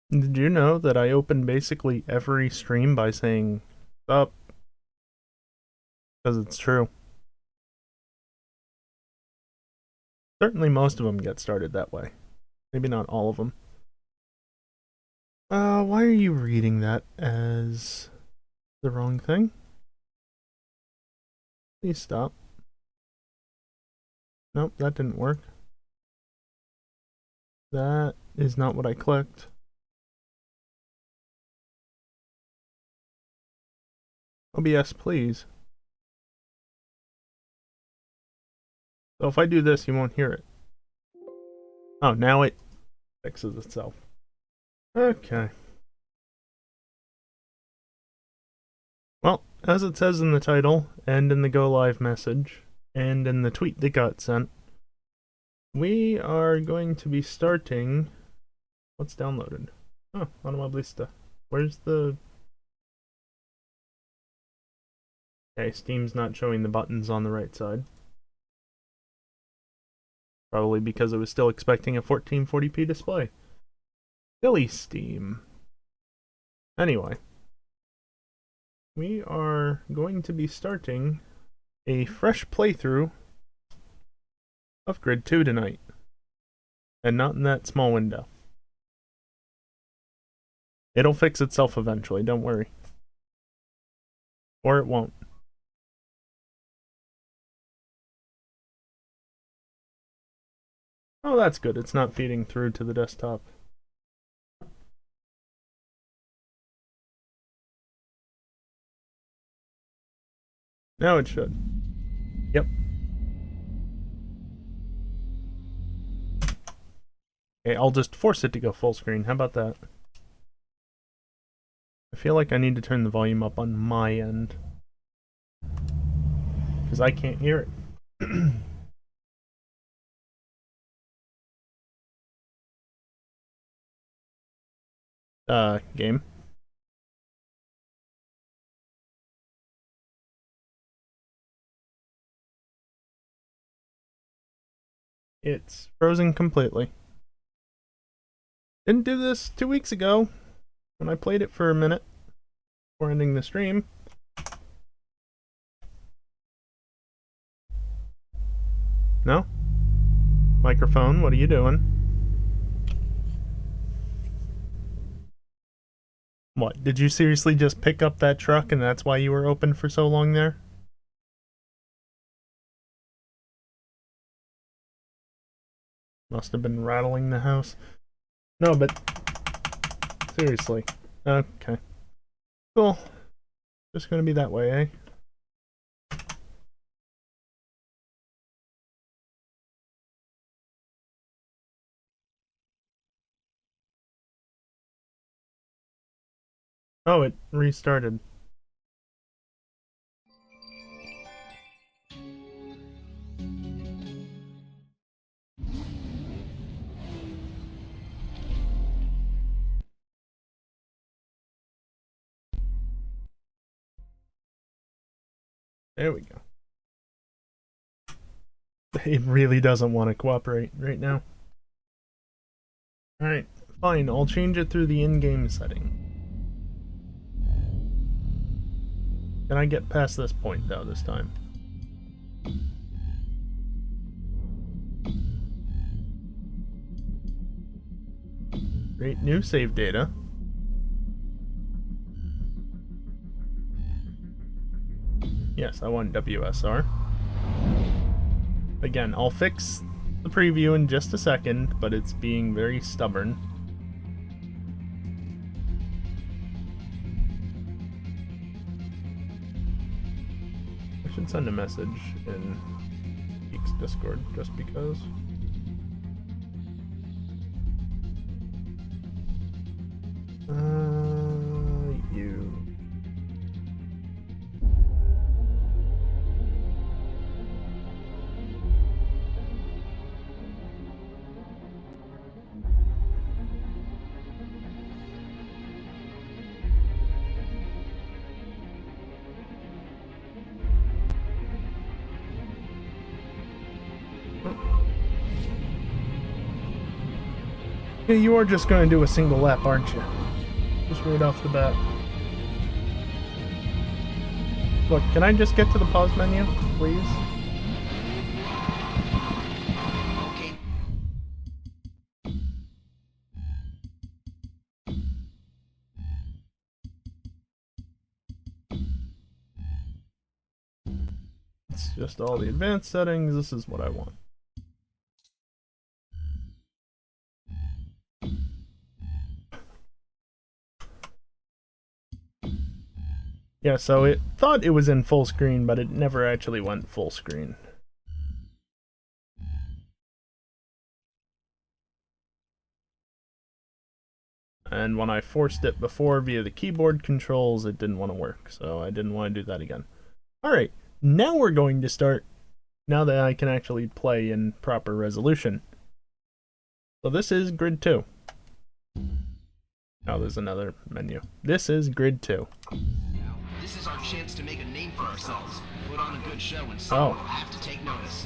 Did you know that I open basically every stream by saying up? Because it's true. Certainly most of them get started that way. Maybe not all of them. Why are you reading that as the wrong thing? Please stop. Nope, that didn't work. That is not what I clicked. OBS, please. So if I do this, you won't hear it. Oh, now it fixes itself. Okay. Well, as it says in the title, and in the go live message, and in the tweet that got sent, we are going to be starting... What's downloaded? Oh, Automobilista. Where's the... Okay, Steam's not showing the buttons on the right side. Probably because it was still expecting a 1440p display. Silly Steam. Anyway. We are going to be starting a fresh playthrough of Grid 2 tonight. And not in that small window. It'll fix itself eventually, don't worry. Or it won't. Oh, that's good. It's not feeding through to the desktop. Now it should. Yep. Okay, I'll just force it to go full screen. How about that? I feel like I need to turn the volume up on my end. Because I can't hear it. Game. It's frozen completely. Didn't do this 2 weeks ago when I played it for a minute before ending the stream. No? Microphone, what are you doing? What, did you seriously just pick up that truck and that's why you were open for so long there? Must have been rattling the house. No, but seriously. Okay. Cool. Just gonna be that way, eh? Oh, it restarted. There we go. It really doesn't want to cooperate right now. Alright, fine. I'll change it through the in-game setting. Can I get past this point, though, this time? Great new save data. Yes, I want WSR. Again, I'll fix the preview in just a second, but it's being very stubborn. I should send a message in Geek's Discord just because. You. Yeah, you are just going to do a single lap, aren't you? Just right off the bat. Look, can I just get to the pause menu, please? Okay. It's just all the advanced settings. This is what I want. Yeah, so it thought it was in full screen, but it never actually went full screen. And when I forced it before via the keyboard controls, it didn't want to work, so I didn't want to do that again. Alright, now we're going to start, now that I can actually play in proper resolution. So this is Grid 2. Oh, there's another menu. This is Grid 2. This is our chance to make a name for ourselves. Put on a good show and someone will have to take notice.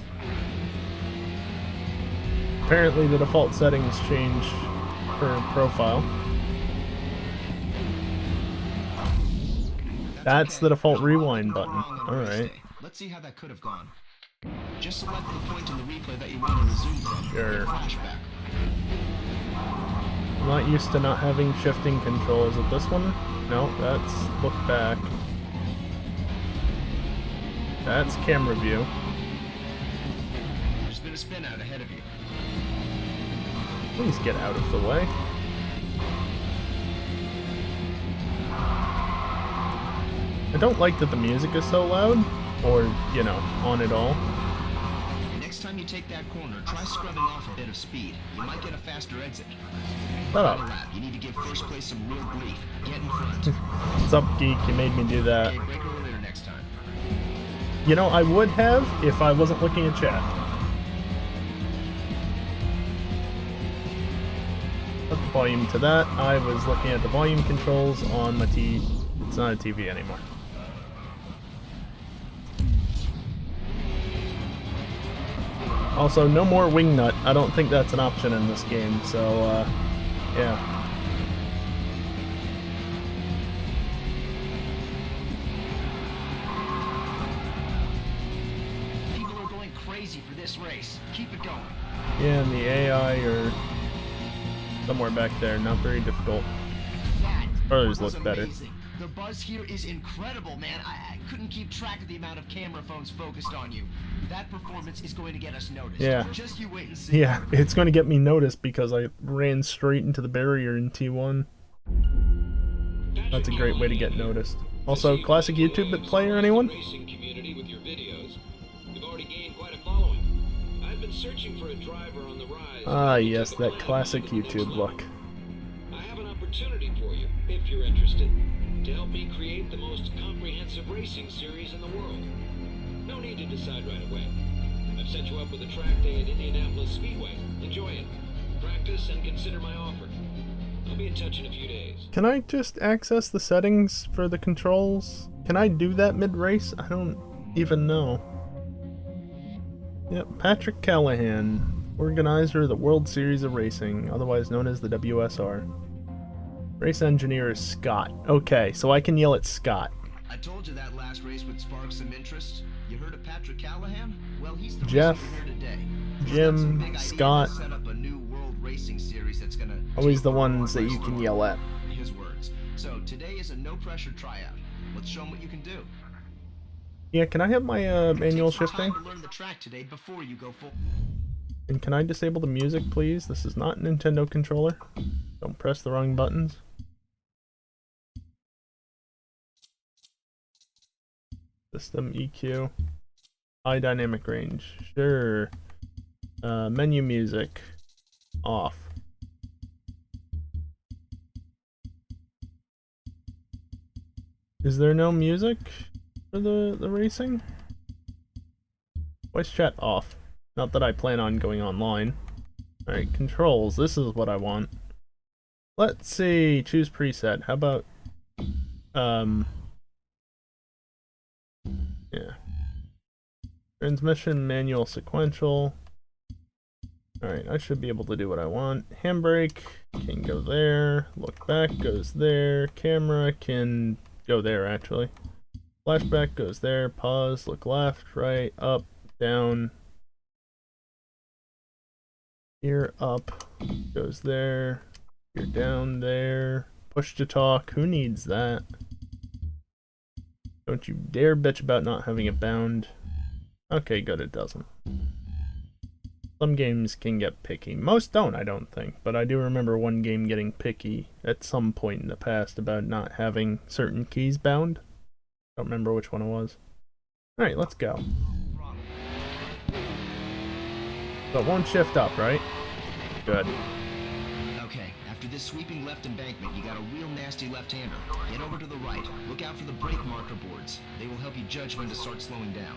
Apparently the default settings change for profile. That's the default rewind button. Alright. Let's see how that could have gone. Just select the point in the replay that you want to resume from. Sure. Flashback. I'm not used to not having shifting control. Is it this one? No, that's look back. That's camera view. There's been a spin out ahead of you. Please get out of the way. I don't like that the music is so loud, or, you know, on at all. Next time you take that corner, try scrubbing off a bit of speed. You might get a faster exit. Shut up. You need to give first place some real grief. Get in front. What's up, geek? You made me do that. Okay, break earlier next time. You know, I would have if I wasn't looking at chat. Put the volume to that. I was looking at the volume controls on my TV. It's not a TV anymore. Also, no more wingnut. I don't think that's an option in this game, so, yeah. People are going crazy for this race. Keep it going. Yeah, and the AI are somewhere back there. Not very difficult. That Others was look better. amazing. The buzz here is incredible, man. I couldn't keep track of the amount of camera phones focused on you. That performance is going to get us noticed. Yeah. Just you wait and see. Yeah, it's going to get me noticed because I ran straight into the barrier in T1. That's a great way to get noticed. Also, classic YouTube player, anyone? Racing community with your videos. You've already gained quite a following. I've been searching for a driver on the rise. Ah, yes, that classic YouTube look. I have an opportunity for you, if you're interested, to help me create the most comprehensive racing series in the world. No need to decide right away. I've set you up with a track day at Indianapolis Speedway. Enjoy it. Practice and consider my offer. I'll be in touch in a few days. Can I just access the settings for the controls? Can I do that mid-race? I don't even know. Yep, Patrick Callahan, organizer of the World Series of Racing, otherwise known as the WSR. Race engineer is Scott. Okay, so I can yell at Scott. I told you that last race would spark some interest. You heard of Patrick Callahan? Well, he's the Jeff, reason we're here today. Jim, Scott, Set up a new world racing series that's gonna always the ones that you can yell at. His words. So today is a no pressure tryout. Let's show him what you can do. Yeah, can I have my manual Take some shifting? time to learn the track today before you go full. And can I disable the music, please? This is not a Nintendo controller. Don't press the wrong buttons. System EQ. High dynamic range. Sure. Menu music. Off. Is there no music for the racing? Voice chat off. Not that I plan on going online. Alright, controls. This is what I want. Let's see. Choose preset. How about... yeah. Transmission, manual, sequential. Alright, I should be able to do what I want. Handbrake can go there. Look back goes there. Camera can go there, actually. Flashback goes there. Pause. Look left, right, up, down. Here, up. Goes there. Here, down, there. Push to talk. Who needs that? Don't you dare bitch about not having it bound. Okay, good, it doesn't. Some games can get picky. Most don't, I don't think. But I do remember one game getting picky at some point in the past about not having certain keys bound. Don't remember which one it was. Alright, let's go. So it won't shift up, right? Good. Okay, after this sweeping left embankment, you got a real nasty left-hander. Get over to the right. Look out for the brake marker boards. They will help you judge when to start slowing down.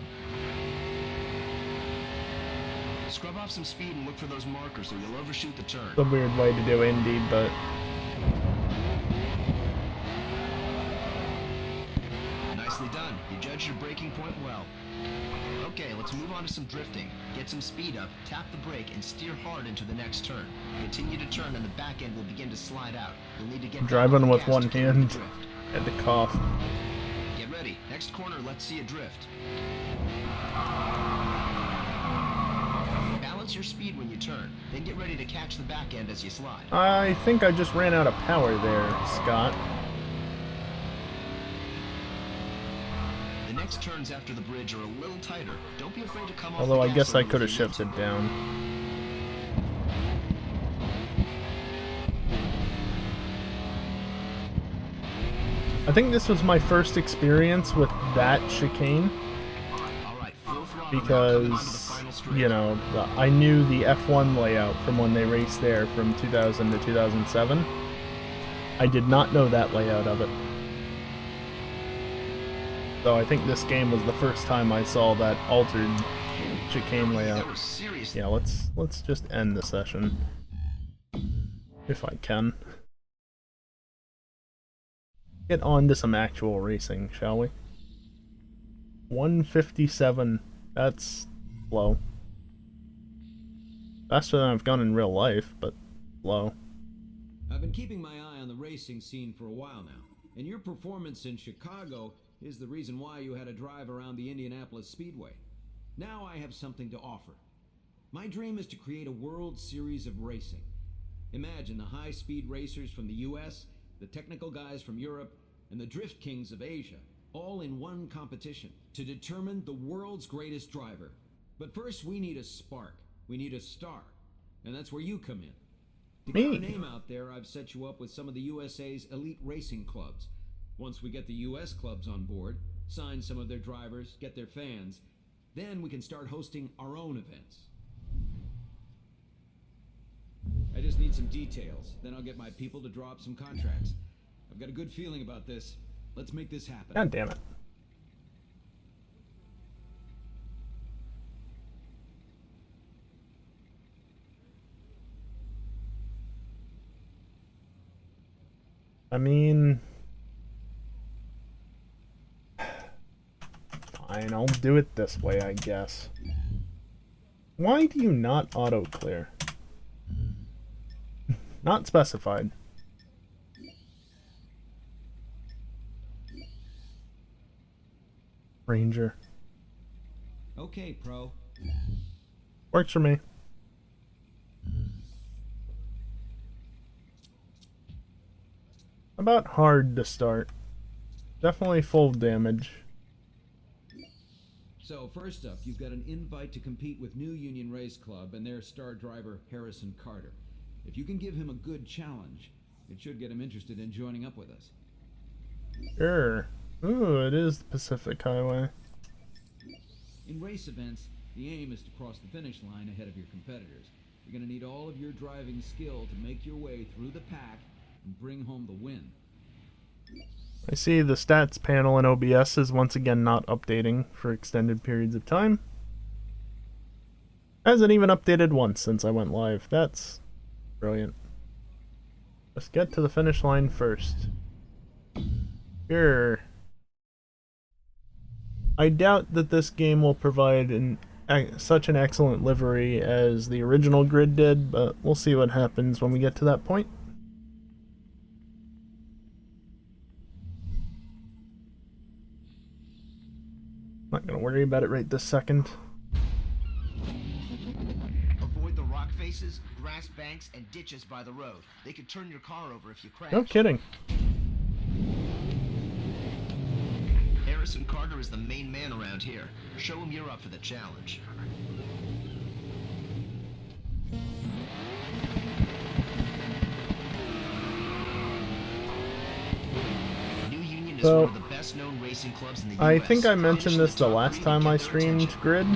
Scrub off some speed and look for those markers or you'll overshoot the turn. It's a weird way to do it indeed, but... Nicely done. You judged your braking point well. Okay, let's move on to some drifting. Get some speed up, tap the brake, and steer hard into the next turn. Continue to turn and the back end will begin to slide out. You'll need to get driving with one hand at the cough. Get ready. Next corner, let's see a drift. Balance your speed when you turn, then get ready to catch the back end as you slide. I think I just ran out of power there, Scott. The next turns after the bridge are a little tighter. Don't be afraid to come off Although the I guess gas I a could little have if you need shifted to. down. I think this was my first experience with that chicane. Because, you know, I knew the F1 layout from when they raced there from 2000 to 2007. I did not know that layout of it. So I think this game was the first time I saw that altered chicane layout. Yeah, let's just end the session. If I can. Get on to some actual racing, shall we? 157. That's slow. Faster than I've gone in real life, but slow. I've been keeping my eye on the racing scene for a while now, and your performance in Chicago is the reason why you had a drive around the Indianapolis Speedway. Now I have something to offer. My dream is to create a World Series of racing. Imagine the high-speed racers from the US, the technical guys from Europe, and the drift kings of Asia, all in one competition to determine the world's greatest driver. But first we need a spark. We need a star. And that's where you come in. To get our name out there, I've set you up with some of the USA's elite racing clubs. Once we get the US clubs on board, sign some of their drivers, get their fans, then we can start hosting our own events. I just need some details, then I'll get my people to draw up some contracts. I've got a good feeling about this. Let's make this happen. God damn it. I mean... Fine, I'll do it this way, I guess. Why do you not auto-clear? Not specified. Ranger. Okay, Pro. Works for me. About hard to start. Definitely full damage. So, first up, you've got an invite to compete with New Union Race Club and their star driver, Harrison Carter. If you can give him a good challenge, it should get him interested in joining up with us. Sure. Ooh, it is the Pacific Highway. In race events, the aim is to cross the finish line ahead of your competitors. You're going to need all of your driving skill to make your way through the pack and bring home the win. I see the stats panel in OBS is once again not updating for extended periods of time. Hasn't even updated once since I went live. That's brilliant. Let's get to the finish line first. Sure. I doubt that this game will provide an such an excellent livery as the original Grid did, but we'll see what happens when we get to that point. Not gonna worry about it right this second. Avoid the rock faces, grass banks, and ditches by the road. They could turn your car over if you crash. No kidding. Harrison Carter is the main man around here. Show him you're up for the challenge. New Union is one of the best-known racing clubs in the US. I think I mentioned this the last time I streamed Grid,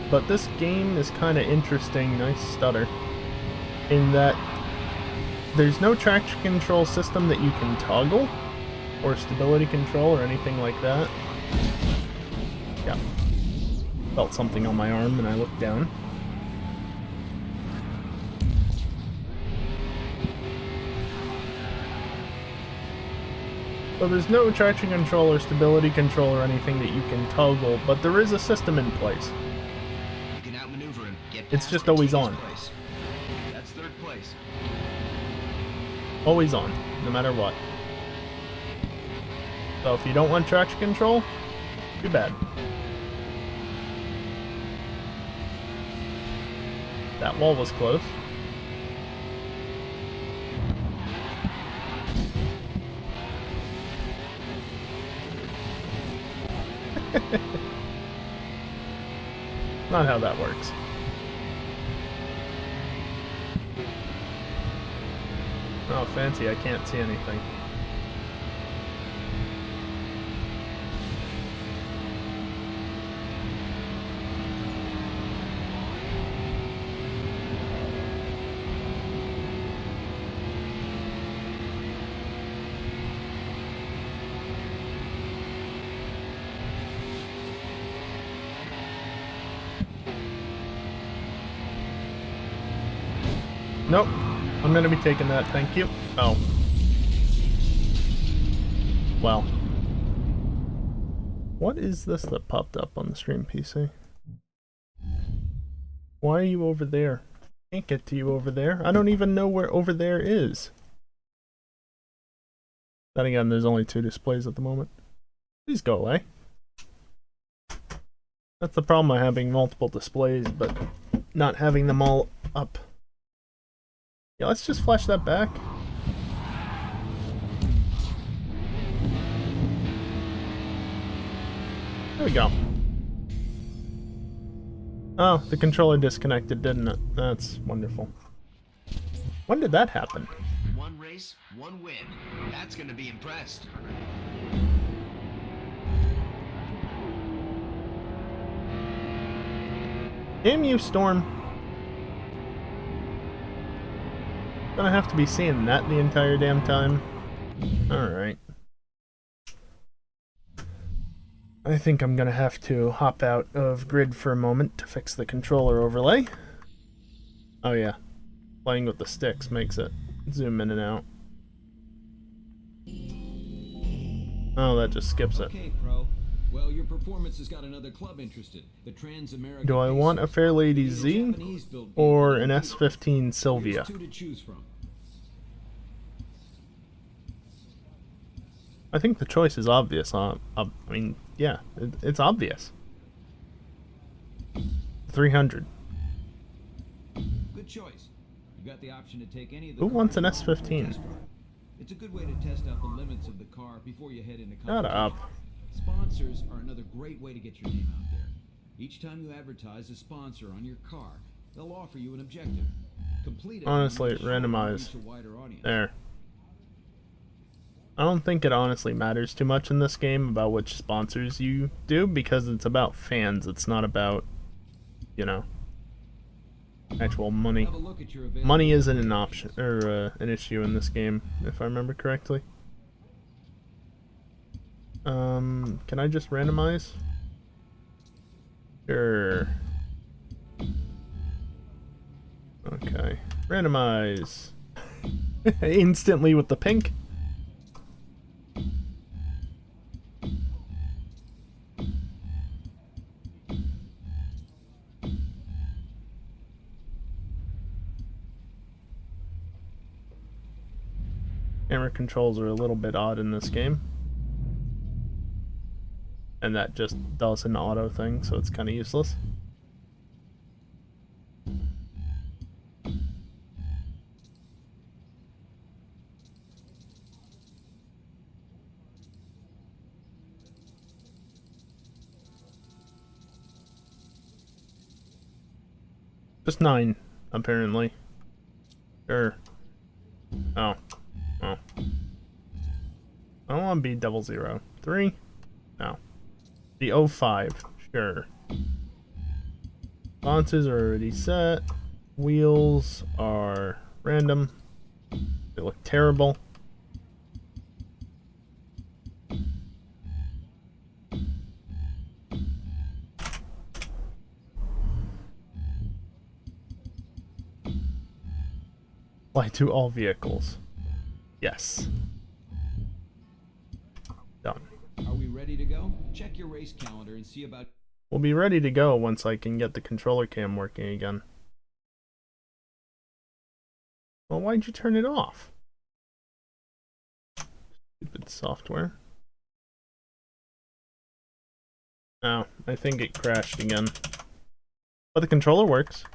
but this game is kind of interesting, nice stutter, in that there's no traction control system that you can toggle, or stability control, or anything like that. Yeah. Felt something on my arm and I looked down. So there's no traction control or stability control or anything that you can toggle, but there is a system in place. You can outmaneuver him. It's just always on. That's third place. Always on, no matter what. So if you don't want traction control, too bad. That wall was close. Not how that works. Oh, fancy, I can't see anything. Nope. I'm gonna be taking that, thank you. Oh. Well. What is this that popped up on the stream PC? Why are you over there? Can't get to you over there. I don't even know where over there is. Then again, there's only 2 displays at the moment. Please go away. That's the problem of having multiple displays, but not having them all up. Yeah, let's just flash that back. There we go. Oh, the controller disconnected, didn't it? That's wonderful. When did that happen? One race, one win. That's gonna be impressed. Damn you, Storm. Gonna have to be seeing that the entire damn time. Alright. I think I'm gonna have to hop out of Grid for a moment to fix the controller overlay. Oh yeah. Playing with the sticks makes it zoom in and out. Oh, that just skips it. Okay, pro. Well, your performance has got another club interested. The Trans-American. Do I want a Fairlady Z or an S15 Sylvia? Here's 2 to choose from. I think the choice is obvious, huh? I mean, yeah, it's obvious. 300. Good choice. You got the option to take any of the Who wants an cars you want for a S15? test drive. It's a good way to test out the limits of the car before you head into Shut competition. up. Sponsors are another great way to get your name out there. Each time you advertise a sponsor on your car, they'll offer you an objective. Complete it. Honestly, and randomize. reach a wider audience. There. I don't think it honestly matters too much in this game about which sponsors you do, because it's about fans. It's not about, you know, actual money. Have a look at your available Money isn't an option or an issue in this game, if I remember correctly. Can I just randomize? Sure. Okay. Randomize. Instantly with the pink. Camera controls are a little bit odd in this game. And that just does an auto thing, so it's kind of useless. Just 9, apparently. Sure. Oh. Oh. I don't want to be 000. 3? No. The 05. Sure. Sconces are already set. Wheels are random. They look terrible. Apply to all vehicles. Yes. Done. Are we ready to go? Check your race calendar and see about... We'll be ready to go once I can get the controller cam working again. Well, why'd you turn it off? Stupid software. Oh, I think it crashed again. But the controller works.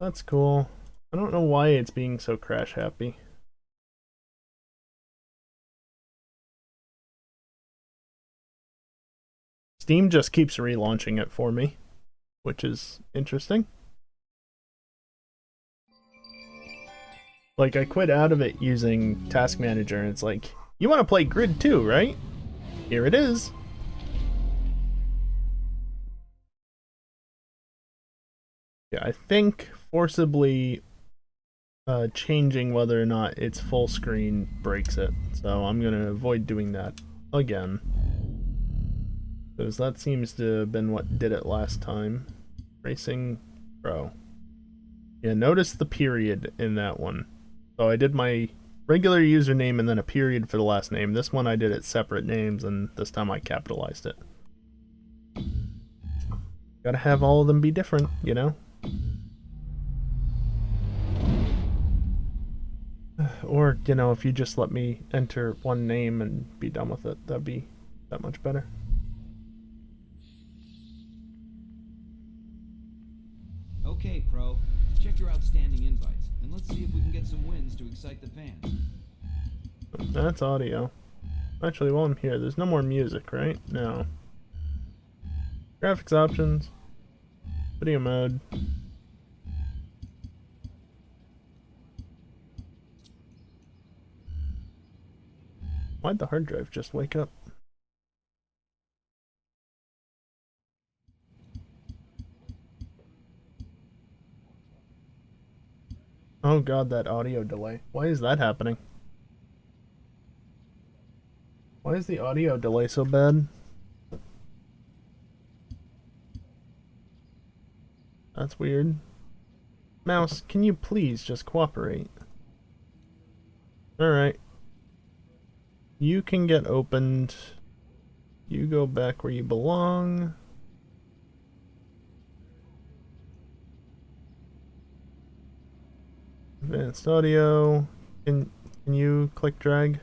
That's cool. I don't know why it's being so crash happy. Steam just keeps relaunching it for me, which is interesting. Like, I quit out of it using Task Manager, and it's like, you want to play Grid 2, right? Here it is. Yeah, I think forcibly changing whether or not it's full screen breaks it. So I'm going to avoid doing that again. Because that seems to have been what did it last time. Racing Pro. Yeah, notice the period in that one. So I did my regular username and then a period for the last name. This one I did it separate names, and this time I capitalized it. Gotta have all of them be different, you know? Or, you know, if you just let me enter one name and be done with it, that'd be that much better. Okay, Pro. Check your outstanding invites, and let's see if we can get some wins to excite the fans. That's audio. Actually, while I'm here, there's no more music, right? No. Graphics options. Video mode. Why'd the hard drive just wake up? Oh god, that audio delay. Why is that happening? Why is the audio delay so bad? That's weird. Mouse, can you please just cooperate? Alright. You can get opened. You go back where you belong. Advanced audio. Can you click drag?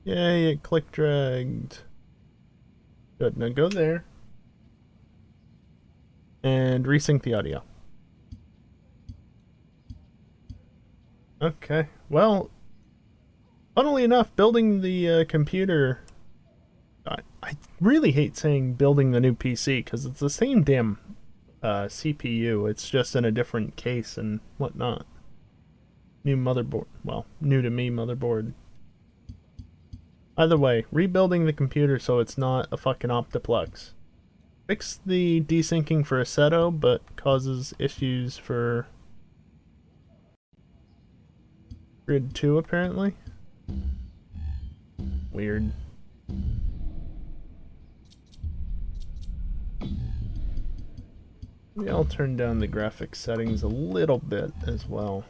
Yay, it click dragged. Good, now go there. And resync the audio. Okay, well, funnily enough, building the computer... I really hate saying building the new PC, because it's the same damn CPU, it's just in a different case and whatnot. New motherboard. Well, new to me motherboard. Either way, rebuilding the computer so it's not a fucking Optiplex. Fix the desyncing for Assetto, but causes issues for Grid 2 apparently. Weird. Maybe I'll turn down the graphics settings a little bit as well.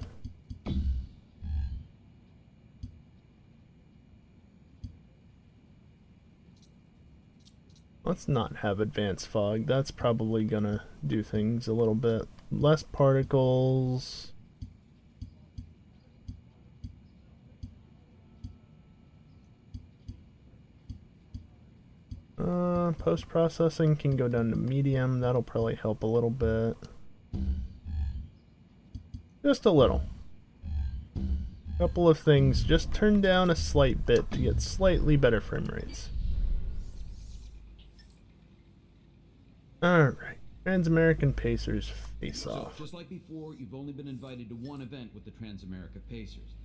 Let's not have advanced fog. That's probably gonna do things a little bit. Less particles. Post-processing can go down to medium. That'll probably help a little bit. Just a little. Couple of things. Just turn down a slight bit to get slightly better frame rates. Alright. Trans-American Pacers face off. So, just like before, you've only been invited to one event with the Trans-America Pacers.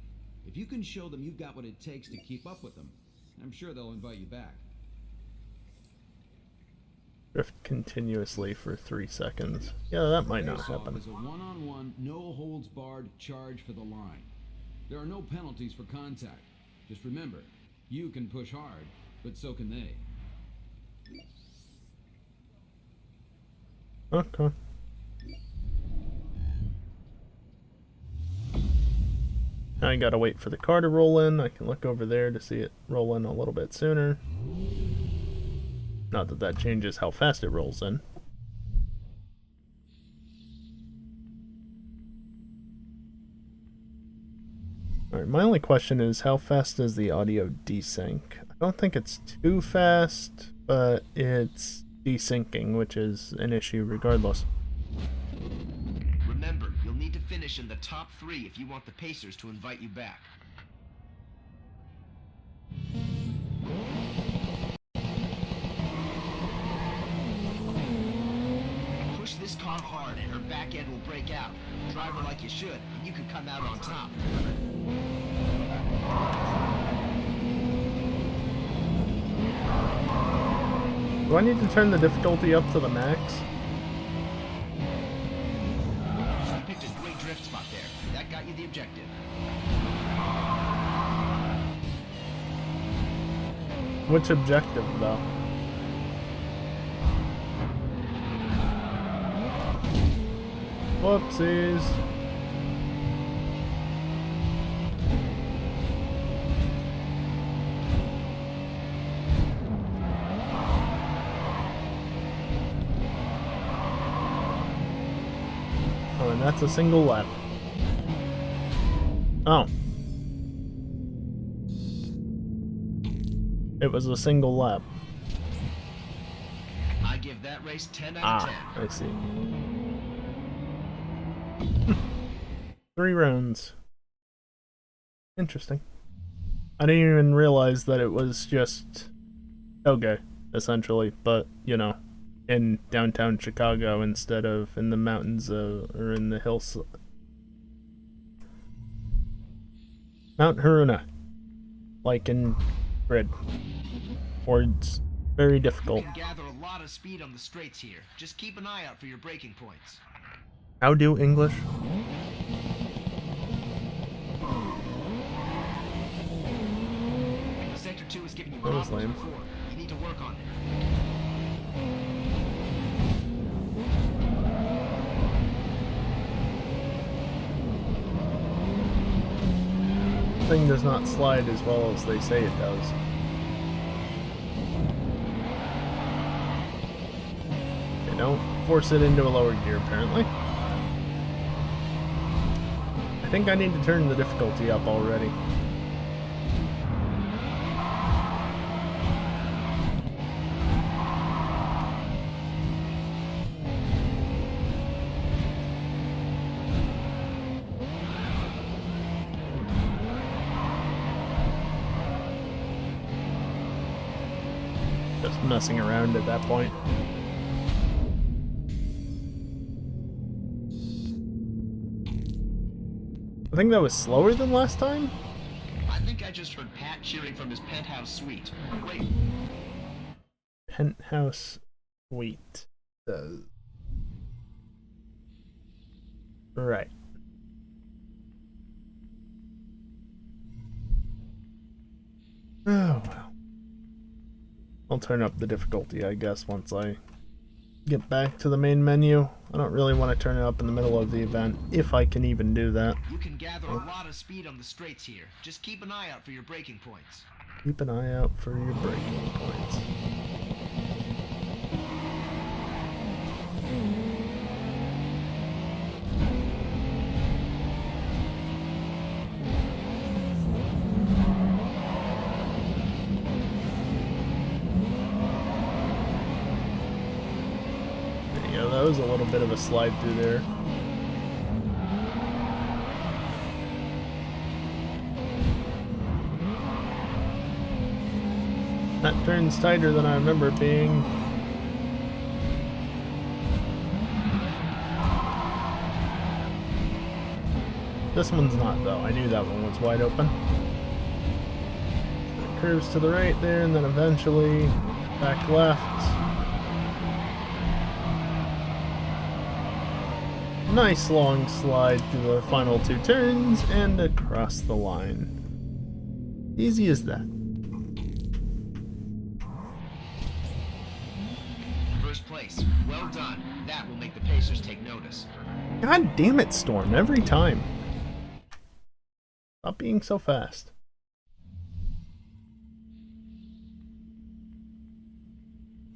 If you can show them you've got what it takes to keep up with them, I'm sure they'll invite you back. Drift continuously for 3 seconds. Yeah, that might not happen. It's a one-on-one, no-holds-barred charge for the line. There are no penalties for contact. Just remember, you can push hard, but so can they. Okay. I gotta wait for the car to roll in. I can look over there to see it roll in a little bit sooner. Not that that changes how fast it rolls in. Alright, my only question is how fast is the audio desync? I don't think it's too fast, but it's desyncing, which is an issue regardless. Remember, you'll need to finish in the top 3 if you want the Pacers to invite you back. Push this car hard and her back end will break out. Drive her like you should, and you can come out on top. Do I need to turn the difficulty up to the max? You picked a great drift spot there. That got you the objective. Which objective, though? Whoopsies. Oh, and that's a single lap. Oh. It was a single lap. I give that race 10 out of 10. I see. 3 rounds. Interesting. I didn't even realize that it was just okay, essentially, but, you know, in downtown Chicago instead of in the mountains or in the hills. Mount Haruna, like in Grid. Or it's very difficult. You can gather a lot of speed on the straights here. Just keep an eye out for your braking points. How do English? Sector 2 is giving you That was problems lame. before. You need to work on it. Thing does not slide as well as they say it does. They don't force it into a lower gear, apparently. I think I need to turn the difficulty up already. Just messing around at that point. I think that was slower than last time. I think I just heard Pat cheering from his penthouse suite. Wait. Penthouse suite. Right. Oh well. I'll turn up the difficulty, I guess, once I get back to the main menu. I don't really want to turn it up in the middle of the event, if I can even do that. You can gather a lot of speed on the straights here. Just keep an eye out for your braking points. Keep an eye out for your braking points. that was a little bit of a slide through there. That turn's tighter than I remember it being. This one's not, though. I knew that one was wide open. It curves to the right there, and then eventually back left. Nice long slide through the final two turns and across the line. Easy as that. First place. Well done. That will make the Pacers take notice. God damn it, Storm, every time. Stop being so fast.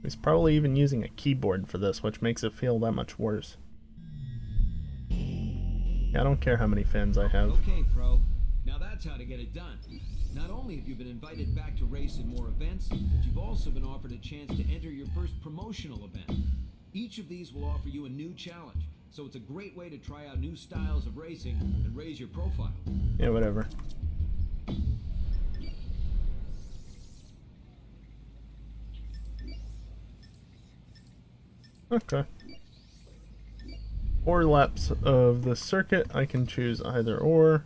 He's probably even using a keyboard for this, which makes it feel that much worse. I don't care how many fans I have. Okay, pro. Now that's how to get it done. Not only have you been invited back to race in more events, but you've also been offered a chance to enter your first promotional event. Each of these will offer you a new challenge, so it's a great way to try out new styles of racing and raise your profile. Yeah, whatever. Okay. 4 laps of the circuit. I can choose either or.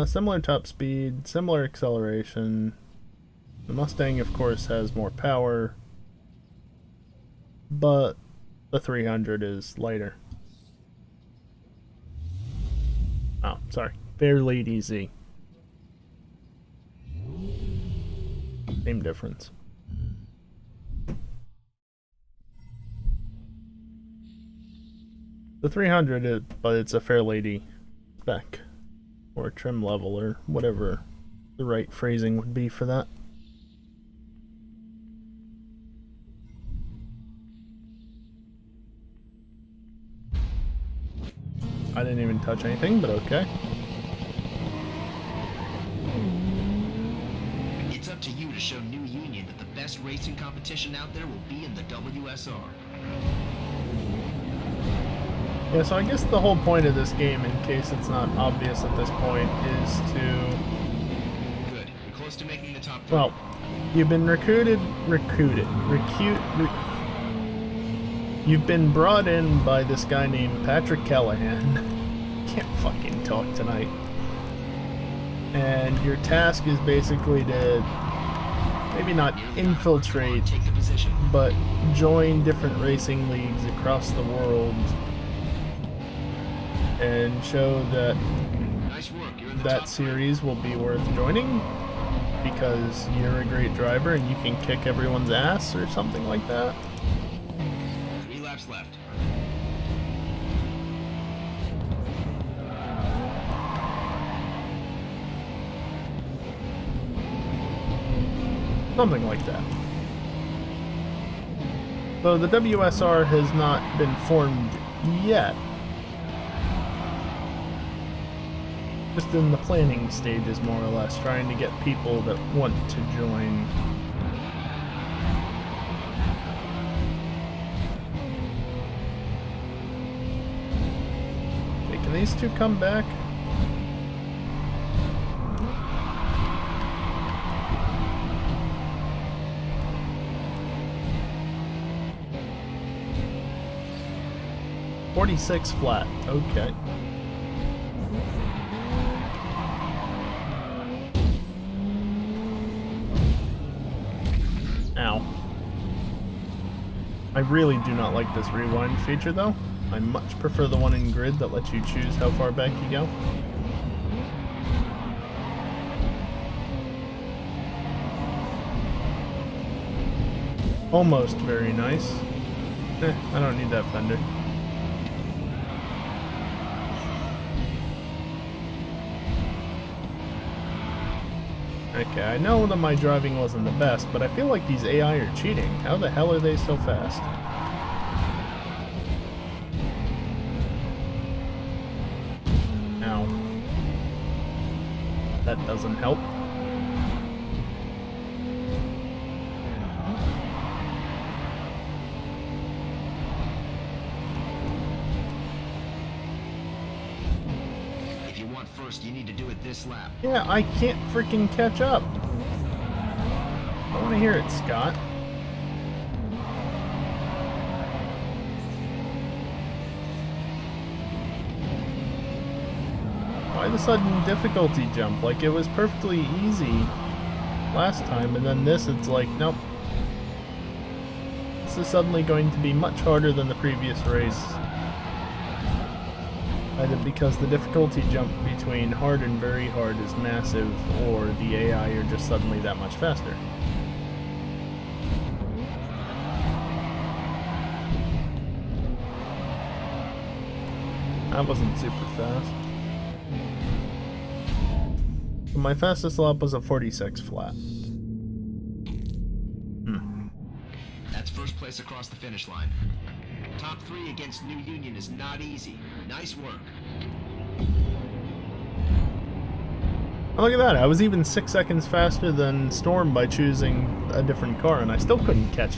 Similar top speed, similar acceleration. The Mustang, of course, has more power, but the 300 is lighter. Oh, sorry. Fairly easy. Same difference. The 300, but it's a Fairlady spec, or trim level, or whatever the right phrasing would be for that. I didn't even touch anything, but okay. It's up to you to show New Union that the best racing competition out there will be in the WSR. Yeah, so I guess the whole point of this game, in case it's not obvious at this point, is to... Good. You're close to making the top 3. Well, you've been You've been brought in by this guy named Patrick Callahan. Can't fucking talk tonight. And your task is basically to maybe not infiltrate, Take the position. but join different racing leagues across the world and show that Nice work. You're in the that top series will be worth joining because you're a great driver and you can kick everyone's ass or something like that. 3 laps left. Something like that. So the WSR has not been formed yet. Just in the planning stages, more or less, trying to get people that want to join. Okay, can these two come back? .46 flat. Okay. Ow. I really do not like this rewind feature though. I much prefer the one in grid that lets you choose how far back you go. Almost very nice. I don't need that fender. Okay, I know that my driving wasn't the best, but I feel like these AI are cheating. How the hell are they so fast? Ow. That doesn't help. first, you need to do it this lap. Yeah, I can't freaking catch up. I want to hear it, Scott. Why the sudden difficulty jump? Like, it was perfectly easy last time, and then this, it's like, nope. This is suddenly going to be much harder than the previous race. Either because the difficulty jump between hard and very hard is massive, or the AI are just suddenly that much faster. That wasn't super fast. My fastest lap was a 46 flat. That's first place across the finish line. Top 3 against New Union is not easy. Nice work. Oh, look at that, I was even 6 seconds faster than Storm by choosing a different car, and I still couldn't catch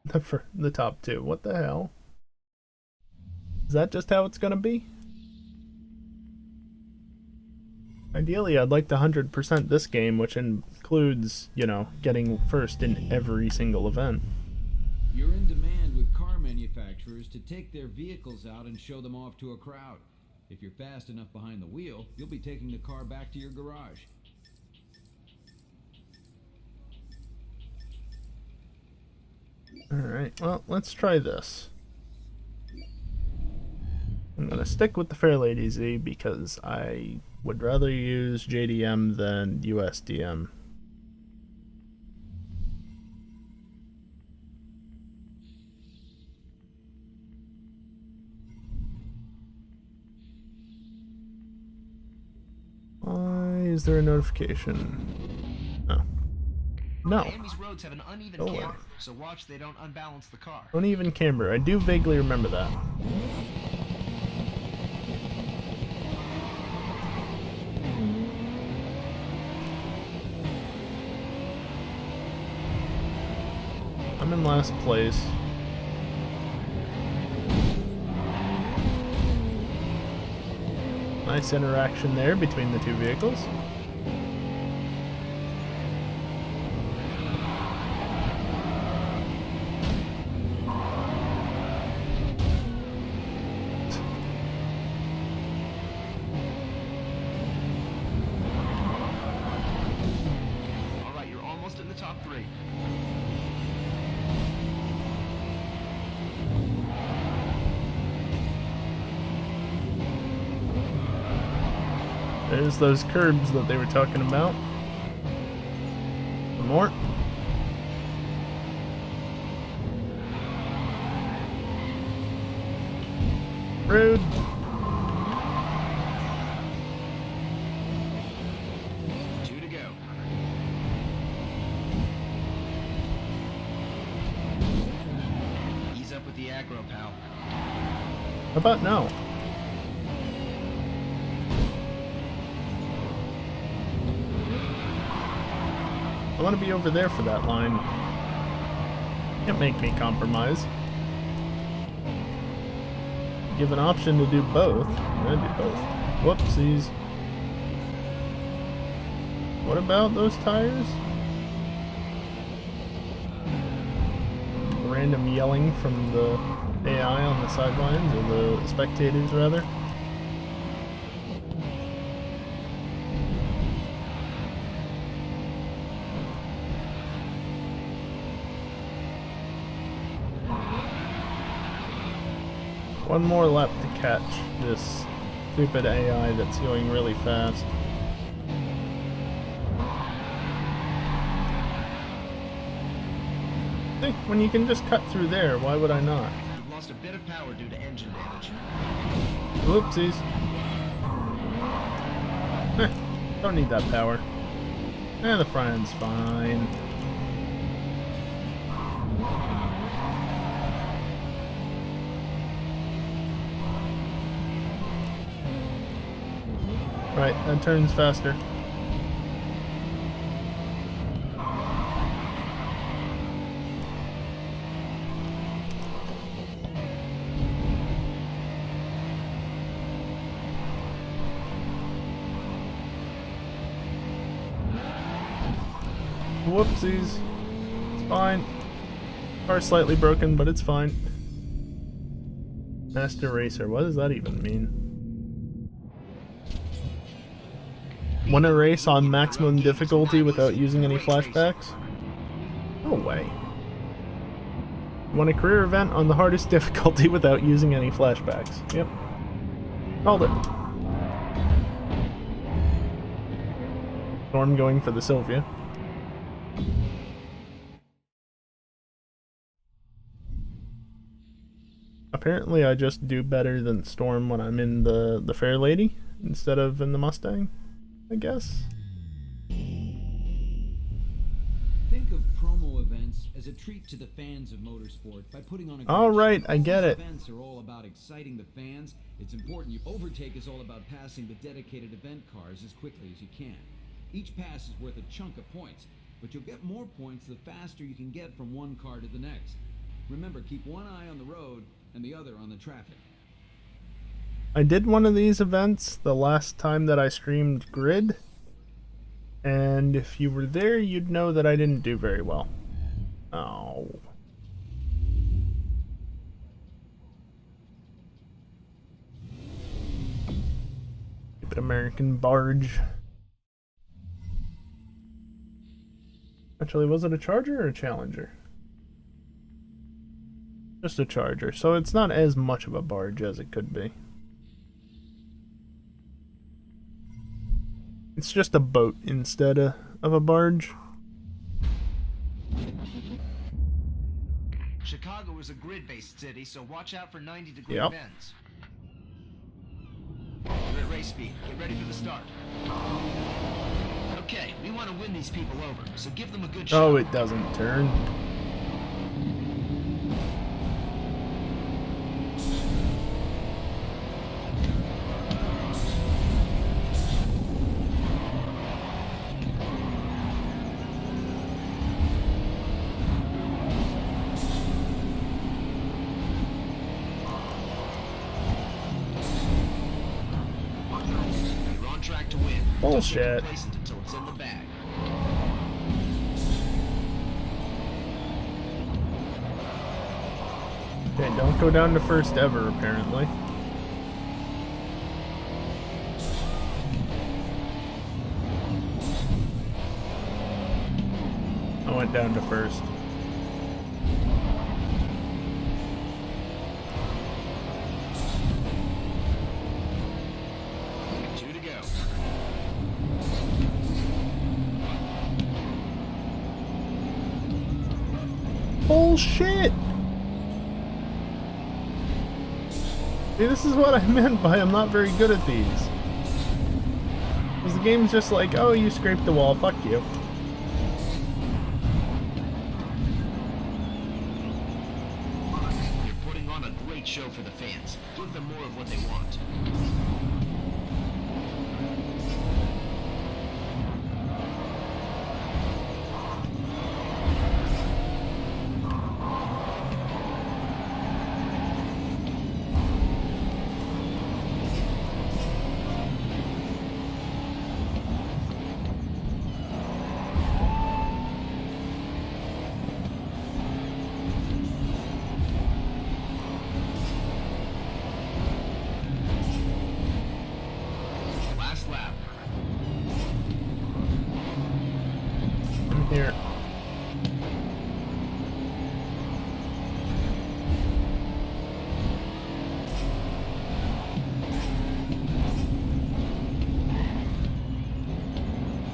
the top 2. What the hell? Is that just how it's gonna be? Ideally, I'd like to 100% this game, which includes, you know, getting first in every single event. You're in demand with car manufacturers to take their vehicles out and show them off to a crowd. If you're fast enough behind the wheel, you'll be taking the car back to your garage. Alright, well, let's try this. I'm gonna stick with the Fairlady Z because I would rather use JDM than USDM. Why is there a notification? Oh. No. Miami's roads have an uneven Go away. camber, so watch they don't unbalance the car. Uneven camber. I do vaguely remember that. I'm in last place. Nice interaction there between the two vehicles. Alright, you're almost in the top 3. There's those curbs that they were talking about. One more. Rude. Two to go. Ease up with the aggro, pal. How about no? I want to be over there for that line. Can't make me compromise. Give an option to do both. I'm gonna do both. Whoopsies. What about those tires? Random yelling from the AI on the sidelines, or the spectators rather. One more lap to catch this stupid AI that's going really fast. See, when you can just cut through there, why would I not? You've lost a bit of power due to engine damage. Whoopsies. Don't need that power. The front end's fine. Right, that turns faster. whoopsies. It's fine. Car's slightly broken, but it's fine. Master Racer, what does that even mean? Win a race on maximum difficulty without using any flashbacks? No way. Won a career event on the hardest difficulty without using any flashbacks. Yep. Called it. Storm going for the Sylvia. Apparently I just do better than Storm when I'm in the Fair Lady instead of in the Mustang, I guess. Think of promo events as a treat to the fans of motorsport by putting on a All right, I get it. Events are all about exciting the fans. It's important you overtake is all about passing the dedicated event cars as quickly as you can. Each pass is worth a chunk of points, but you'll get more points the faster you can get from one car to the next. Remember, keep one eye on the road and the other on the traffic. I did one of these events the last time that I streamed Grid, and if you were there, you'd know that I didn't do very well. Oh. Stupid American barge. Actually, was it a Charger or a Challenger? Just a Charger, so it's not as much of a barge as it could be. It's just a boat instead of a barge. Chicago is a grid-based city, so watch out for 90-degree Yep. bends. You're at race speed. Get ready for the start. Okay, we want to win these people over, so give them a good shot. Oh, it doesn't turn. You're on track to win. Bullshit. Don't get complacent until it's in the bag. Okay, don't go down to first ever, apparently. I went down to first. Two to go. Bullshit! See, this is what I meant by I'm not very good at these. Because the game's just like, oh, you scraped the wall, fuck you. You're putting on a great show for the fans. Give them more of what they want. Last lap. I'm here.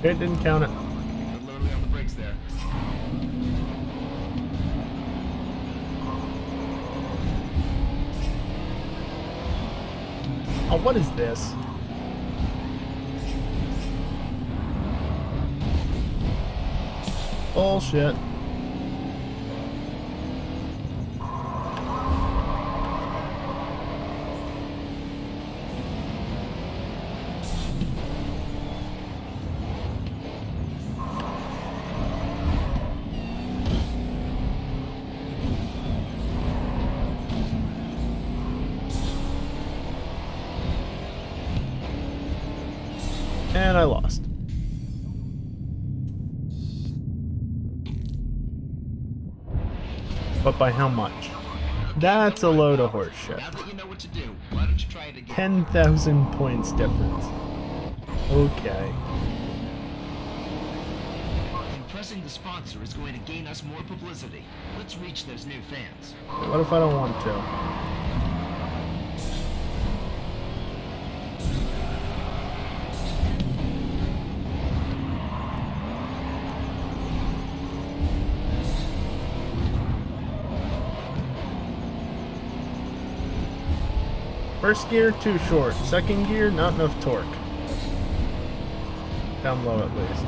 It didn't count it. You're literally on the brakes there. Oh, what is this? Bullshit. And I lost. But by how much? That's a load of horse shit. Now that you know what to do, why don't you try it again? 10,000 points difference. Okay. Impressing the sponsor is going to gain us more publicity. Let's reach those new fans. What if I don't want to? First gear, too short. Second gear, not enough torque. Down low at least.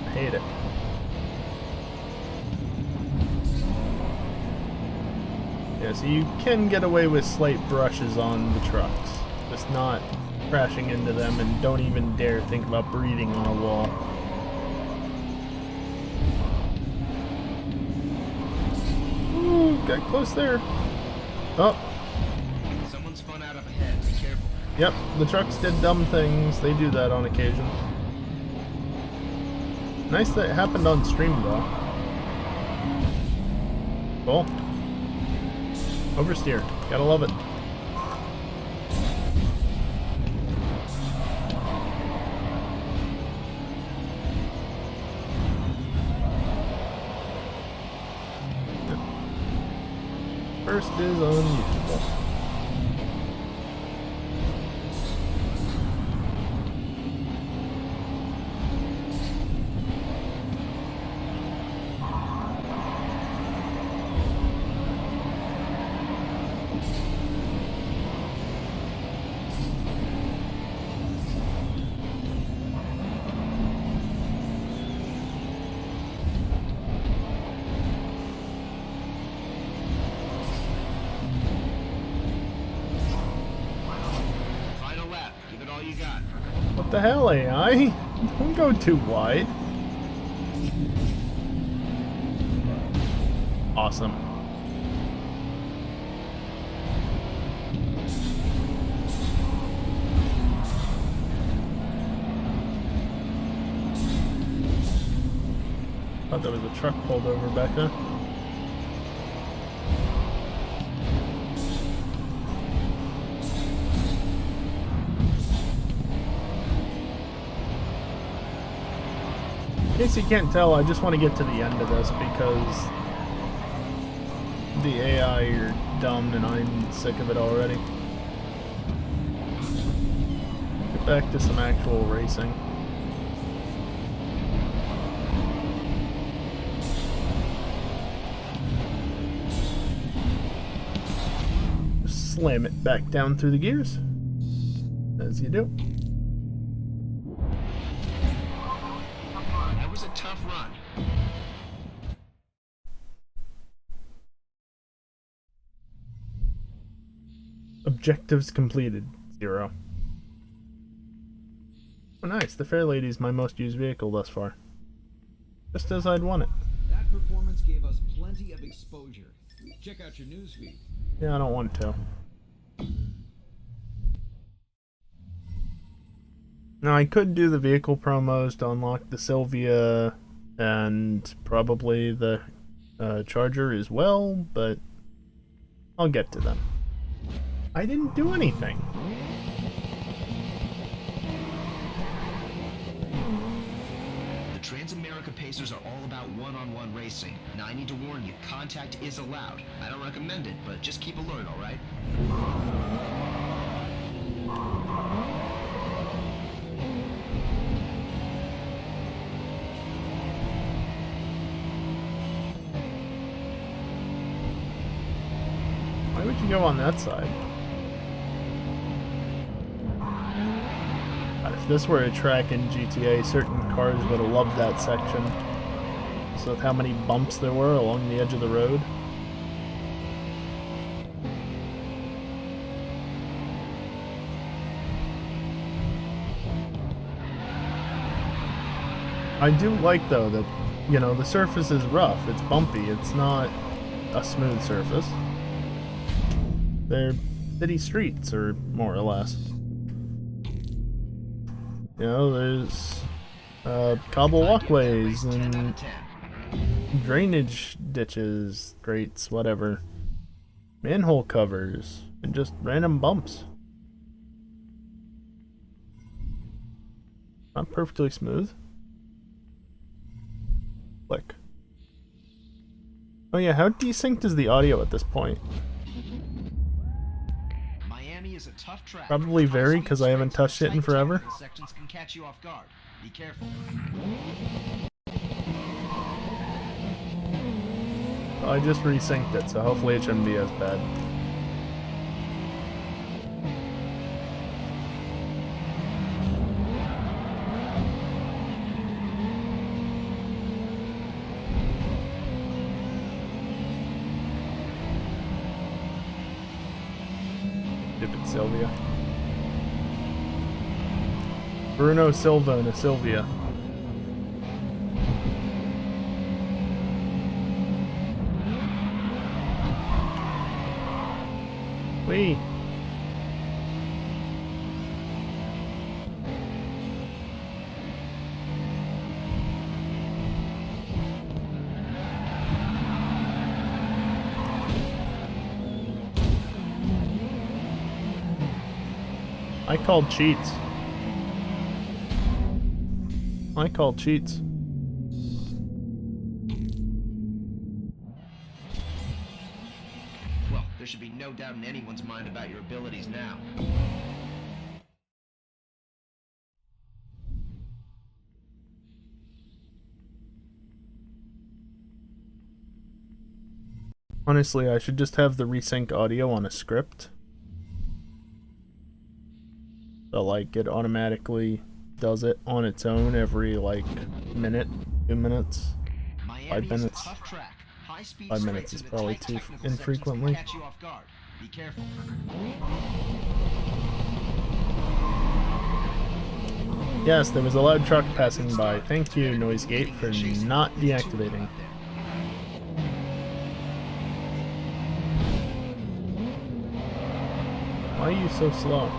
I hate it. Yeah, so you can get away with slight brushes on the trucks. Just not crashing into them, and don't even dare think about breathing on a wall. Ooh, got close there. Oh. Someone's spun out up ahead. Be careful. Yep, the trucks did dumb things. They do that on occasion. Nice that it happened on stream, though. Cool. Oversteer. Gotta love it. First is unusable. What the hell, AI? Don't go too wide. Awesome. Thought there was a truck pulled over back there. In case you can't tell, I just want to get to the end of this because the AI are dumb and I'm sick of it already. Get back to some actual racing. Slam it back down through the gears, as you do. That was a tough run. Objectives completed. 0. Oh nice, the Fair Lady's my most used vehicle thus far. Just as I'd want it. That performance gave us plenty of exposure. Check out your newsfeed. Yeah, I don't want to. Now I could do the vehicle promos to unlock the Sylvia and probably the Charger as well, but I'll get to them. I didn't do anything. The Transamerica Pacers are all about one-on-one racing. Now I need to warn you, contact is allowed. I don't recommend it, but just keep alert, alright? Why would you go on that side? God, if this were a track in GTA, certain cars would have loved that section. So with how many bumps there were along the edge of the road. I do like, though, that, you know, the surface is rough. It's bumpy. It's not a smooth surface. They're city streets, or more or less. You know, there's cobble walkways and drainage ditches, grates, whatever. Manhole covers, and just random bumps. Not perfectly smooth. Click. Oh yeah, how desynced is the audio at this point? Miami is a tough track. Probably very, because I haven't touched it in forever. Sections can catch you off guard. Be careful. I just resynced it, so hopefully it shouldn't be as bad. Stupid Sylvia. Bruno Silva and a Sylvia. Wee. I called cheats. I called cheats. Well, there should be no doubt in anyone's mind about your abilities now. Honestly, I should just have the resync audio on a script. So, like, it automatically does it on its own every, like, minute, 2 minutes, 5 minutes. 5 minutes is probably too infrequently. Be careful. Yes, there was a loud truck passing by. Thank you, NoiseGate, for not deactivating. Why are you so slow?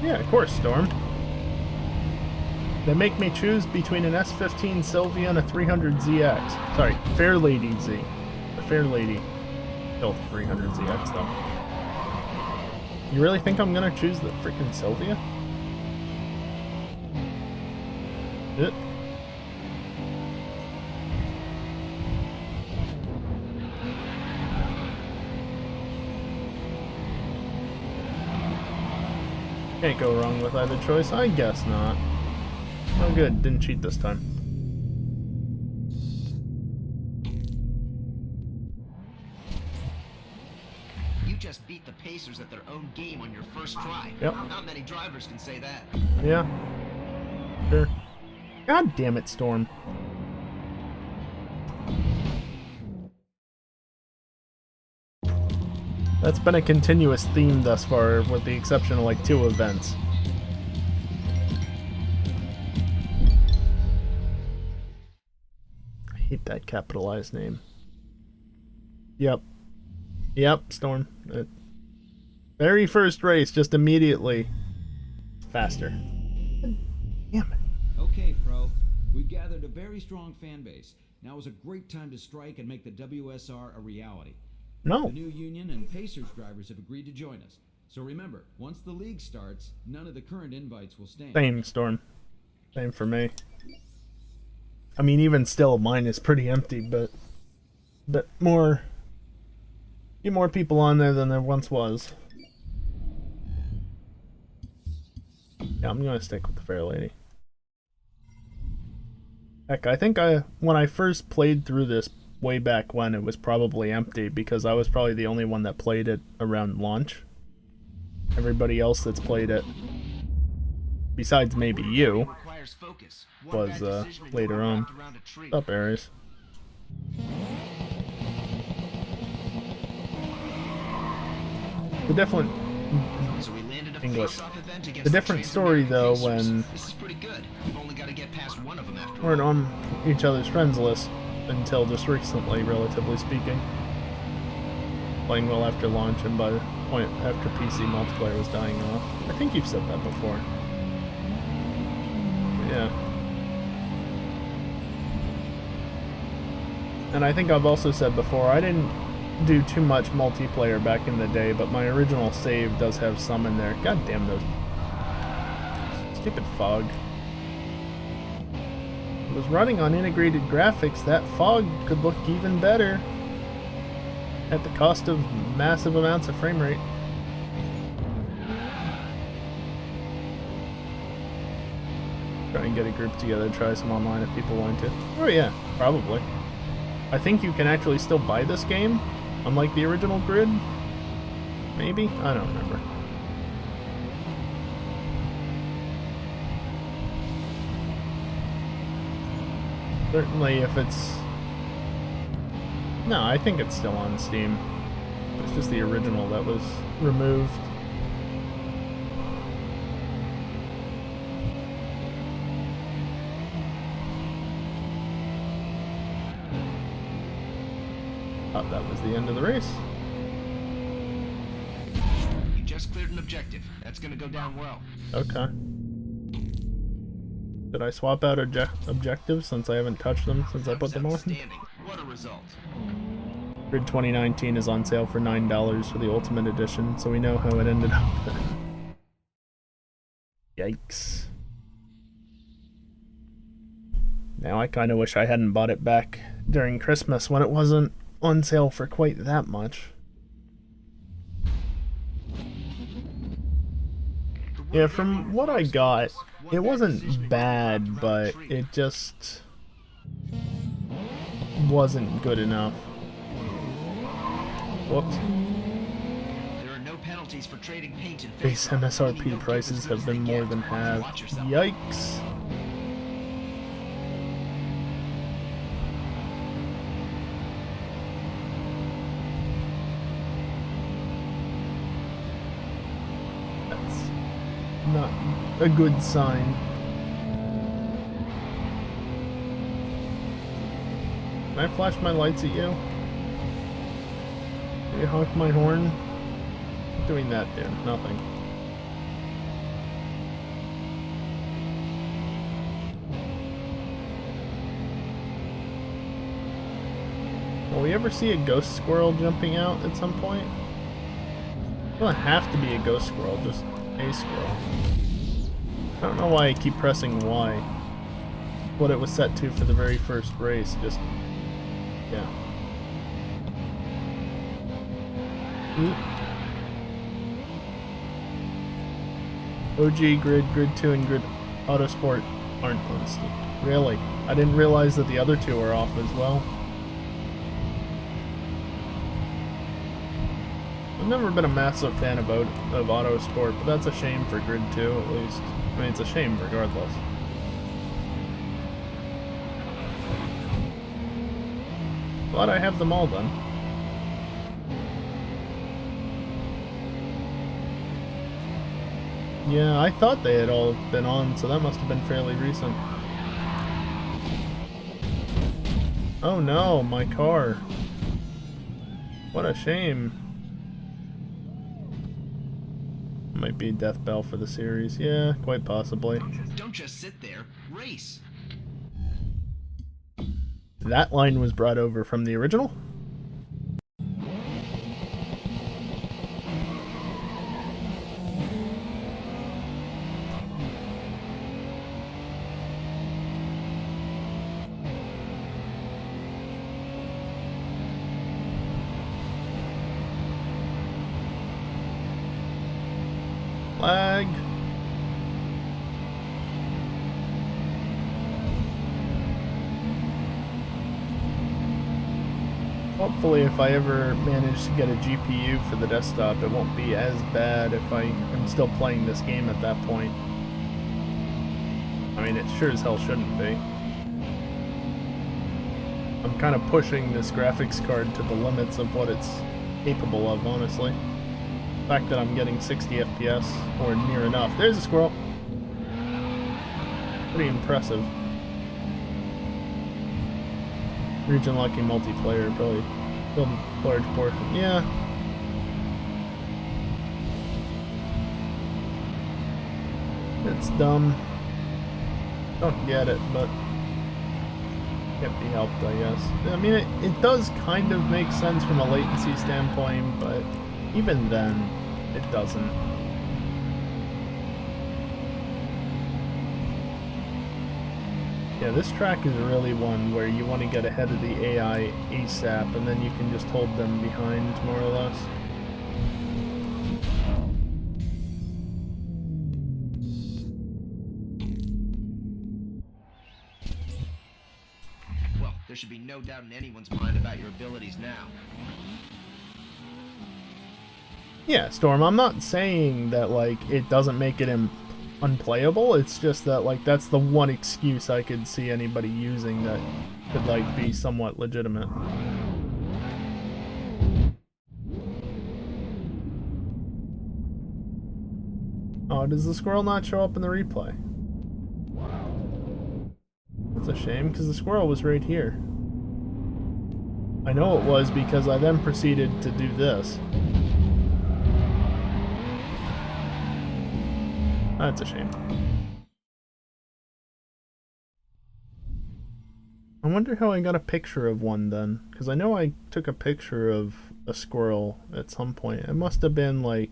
Yeah, of course, Storm. They make me choose between an S15 Sylvia and a 300ZX. Sorry, Fairlady Z. The Fairlady. Still 300ZX, though. You really think I'm gonna choose the freaking Sylvia? It. Can't go wrong with either choice. I guess not. Oh good, didn't cheat this time. You just beat the Pacers at their own game on your first try. Yep. Not many drivers can say that. Yeah. Sure. God damn it, Storm. That's been a continuous theme thus far, with the exception of like 2 events. I hate that capitalized name. Yep. Yep, Storm. Very first race, just immediately faster. Damn it. Okay, Pro. We've gathered a very strong fan base. Now is a great time to strike and make the WSR a reality. No. The new union and Pacers drivers have agreed to join us. So remember, once the league starts, none of the current invites will stand. Same, Storm. Same for me. I mean, even still, mine is pretty empty, but more, few more people on there than there once was. Yeah, I'm gonna stick with the Fair Lady. Heck, I think when I first played through this way back when, it was probably empty because I was probably the only one that played it around launch. Everybody else that's played it, besides maybe you, was later on. What's up, Aries? The different English. The different story though when we're on each other's friends list until just recently, relatively speaking. playing well after launch and by the point after PC multiplayer was dying off. I think you've said that before. Yeah. And I think I've also said before, I didn't do too much multiplayer back in the day, but my original save does have some in there. God damn those stupid fog. If it was running on integrated graphics, that fog could look even better at the cost of massive amounts of frame rate. Try and get a group together, try some online if people want to. Oh yeah, probably. I think you can actually still buy this game, unlike the original Grid. Maybe? I don't remember. Certainly if it's... No, I think it's still on Steam. It's just the original that was removed. Thought that was the end of the race. You just cleared an objective. That's gonna go down well. Okay. Did I swap out objectives since I haven't touched them since I put them on? Outstanding. What a result. Grid 2019 is on sale for $9 for the Ultimate Edition, so we know how it ended up. Yikes. Now I kind of wish I hadn't bought it back during Christmas when it wasn't on sale for quite that much. Yeah, from what I got, it wasn't bad, but it just wasn't good enough. Whoops. There are no penalties for trading paint and Base MSRP prices have been more than halved. Yikes. That's not a good sign. Can I flash my lights at you? Can you honk my horn? What's doing that, dude? Nothing. Will we ever see a ghost squirrel jumping out at some point? It doesn't have to be a ghost squirrel, just a squirrel. I don't know why I keep pressing Y. What it was set to for the very first race, just... yeah. OG, Grid, Grid 2, and Grid Autosport aren't on Steam. Really? I didn't realize that the other two are off as well. I've never been a massive fan of Autosport, but that's a shame for Grid 2 at least. I mean, it's a shame regardless. Glad I have them all done. Yeah, I thought they had all been on, so that must have been fairly recent. Oh no, my car. What a shame. Might be a death bell for the series. Yeah, quite possibly. Don't just sit there. Race. That line was brought over from the original? Flag. Hopefully if I ever manage to get a GPU for the desktop, it won't be as bad if I am still playing this game at that point. I mean, it sure as hell shouldn't be. I'm kind of pushing this graphics card to the limits of what it's capable of, honestly. The fact that I'm getting 60 FPS, or near enough. There's a squirrel! Pretty impressive. Region Lucky multiplayer, probably still a large portion. Yeah, It's dumb. Don't get it, but can't be helped, I guess. I mean, it does kind of make sense from a latency standpoint, but even then, it doesn't. Yeah, this track is really one where you want to get ahead of the AI ASAP, and then you can just hold them behind, more or less. Well, there should be no doubt in anyone's mind about your abilities now. Yeah, Storm, I'm not saying that, like, it doesn't make it unplayable. It's just that, like, that's the one excuse I could see anybody using that could, like, be somewhat legitimate. Oh, does the squirrel not show up in the replay? That's a shame, because the squirrel was right here. I know it was because I then proceeded to do this. That's a shame. I wonder how I got a picture of one then, because I know I took a picture of a squirrel at some point. It must have been like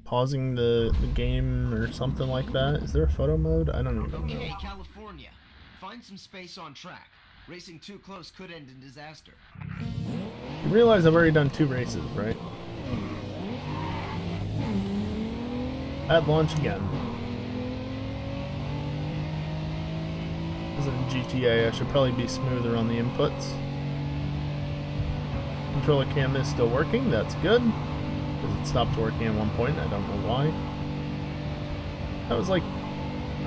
pausing the game or something like that. Is there a photo mode? I don't even know. Okay, California. Find some space on track. Racing too close could end in disaster. You realize I've already done 2 races, right? At launch again. This is in GTA, I should probably be smoother on the inputs. Controller cam is still working, that's good. Because it stopped working at one point, I don't know why. That was like,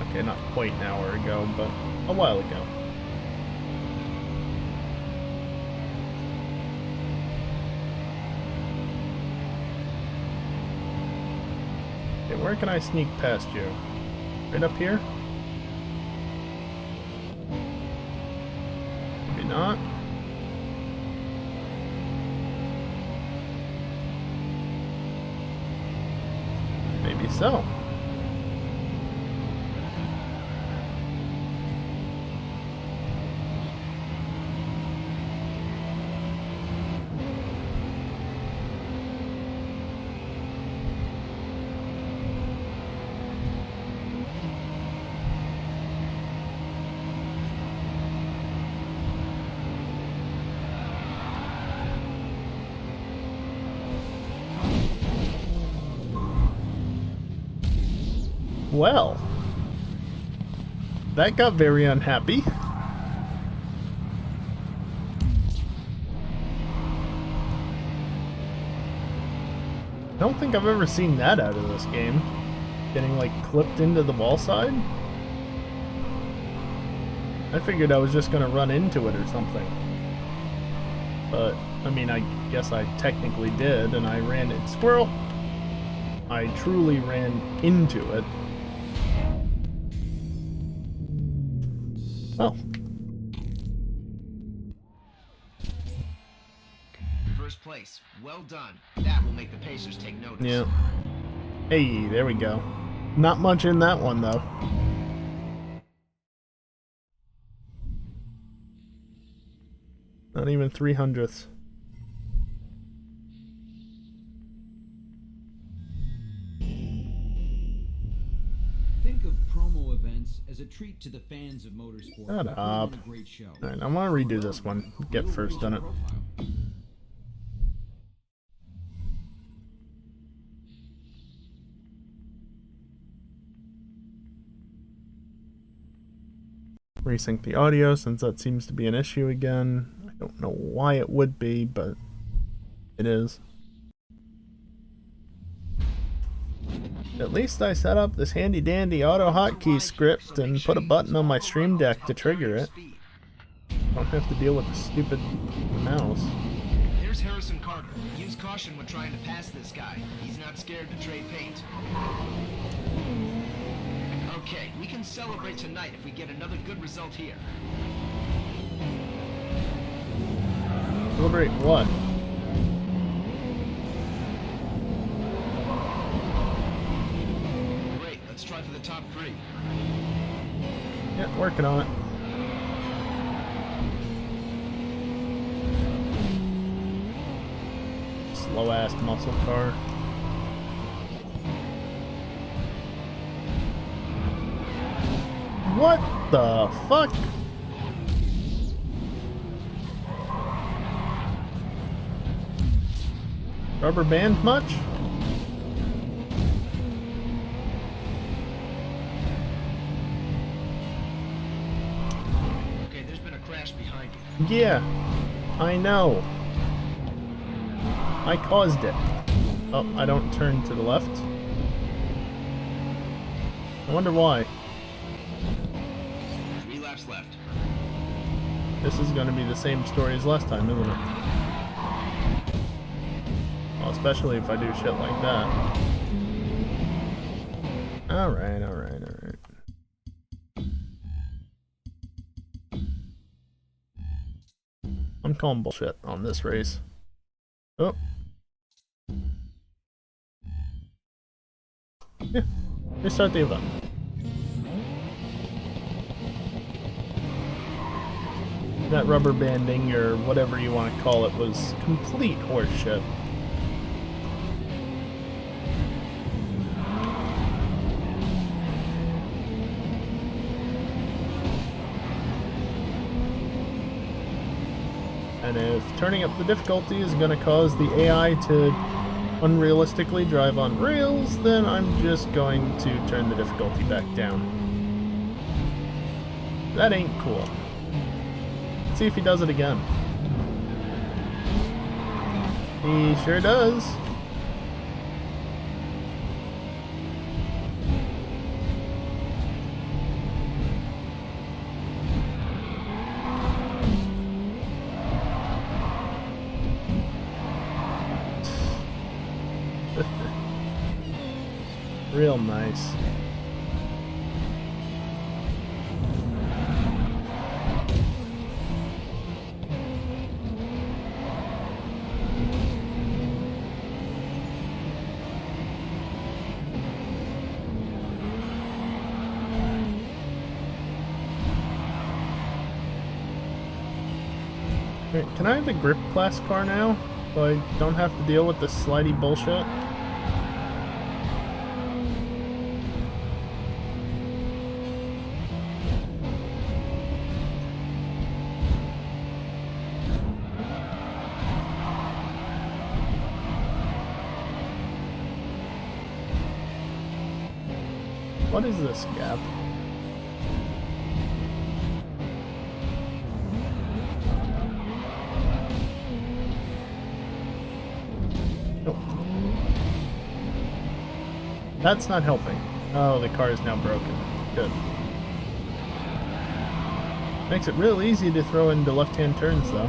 okay, not quite an hour ago, but a while ago. Okay, where can I sneak past you? Right up here? Maybe not. Maybe so. Well, that got very unhappy. I don't think I've ever seen that out of this game. Getting, like, clipped into the wall side. I figured I was just gonna run into it or something. But, I mean, I guess I technically did, and I ran it. Squirrel! I truly ran into it. Oh. First place. Well done. That will make the Pacers take notice. Yeah. Hey, there we go. Not much in that one, though. Not even 300ths. Think of promo events as a treat to the fans of motorsport. Shut by putting up. on a great show. Alright, I want to redo this one. Get first on it. Resync the audio since that seems to be an issue again. I don't know why it would be, but it is. At least I set up this handy dandy auto hotkey script and put a button on my stream deck to trigger it. Don't have to deal with the stupid mouse. There's Harrison Carter. Use caution when trying to pass this guy. He's not scared to trade paint. Okay, we can celebrate tonight if we get another good result here. Celebrate what? Let's try for the top 3. Yeah, working on it. Slow ass muscle car. What the fuck? Rubber band much? Okay, there's been a crash behind you. Yeah, I know. I caused it. Oh, I don't turn to the left. I wonder why. 3 laps left. This is going to be the same story as last time, isn't it? Well, especially if I do shit like that. Alright, alright, alright. I'm calling bullshit on this race. Oh. Yeah, restart the event. That rubber banding, or whatever you want to call it, was complete horseshit. And if turning up the difficulty is going to cause the AI to unrealistically drive on rails, then I'm just going to turn the difficulty back down. That ain't cool. Let's see if he does it again. He sure does. Real nice. Wait, can I have the grip class car now? So I don't have to deal with this slidey bullshit? What is this gap? Oh. That's not helping. Oh, the car is now broken. Good. Makes it real easy to throw into left-hand turns, though.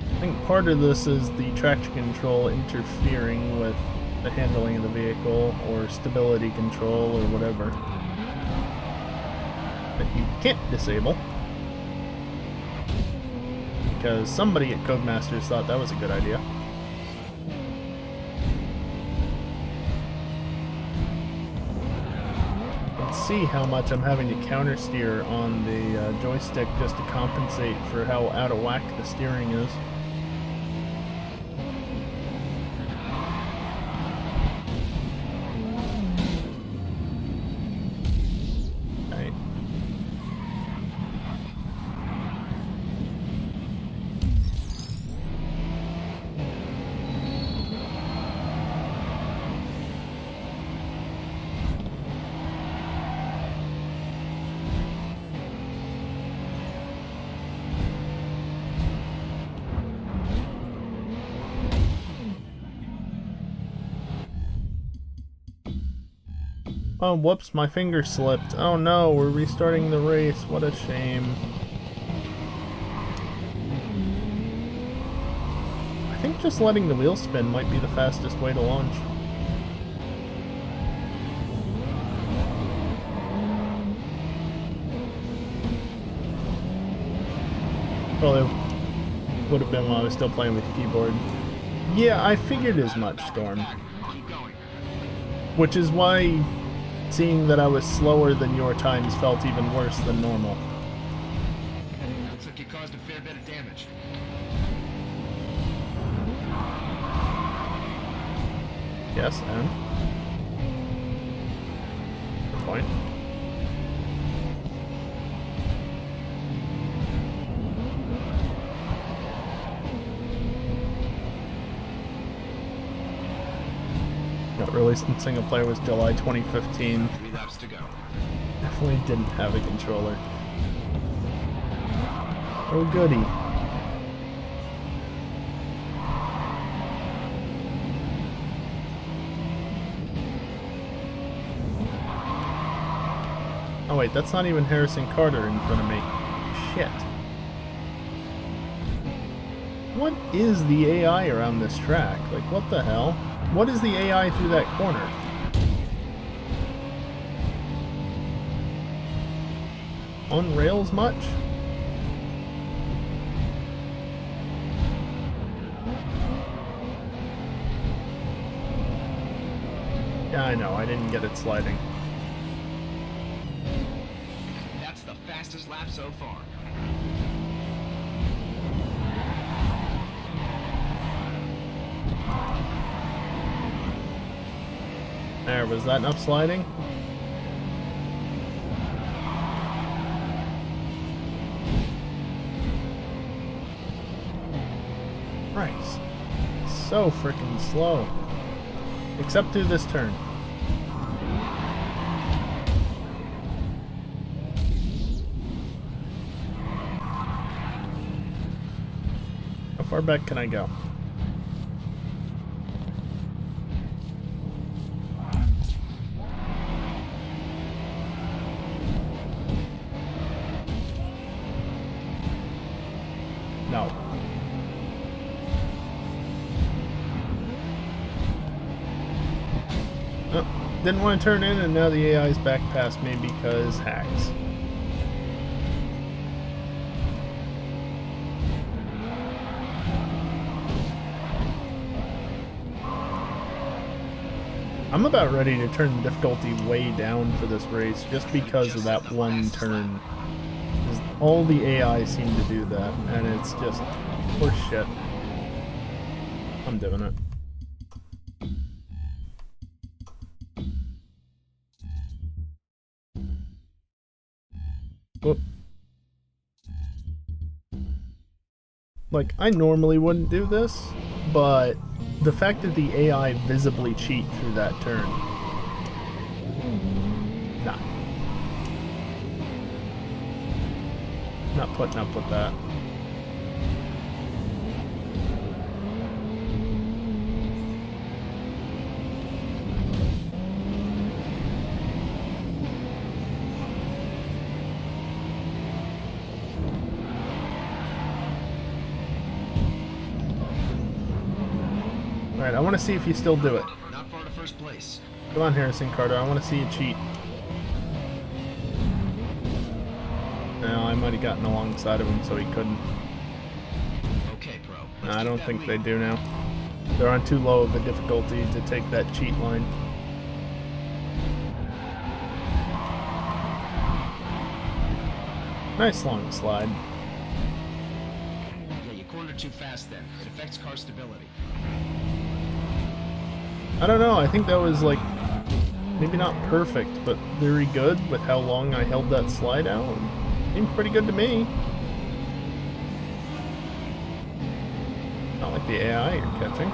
I think part of this is the traction control interfering with the handling of the vehicle, or stability control, or whatever, that you can't disable. Because somebody at Codemasters thought that was a good idea. Let's see how much I'm having to counter steer on the joystick just to compensate for how out of whack the steering is. Okay. Oh, whoops, my finger slipped. Oh no, we're restarting the race. What a shame. I think just letting the wheel spin might be the fastest way to launch. Probably would have been while I was still playing with the keyboard. Yeah, I figured as much, Storm. Keep going. Which is why seeing that I was slower than your times felt even worse than normal. Looks like you caused a fair bit of damage. Yes, and? Good point. Got released in single player was July 2015. 3 laps to go. Definitely didn't have a controller. Oh goody. Oh wait, that's not even Harrison Carter in front of me. Shit. What is the AI around this track? Like, what the hell? What is the AI through that corner? On rails much? Yeah, I know, I didn't get it sliding. That's the fastest lap so far. There, was that enough sliding? Christ. So freaking slow. Except through this turn. How far back can I go? No. Oh, didn't want to turn in, and now the AI's back past me because hacks. I'm about ready to turn the difficulty way down for this race just because of that one turn. All the AI seem to do that, and it's just horse shit. I'm doing it. Whoop. Like, I normally wouldn't do this, but the fact that the AI visibly cheat through that turn. Nah. Not putting up with that. Alright, I want to see if you still do it. Not far to first place. Come on, Harrison Carter, I want to see you cheat. No, I might have gotten alongside of him so he couldn't. Okay, Pro. No, Let's I keep don't that think lead. they do now. They're on too low of a difficulty to take that cheat line. Nice long slide. Yeah, you cornered too fast then. It affects car stability. I don't know, I think that was like, maybe not perfect, but very good with how long I held that slide out. Seemed pretty good to me. Not like the AI you're catching.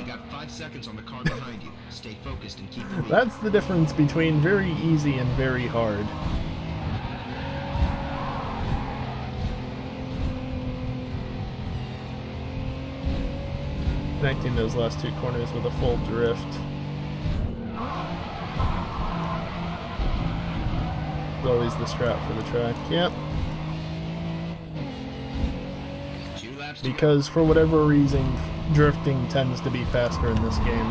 You got 5 seconds on the car behind you. Stay focused and keep the lead. That's the difference between very easy and very hard. Connecting those last two corners with a full drift. It's always the strat for the track. Yep. 2 laps to go. Because for whatever reason, drifting tends to be faster in this game.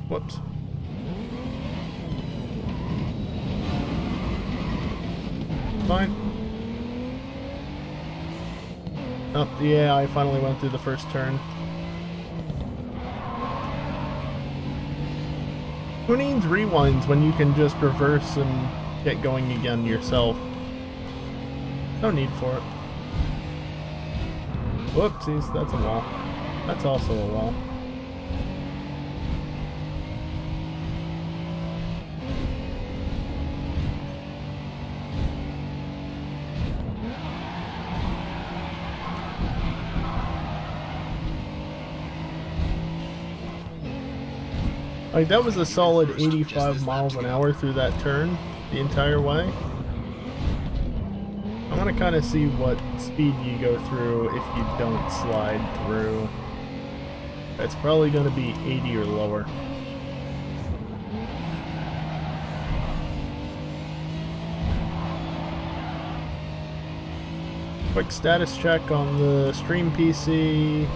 Whoops. fine. Oh, the AI finally went through the first turn. Who needs rewinds when you can just reverse and get going again yourself? No need for it. Whoopsies, that's a wall. That's also a wall. Like, that was a solid 85 miles an hour through that turn the entire way. I want to kind of see what speed you go through if you don't slide through. It's probably going to be 80 or lower. Quick status check on the stream PC.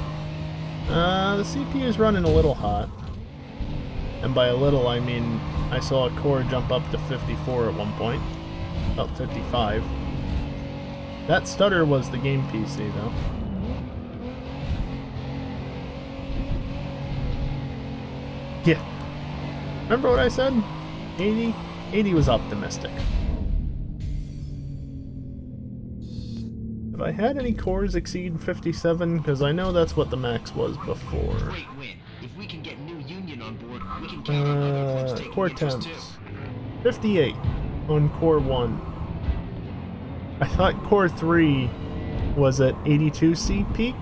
The CPU is running a little hot. And by a little, I mean, I saw a core jump up to 54 at one point. About 55. That stutter was the game PC, though. Yeah. Remember what I said? 80? 80 was optimistic. Have I had any cores exceed 57? Because I know that's what the max was before. Great win. If we can get new union on board, we can count on other folks taking Core interest temps. too. 58 on core 1. I thought core 3 was at 82C peak,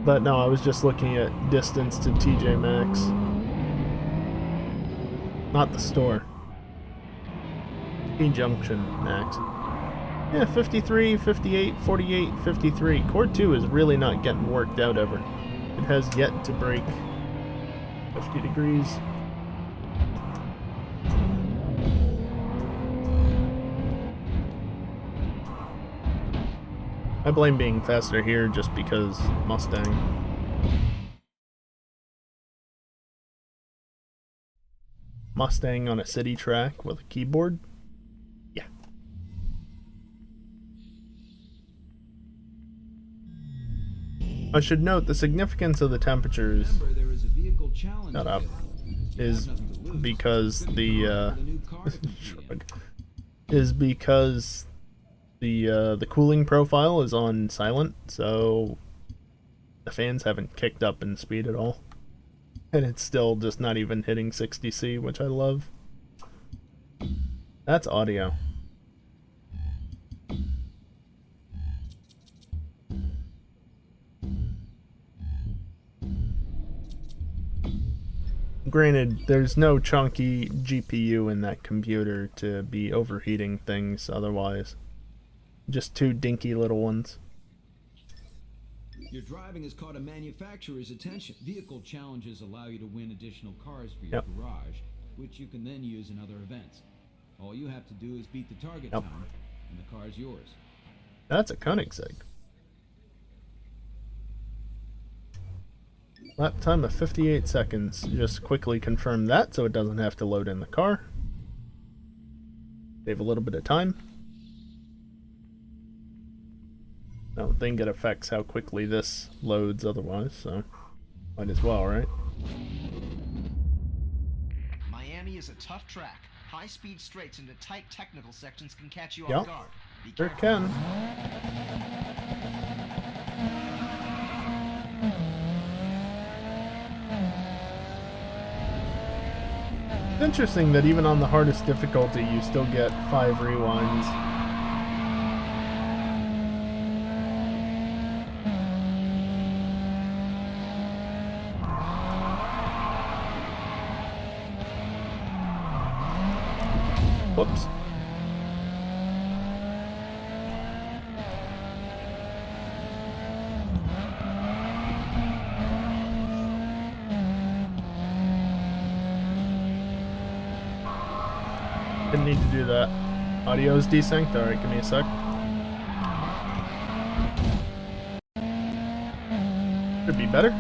but no, I was just looking at distance to TJ Maxx. Not the store. T-Junction Max. Yeah, 53, 58, 48, 53. Core 2 is really not getting worked out ever. It has yet to break 50 degrees. I blame being faster here just because Mustang. Mustang on a city track with a keyboard? Yeah. I should note the significance of the temperatures Remember, there is a vehicle challenge Shut up. available. You is have nothing to lose. because Could the be a new car at the GM. shrug. Is because the cooling profile is on silent, so the fans haven't kicked up in speed at all. And it's still just not even hitting 60C, which I love. That's audio. Granted, there's no chunky GPU in that computer to be overheating things otherwise. Just two dinky little ones. Your driving has caught a manufacturer's attention. Vehicle challenges allow you to win additional cars for your Yep. garage, which you can then use in other events. All you have to do is beat the target Yep. time, and the car's yours. That's a Koenigsegg. Lap time of 58 seconds. Just quickly confirm that so it doesn't have to load in the car. Save a little bit of time. I don't think it affects how quickly this loads otherwise, so might as well, right? Miami is a tough track. High-speed straights into tight technical sections can catch you Yep. off guard. Be Sure careful. can. It's interesting that even on the hardest difficulty, you still get 5 rewinds. Whoops. Didn't need to do that. Audio is desynced. Alright, give me a sec. Could be better.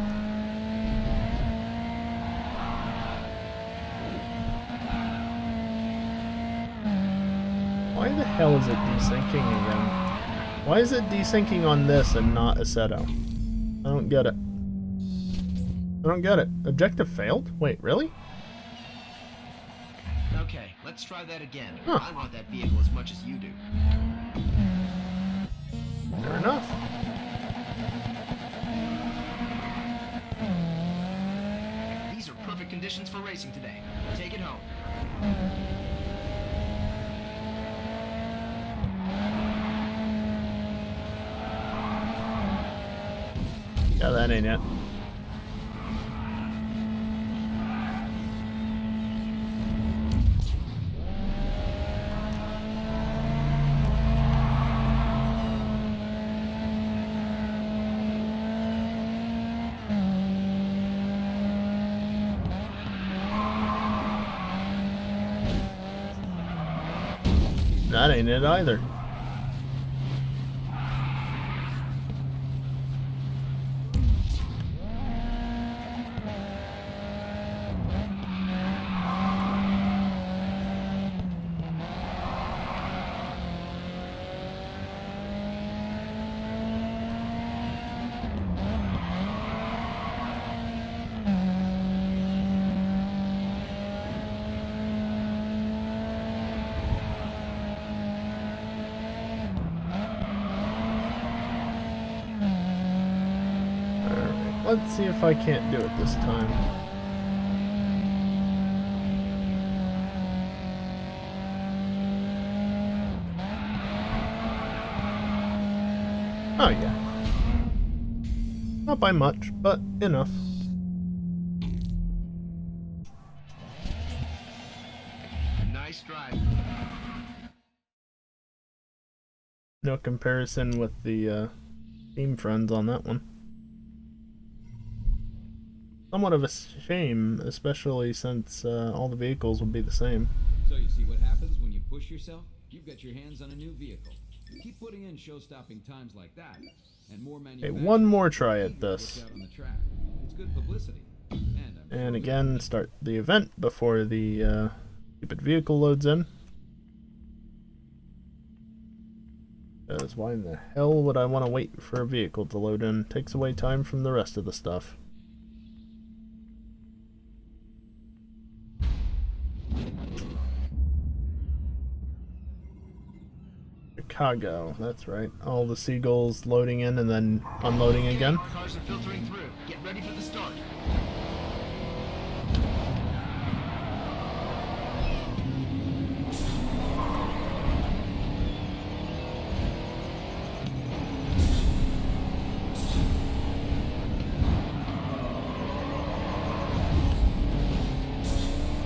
Why Why the hell is it desyncing again? Why is it desyncing on this and not Assetto? I don't get it. I don't get it. Objective failed? Wait, really? Okay, let's try that again. Huh. I want that vehicle as much as you do. Fair enough. These are perfect conditions for racing today. Take it home. Yeah, that ain't it. That ain't it either. Let's see if I can't do it this time. Oh yeah. Not by much, but enough. Nice drive. No comparison with the team friends on that one. Somewhat of a shame, especially since all the vehicles would be the same. So you see what happens when you push yourself? You've got your hands on a new vehicle. Keep putting in show-stopping times like that, and more Okay, manufacturers. one more try at this. Out on the track. It's good publicity. And again, start the event before the stupid vehicle loads in. Because why in the hell would I want to wait for a vehicle to load in? Takes away time from the rest of the stuff. Chicago, that's right. All the seagulls loading in and then unloading again. Cars are filtering through. Get ready for the start.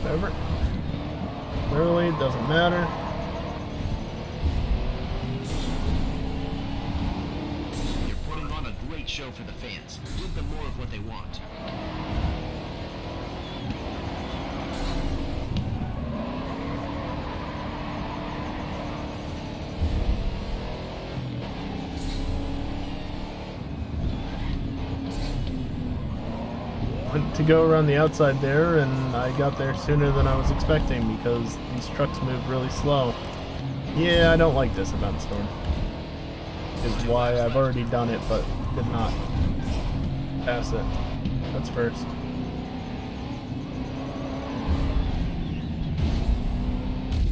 Whatever. Early, doesn't matter. Show for the fans. Give them more of what they want. Went to go around the outside there, and I got there sooner than I was expecting because these trucks move really slow. Yeah, I don't like this event storm. Is why I've already done it, but did not pass it. That's first.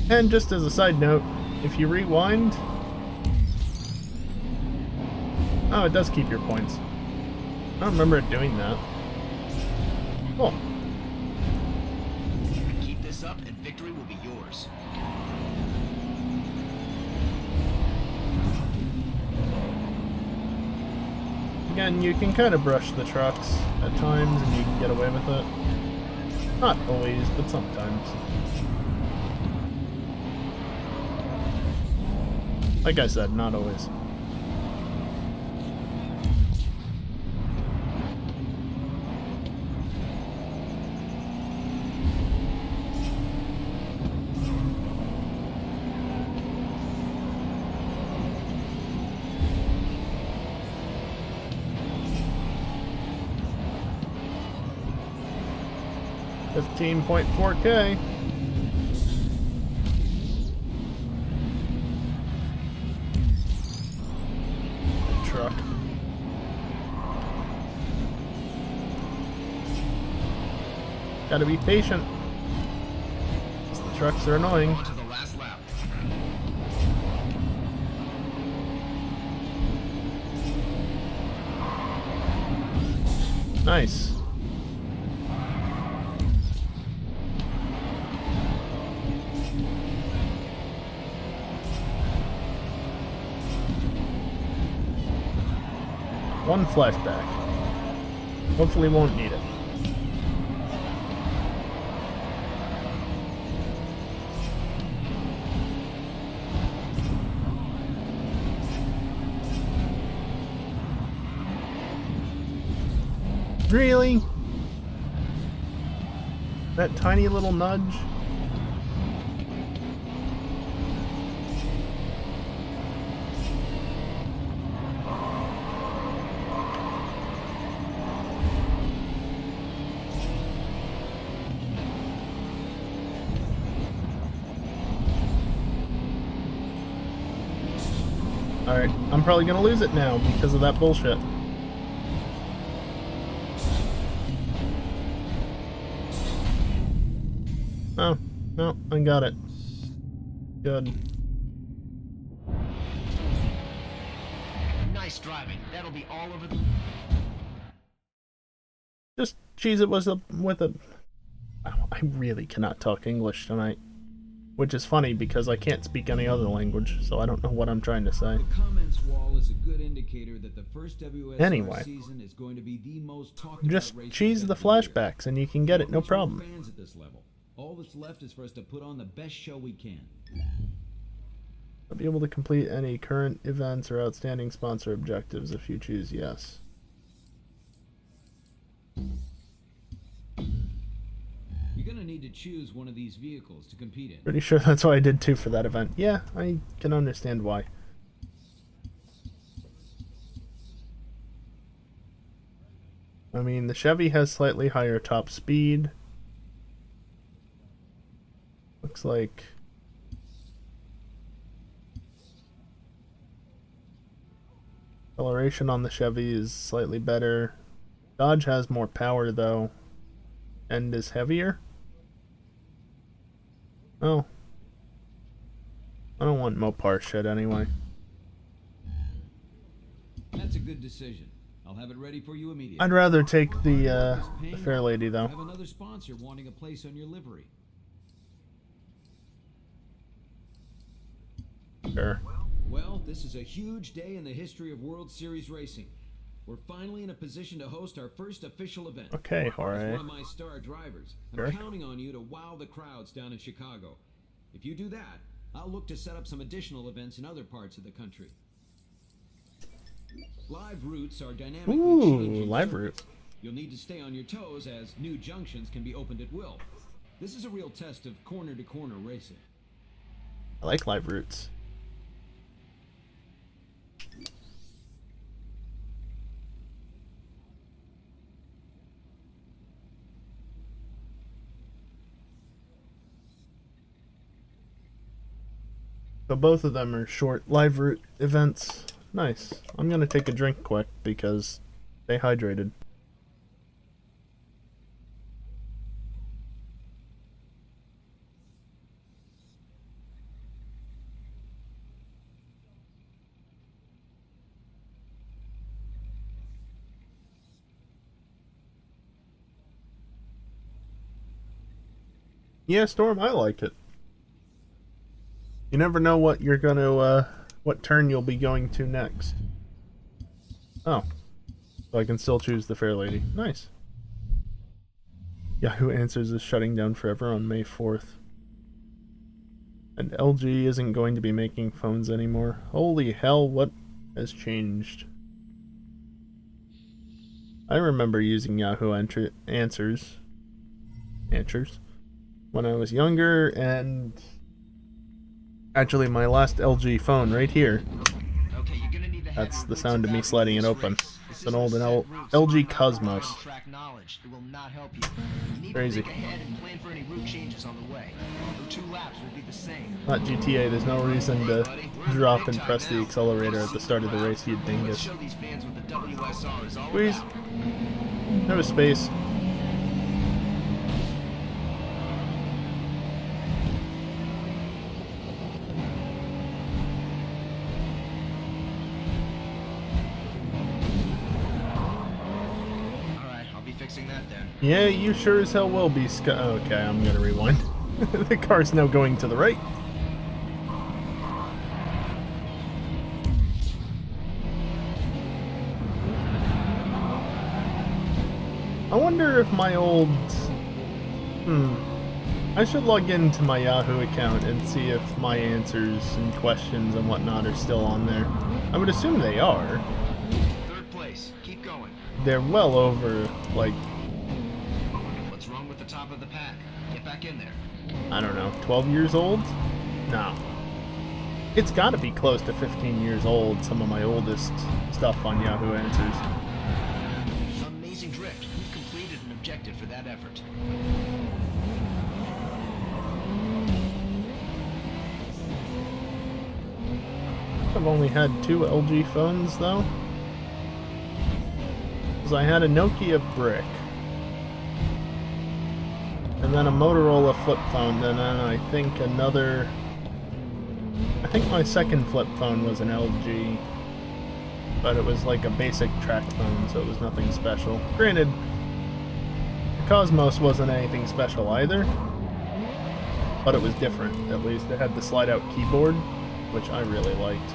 And just as a side note, if you rewind... Oh, it does keep your points. I don't remember it doing that. Cool. Keep this up and victory will be yours. Again, you can kind of brush the trucks at times and you can get away with it. Not always, but sometimes. Like I said, not always. $15.4K. Gotta be patient. The trucks are annoying. On to the last lap. Nice. One flashback. Hopefully won't need it. Really? That tiny little nudge? Alright, I'm probably gonna lose it now because of that bullshit. Oh, no, I got it. Good. Nice driving. That'll be all over the... Just cheese it with a... Wow, I really cannot talk English tonight. Which is funny because I can't speak any other language, so I don't know what I'm trying to say. The comments wall is a good indicator that the first WSR Anyway, season is going to be the most talked just about racing cheese the event of the year. flashbacks and you can get it, no We're problem. fans at this level. All that's left is for us to put on the best show we can. I'll be able to complete any current events or outstanding sponsor objectives if you choose yes. You're gonna need to choose one of these vehicles to compete in. Pretty sure that's what I did too for that event. Yeah, I can understand why. I mean, the Chevy has slightly higher top speed. Looks like... acceleration on the Chevy is slightly better. Dodge has more power though, and is heavier. Oh. I don't want Mopar shit anyway. That's a good decision. I'll have it ready for you immediately. I'd rather take the Fair Lady I though. have another sponsor wanting a place on your livery. Sure. Well, this is a huge day in the history of World Series racing. We're finally in a position to host our first official event. Okay, As Jorge. one of my star drivers, I'm Sure. counting on you to wow the crowds down in Chicago. If you do that, I'll look to set up some additional events in other parts of the country. Live routes are dynamically Ooh, changing live circuits. route. You'll need to stay on your toes as new junctions can be opened at will. This is a real test of corner-to-corner racing. I like live routes. So both of them are short live route events. Nice. I'm gonna take a drink quick because stay hydrated. Yeah, Storm, I like it. You never know what you're gonna, what turn you'll be going to next. Oh. So I can still choose the Fair Lady. Nice. Yahoo Answers is shutting down forever on May 4th. And LG isn't going to be making phones anymore. Holy hell, what has changed? I remember using Yahoo Answers when I was younger, and actually my last LG phone right here. Okay, you're gonna need to head That's on the routes sound of me evaluate sliding it this open. race. It's This an is old a set route, so LG you're not Cosmos. on track knowledge. It will not help you. You need Crazy. to think ahead and plan for any route changes on the way. No 2 laps will be the same. Not GTA, there's no reason to drop and press the accelerator at the start of the race, you Let's dingus. show these fans what the WSR is all Squeeze. about. No space. Yeah, you sure as hell will be, okay, I'm gonna rewind. The car's now going to the right. I wonder if my old... I should log into my Yahoo account and see if my answers and questions and whatnot are still on there. I would assume they are. Third place. Keep going. They're well over, like, What's wrong with the top of the pack? Get back in there. I don't know, 12 years old? No. It's gotta be close to 15 years old, some of my oldest stuff on Yahoo Answers. Amazing drift. You've completed an objective for that effort. I've only had 2 LG phones, though. Because I had a Nokia brick. And then a Motorola flip phone, and then I think another... I think my second flip phone was an LG. But it was like a basic track phone, so it was nothing special. Granted, the Cosmos wasn't anything special either. But it was different, at least. It had the slide-out keyboard, which I really liked.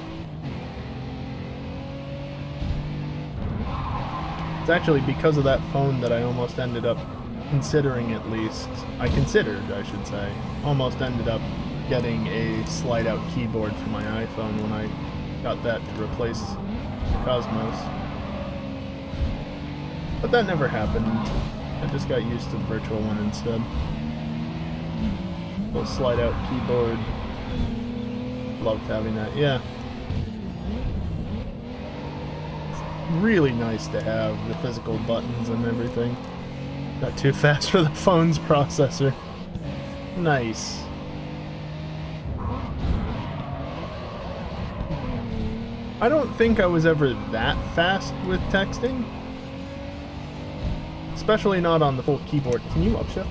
It's actually because of that phone that I almost ended up considering, at least. I considered, I should say. Almost ended up getting a slide-out keyboard for my iPhone when I got that to replace the Cosmos. But that never happened. I just got used to the virtual one instead. Little slide-out keyboard. Loved having that, yeah. It's really nice to have the physical buttons and everything. Not too fast for the phone's processor. Nice. I don't think I was ever that fast with texting. Especially not on the full keyboard. Can you upshift?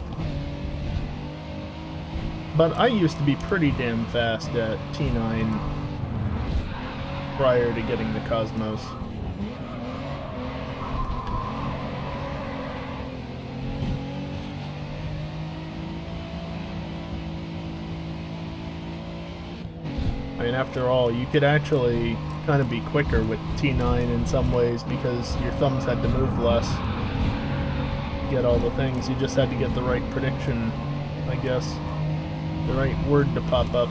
But I used to be pretty damn fast at T9 prior to getting the Cosmos. I mean, after all, you could actually kind of be quicker with T9 in some ways because your thumbs had to move less to get all the things. You just had to get the right prediction, I guess. The right word to pop up.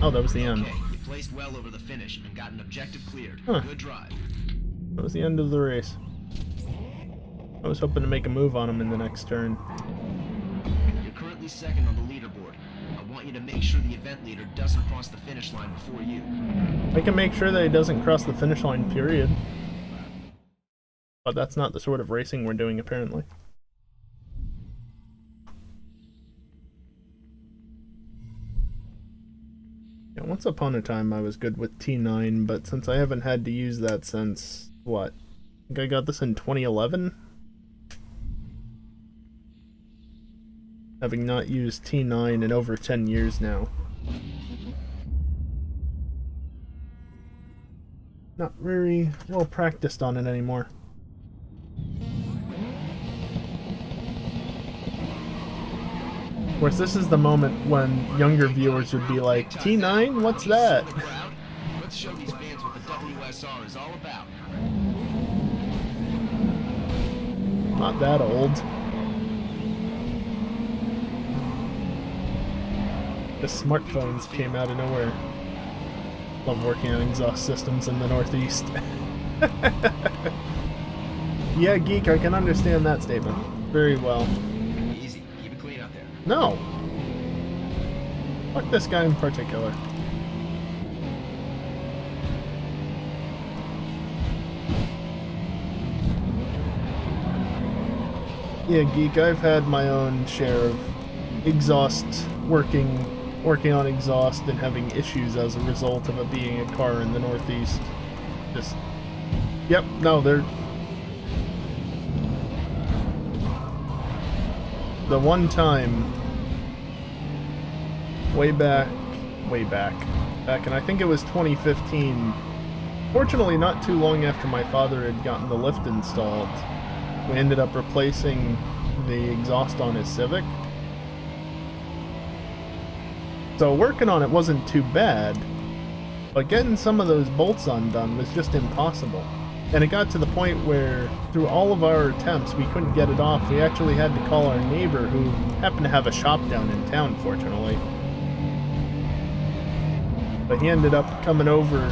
Oh, that was the end. Okay, you placed well over the finish and got an objective cleared. Huh. Good drive. That was the end of the race. I was hoping to make a move on him in the next turn. You're currently second on the leaderboard. I want you to make sure the event leader doesn't cross the finish line before you. I can make sure that he doesn't cross the finish line, period. But that's not the sort of racing we're doing, apparently. Yeah, once upon a time I was good with T9, but since I haven't had to use that since, what? I think I got this in 2011? Having not used T9 in over 10 years now. Not very well practiced on it anymore. Of course, this is the moment when younger viewers would be like, T9? What's that? Let's show these fans what the WSR is all about. Not that old. The smartphones came out of nowhere. Love working on exhaust systems in the Northeast. Yeah, Geek, I can understand that statement very well. Easy. Keep it clean out there. No! Fuck this guy in particular. Yeah, Geek, I've had my own share of exhaust working on exhaust and having issues as a result of it being a car in the Northeast. Just, yep, no, they're... The one time, way back, and I think it was 2015, fortunately not too long after my father had gotten the lift installed, we ended up replacing the exhaust on his Civic. So working on it wasn't too bad, but getting some of those bolts undone was just impossible. And it got to the point where, through all of our attempts, we couldn't get it off. We actually had to call our neighbor, who happened to have a shop down in town, fortunately. But he ended up coming over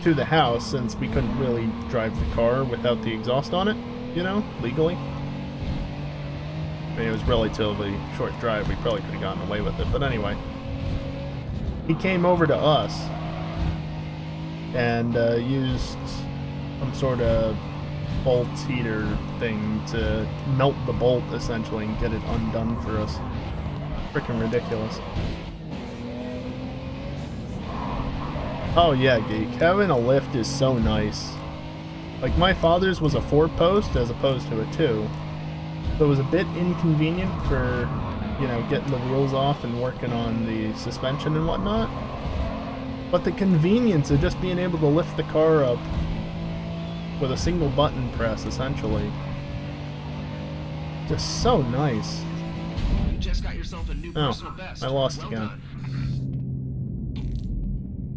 to the house, since we couldn't really drive the car without the exhaust on it, you know, legally. I mean, it was relatively short drive, we probably could have gotten away with it, but anyway. He came over to us and used some sort of bolt heater thing to melt the bolt, essentially, and get it undone for us. Freaking ridiculous. Oh yeah, Geek. Having a lift is so nice. Like, my father's was a 4-post as opposed to a 2. So it was a bit inconvenient for, you know, getting the wheels off and working on the suspension and whatnot. But the convenience of just being able to lift the car up with a single button press, essentially. Just so nice. You just got yourself a new personal best. I lost Well again. done.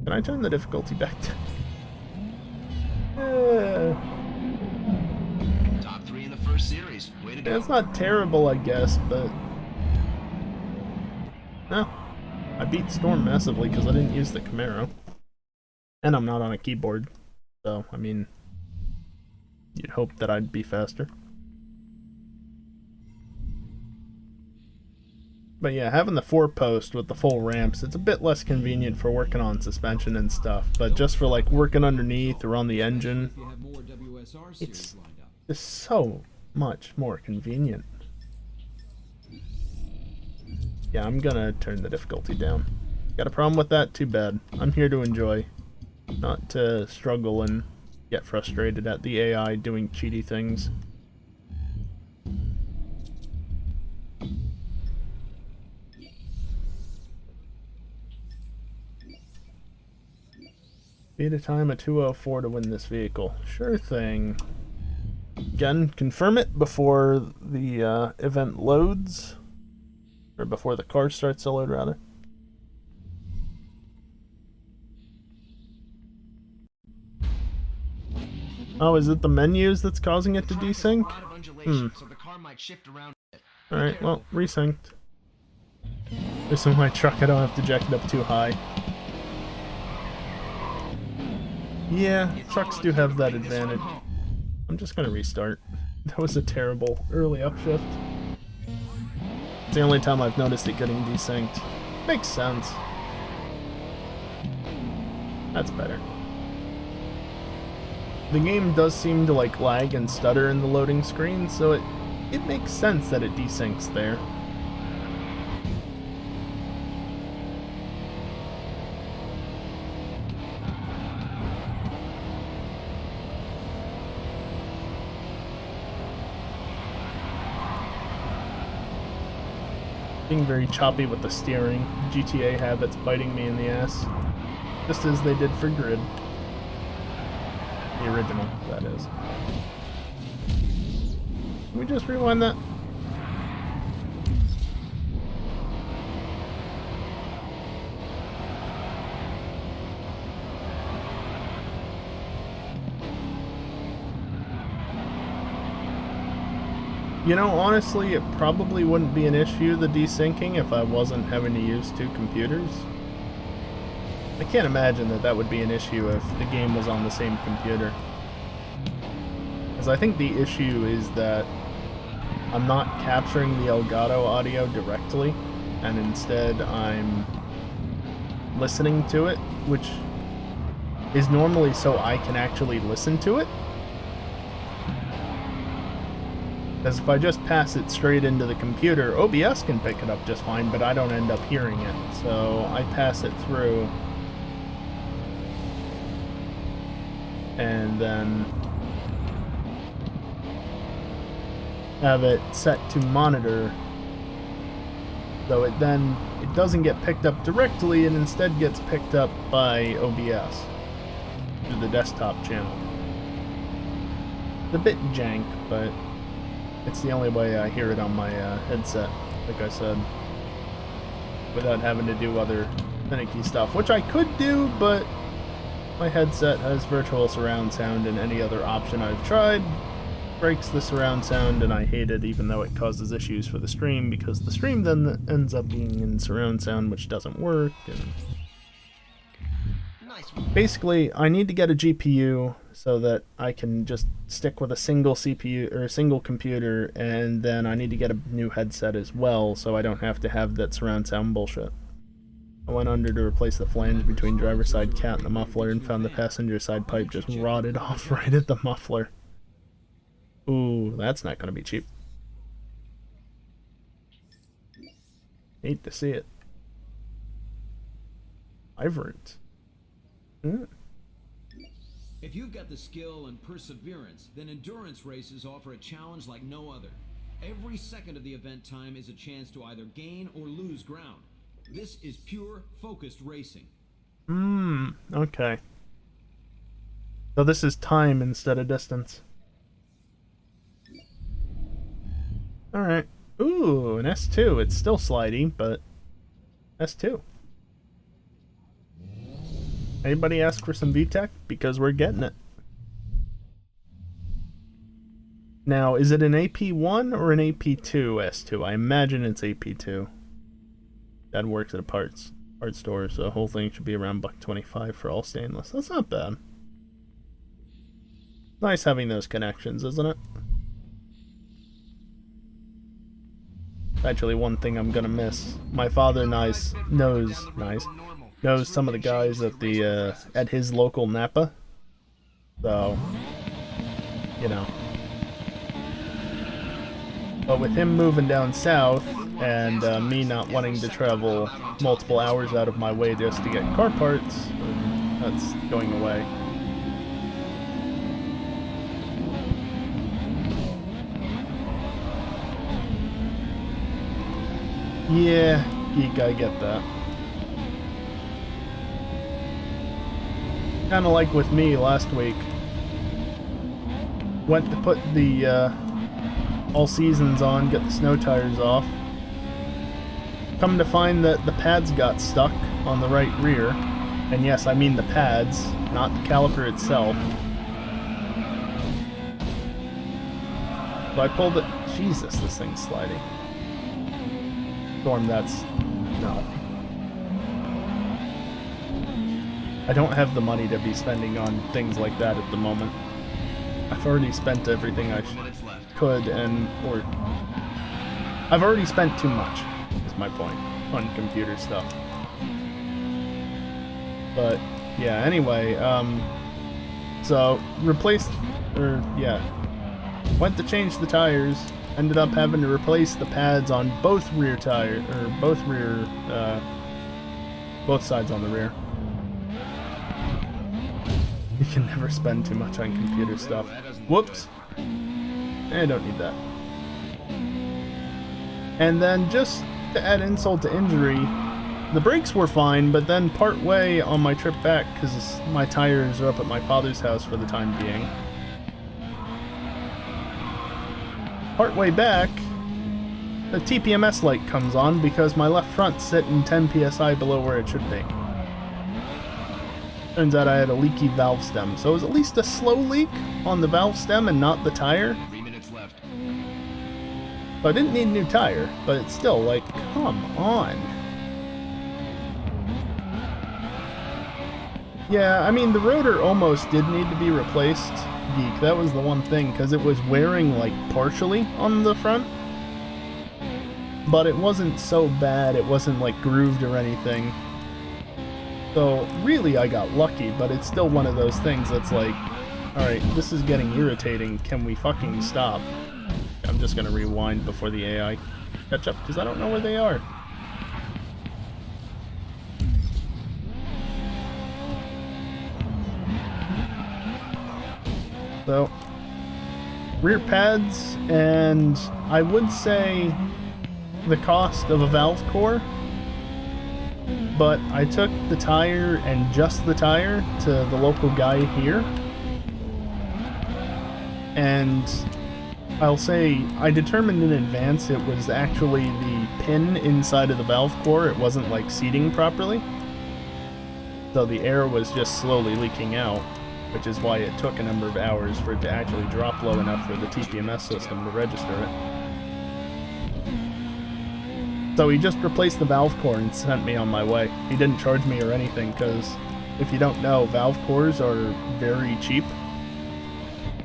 Can I turn the difficulty back down? Top 3 in the first series. Way to go. It's not terrible, I guess, but... No. I beat Storm massively because I didn't use the Camaro. And I'm not on a keyboard. So, I mean... You'd hope that I'd be faster. But yeah, having the 4-post with the full ramps, it's a bit less convenient for working on suspension and stuff. But just for like working underneath or on the engine, If you have more WSR series it's lined up. just so much more convenient. Yeah, I'm gonna turn the difficulty down. Got a problem with that? Too bad. I'm here to enjoy, not to struggle and get frustrated at the AI doing cheaty things. Beat a time of 2:04 to win this vehicle. Sure thing. Again, confirm it before the event loads. Or before the car starts to load, rather. Oh, is it the menus that's causing it to desync? So the car might shift around. Alright, well, resynced. This is my truck, I don't have to jack it up too high. Yeah, trucks do have that advantage. I'm just gonna restart. That was a terrible early upshift. It's the only time I've noticed it getting desynced. Makes sense. That's better. The game does seem to like lag and stutter in the loading screen, so it makes sense that it desyncs there. Being very choppy with the steering. GTA habits biting me in the ass. Just as they did for Grid. The original, that is. Can we just rewind that? You know, honestly, it probably wouldn't be an issue, the desyncing, if I wasn't having to use two computers. I can't imagine that that would be an issue if the game was on the same computer. Because I think the issue is that I'm not capturing the Elgato audio directly, and instead I'm listening to it, which is normally so I can actually listen to it. Because if I just pass it straight into the computer, OBS can pick it up just fine, but I don't end up hearing it. So I pass it through, and then have it set to monitor, so it doesn't get picked up directly and instead gets picked up by OBS through the desktop channel. It's a bit jank, but It's the only way I hear it on my headset, like I said, without having to do other finicky stuff, which I could do, but my headset has virtual surround sound, and any other option I've tried breaks the surround sound, and I hate it, even though it causes issues for the stream, because the stream then ends up being in surround sound, which doesn't work. And basically, I need to get a GPU so that I can just stick with a single CPU or a single computer, and then I need to get a new headset as well, so I don't have to have that surround sound bullshit. I went under to replace the flange between driver's side cat and the muffler, and found the passenger side pipe just rotted off right at the muffler. Ooh, that's not going to be cheap. Hate to see it. Vibrant. If you've got the skill and perseverance, then endurance races offer a challenge like no other. Every second of the event time is a chance to either gain or lose ground. This is pure, focused racing. Okay. So this is time instead of distance. Alright. Ooh, an S2. It's still slidey, but S2. Anybody ask for some VTech? Because we're getting it. Now, is it an AP1 or an AP2 S2? I imagine it's AP2. Dad works at a parts store, so the whole thing should be around $125 for all stainless. That's not bad. Nice having those connections, isn't it? Actually, one thing I'm gonna miss. My father knows some of the guys at the at his local Napa. So, you know. But with him moving down south and me not wanting to travel multiple hours out of my way just to get car parts, that's going away. Yeah, geek, I get that. Kinda like with me last week. Went to put the all seasons on, get the snow tires off. Come to find that the pads got stuck on the right rear. And yes, I mean the pads, not the caliper itself. So I pulled it. Jesus, this thing's sliding. Storm, that's... no. I don't have the money to be spending on things like that at the moment. I've already spent everything I could, or I've already spent too much, is my point, on computer stuff. But, yeah, anyway, so, went to change the tires, ended up having to replace the pads on both rear tires, or both sides on the rear. You can never spend too much on computer stuff. Whoops. I don't need that. And then, just to add insult to injury, the brakes were fine, but then part way on my trip back, because my tires are up at my father's house for the time being, part way back, the TPMS light comes on because my left front's sitting 10 psi below where it should be. Turns out I had a leaky valve stem, so it was at least a slow leak on the valve stem and not the tire. 3 minutes left. So I didn't need a new tire, but it's still like, come on. Yeah, I mean, the rotor almost did need to be replaced, Geek. That was the one thing, because it was wearing, like, partially on the front. But it wasn't so bad, it wasn't, like, grooved or anything. So, really, I got lucky, but it's still one of those things that's like, alright, this is getting irritating, can we fucking stop? I'm just gonna rewind before the AI catch up, because I don't know where they are. So, rear pads, and I would say the cost of a valve core. But I took the tire and just the tire to the local guy here, and I'll say I determined in advance it was actually the pin inside of the valve core. It wasn't like seating properly. So the air was just slowly leaking out, which is why it took a number of hours for it to actually drop low enough for the TPMS system to register it. So he just replaced the valve core and sent me on my way. He didn't charge me or anything, because if you don't know, valve cores are very cheap.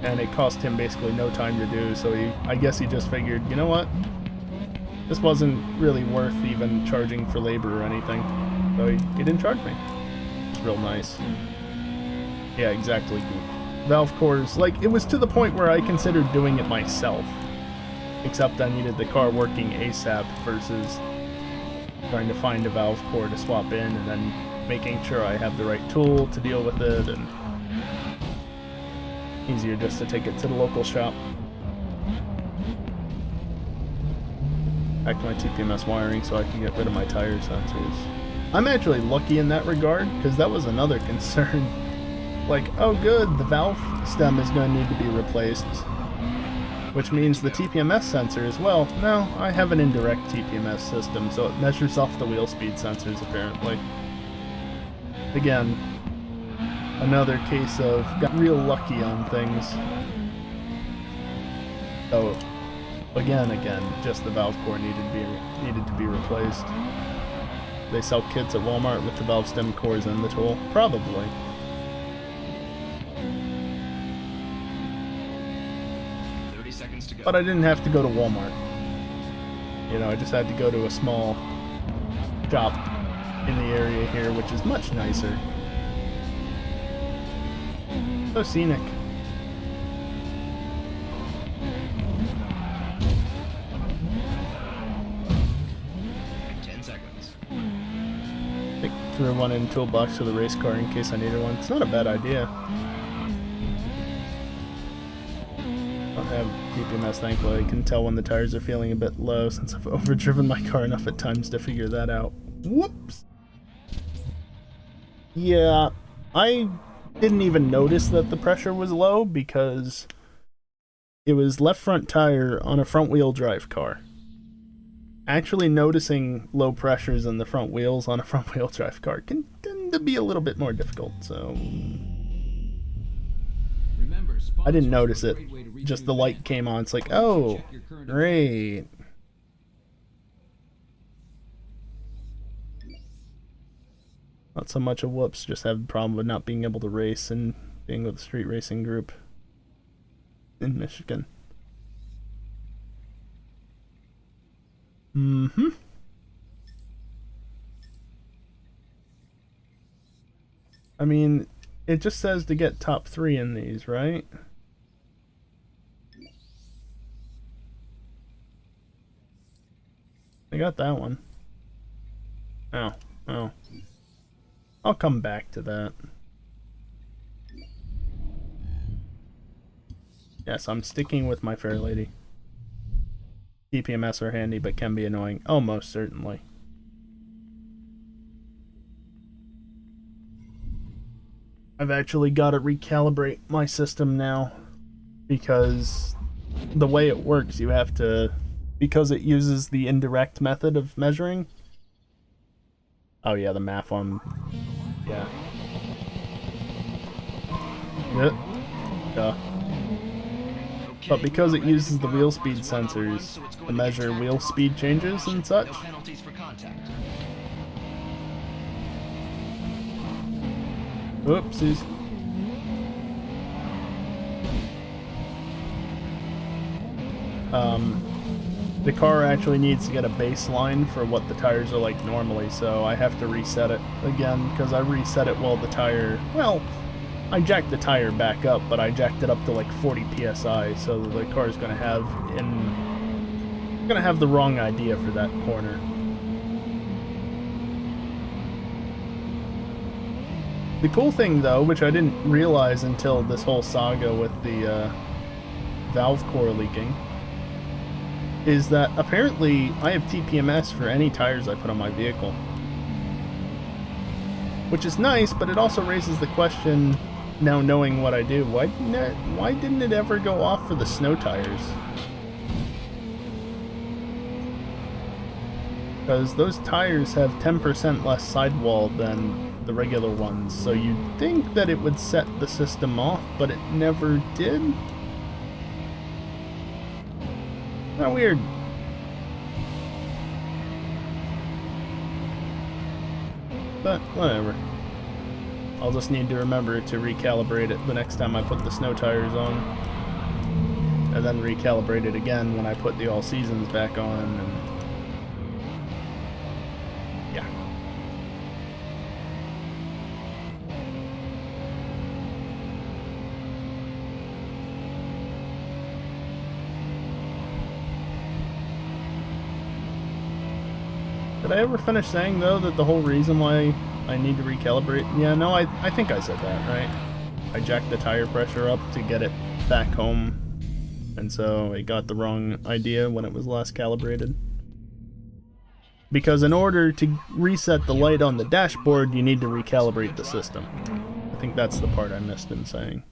And it cost him basically no time to do, so I guess he just figured, you know what? This wasn't really worth even charging for labor or anything. So he didn't charge me. It's real nice. Yeah, exactly. Valve cores, like, it was to the point where I considered doing it myself. Except I needed the car working ASAP versus trying to find a valve core to swap in and then making sure I have the right tool to deal with it, and easier just to take it to the local shop. Back to my TPMS wiring so I can get rid of my tire sensors. I'm actually lucky in that regard, because that was another concern. Like, oh good, the valve stem is going to need to be replaced. Which means the TPMS sensor as well. No, I have an indirect TPMS system, so it measures off the wheel speed sensors apparently. Again, another case of got real lucky on things. So, again, just the valve core needed to be replaced. They sell kits at Walmart with the valve stem cores and the tool? Probably. But I didn't have to go to Walmart. You know, I just had to go to a small shop in the area here, which is much nicer. So scenic. I threw one in toolbox for the race car in case I needed one. It's not a bad idea. I have TPMS, thankfully. I can tell when the tires are feeling a bit low since I've overdriven my car enough at times to figure that out. Whoops! Yeah, I didn't even notice that the pressure was low because it was left front tire on a front wheel drive car. Actually noticing low pressures in the front wheels on a front wheel drive car can tend to be a little bit more difficult, so I didn't notice it. Just the light came on. It's like, oh, great. Not so much a whoops, just have a problem with not being able to race and being with a street racing group in Michigan. Mm-hmm. I mean, it just says to get top 3 in these, right? I got that one. Oh. I'll come back to that. Yes, I'm sticking with my fair lady. TPMS are handy, but can be annoying. Oh, most certainly. I've actually got to recalibrate my system now, because the way it works, you have to, because it uses the indirect method of measuring. Oh yeah, the math on, yeah. Duh. But because it uses the wheel speed sensors to measure wheel speed changes and such, oopsies. The car actually needs to get a baseline for what the tires are like normally, so I have to reset it again, because I reset it while the tire, well, I jacked the tire back up, but I jacked it up to like 40 psi, so the car is going to have the wrong idea for that corner. The cool thing, though, which I didn't realize until this whole saga with the valve core leaking, is that apparently I have TPMS for any tires I put on my vehicle. Which is nice, but it also raises the question, now knowing what I do, why didn't it ever go off for the snow tires? Because those tires have 10% less sidewall than the regular ones, so you'd think that it would set the system off, but it never did. Kinda weird. But whatever. I'll just need to remember to recalibrate it the next time I put the snow tires on. And then recalibrate it again when I put the all seasons back on. And yeah. Did I ever finish saying, though, that the whole reason why I need to recalibrate? Yeah, no, I think I said that, right? I jacked the tire pressure up to get it back home, and so it got the wrong idea when it was last calibrated. Because in order to reset the light on the dashboard, you need to recalibrate the system. I think that's the part I missed in saying.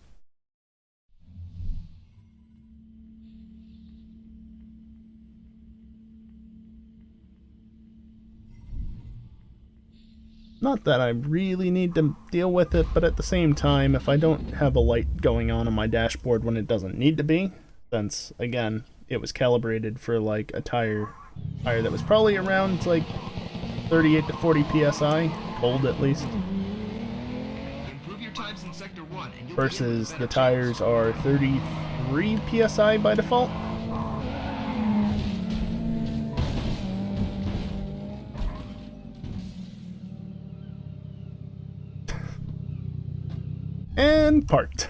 Not that I really need to deal with it, but at the same time, if I don't have a light going on my dashboard when it doesn't need to be, since, again, it was calibrated for, like, a tire that was probably around, like, 38 to 40 psi, cold at least, Improve your times in Sector 1 and you'll versus the tires are 33 psi by default. And parked.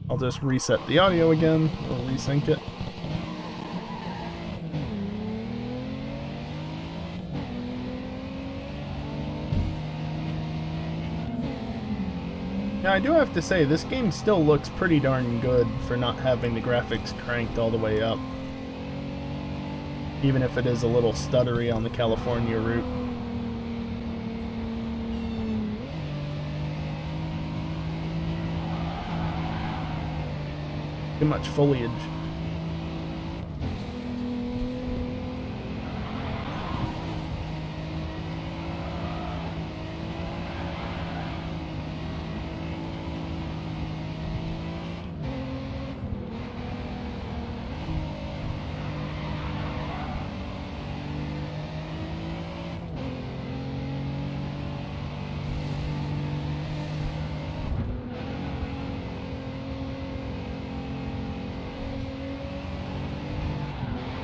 I'll just reset the audio again, or resync it. Now I do have to say, this game still looks pretty darn good for not having the graphics cranked all the way up. Even if it is a little stuttery on the California route. Too much foliage.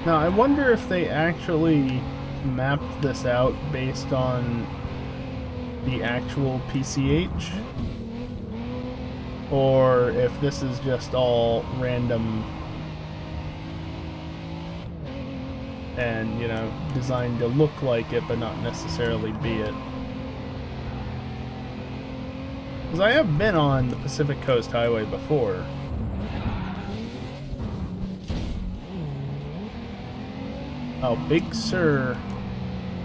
Now, I wonder if they actually mapped this out based on the actual PCH, or if this is just all random and, you know, designed to look like it but not necessarily be it. Because I have been on the Pacific Coast Highway before. Oh, Big Sur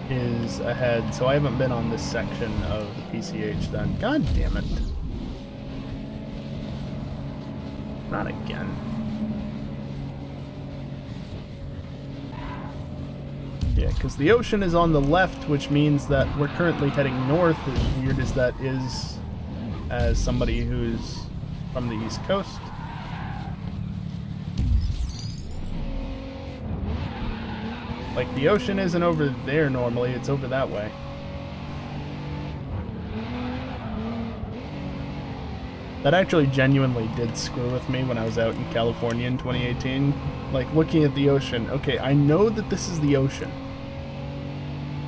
is ahead, so I haven't been on this section of the PCH then. God damn it. Not again. Yeah, because the ocean is on the left, which means that we're currently heading north, as weird as that is, as somebody who's from the East Coast. Like, the ocean isn't over there normally, it's over that way. That actually genuinely did screw with me when I was out in California in 2018. Like, looking at the ocean, okay, I know that this is the ocean.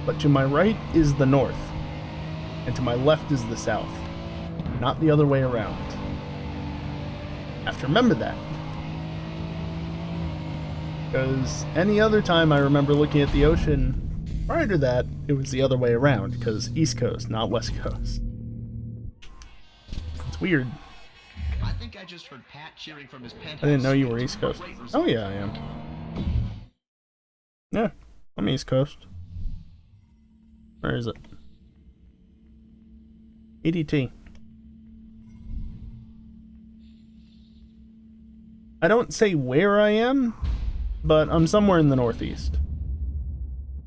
But to my right is the north. And to my left is the south. Not the other way around. I have to remember that. Because any other time I remember looking at the ocean, prior to that, it was the other way around, because East Coast, not West Coast. It's weird. I think I just heard Pat cheering from his penthouse. I didn't know you were East Coast. Oh yeah, I am. Yeah, I'm East Coast. Where is it? EDT. I don't say where I am, but I'm somewhere in the Northeast.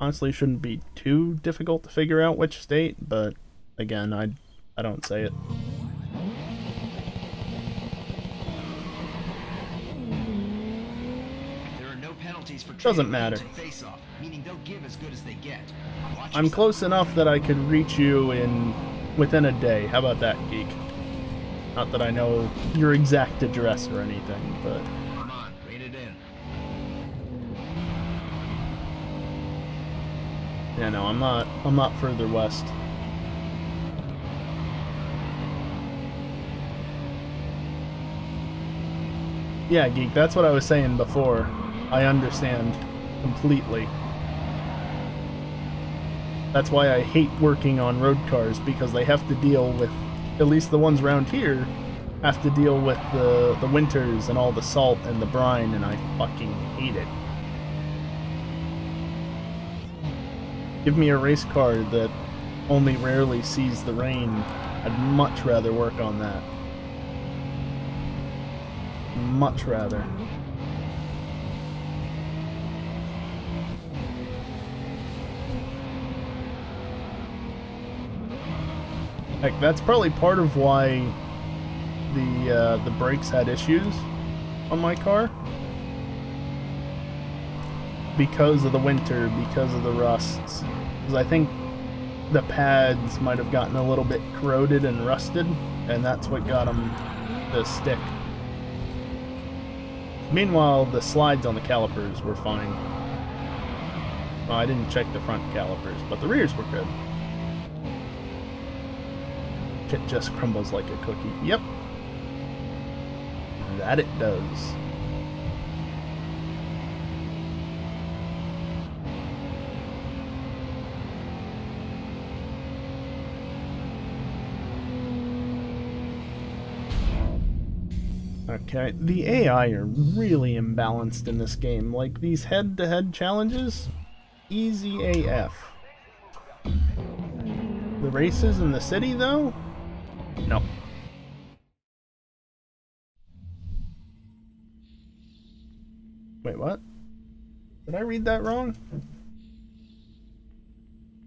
Honestly, shouldn't be too difficult to figure out which state, but again, I don't say it. There are no penalties for Doesn't matter. face-off, meaning they'll give as good as they get. Watch I'm yourself. close enough that I could reach you within a day. How about that, geek? Not that I know your exact address or anything, but Come on, rein it in. yeah, no, I'm not further west. Yeah, geek, that's what I was saying before. I understand completely. That's why I hate working on road cars, because they have to deal with, at least the ones around here, have to deal with the winters and all the salt and the brine, and I fucking hate it. Give me a race car that only rarely sees the rain. I'd much rather work on that. Much rather. Heck, that's probably part of why the brakes had issues on my car. Because of the winter, because of the rusts. Because I think the pads might have gotten a little bit corroded and rusted, and that's what got them to stick. Meanwhile, the slides on the calipers were fine. Well, I didn't check the front calipers, but the rears were good. Shit just crumbles like a cookie. Yep. That it does. Okay, the AI are really imbalanced in this game. Like, these head-to-head challenges, easy AF. The races in the city, though? No. Wait, what? Did I read that wrong?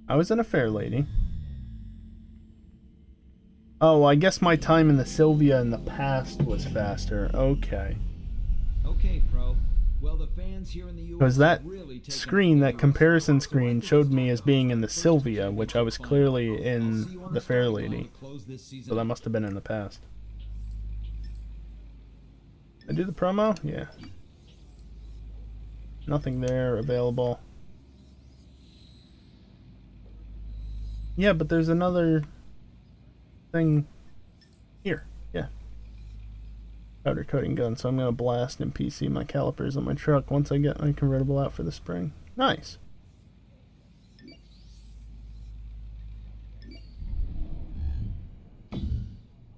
I was in a fair lady. Oh, I guess my time in the Sylvia in the past was faster. Okay. Okay, Pro. Well, the fans here in the US Because that really taken screen, a that big comparison loss. So screen, after showed this me as final being in the first Sylvia, two which I was final. clearly I'll see in you on the fair starting line lady. to close this season So that out. must have been in the past. I do the promo? Yeah. Nothing there available. Yeah, but there's another thing here. Yeah. Powder coating gun, so I'm going to blast and PC my calipers on my truck once I get my convertible out for the spring. Nice.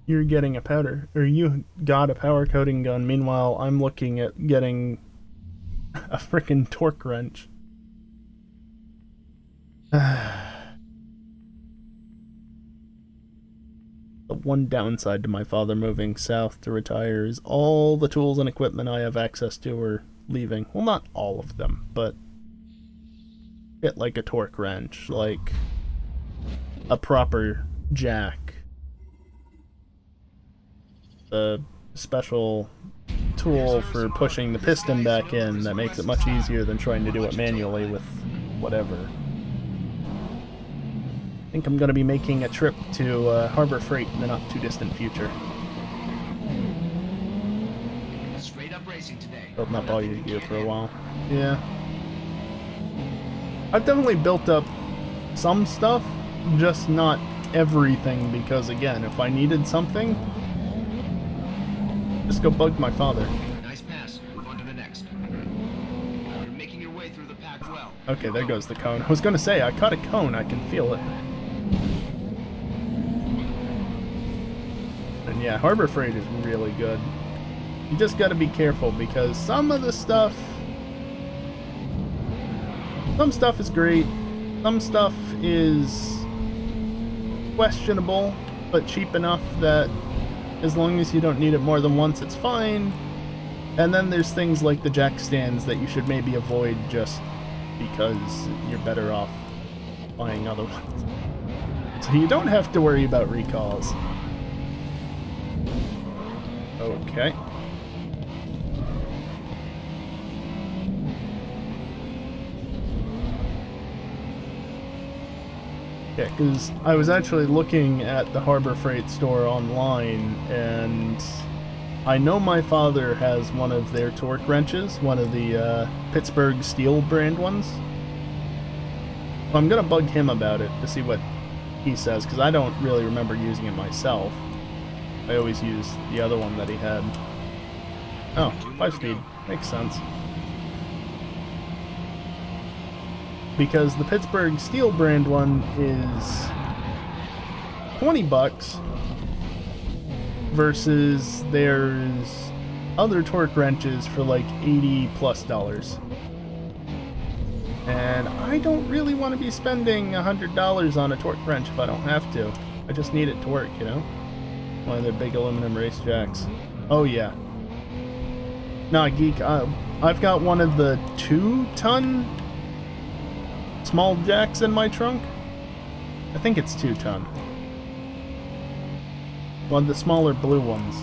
You're getting a powder, or you got a power coating gun. Meanwhile, I'm looking at getting a frickin' torque wrench. The one downside to my father moving south to retire is all the tools and equipment I have access to are leaving. Well, not all of them, but get like a torque wrench, like a proper jack, the special tool for pushing the piston back in that makes it much easier than trying to do it manually with whatever. I think I'm going to be making a trip to Harbor Freight in the not too distant future. Straight up racing today. Building up all your gear for a while. Yeah. I've definitely built up some stuff, just not everything, because again, if I needed something, just go bug my father. Nice pass. Move on to the next. You're making your way through the pack well. Okay, there goes the cone. I was gonna say, I caught a cone, I can feel it. And yeah, Harbor Freight is really good. You just gotta be careful, because some of the stuff... Some stuff is great, some stuff is questionable, but cheap enough that as long as you don't need it more than once, it's fine. And then there's things like the jack stands that you should maybe avoid just because you're better off buying other ones. So you don't have to worry about recalls. Okay. Yeah, because I was actually looking at the Harbor Freight store online, and I know my father has one of their torque wrenches, one of the Pittsburgh Steel brand ones. So I'm gonna bug him about it to see what he says, because I don't really remember using it myself. I always use the other one that he had. Oh, 5-speed. Makes sense. Because the Pittsburgh Steel brand one is $20 versus there's other torque wrenches for like $80+. And I don't really want to be spending $100 on a torque wrench if I don't have to. I just need it to work, you know? One of their big aluminum race jacks. Oh yeah. Nah, geek, I've got one of the 2-ton small jacks in my trunk. I think it's 2-ton. One of the smaller blue ones.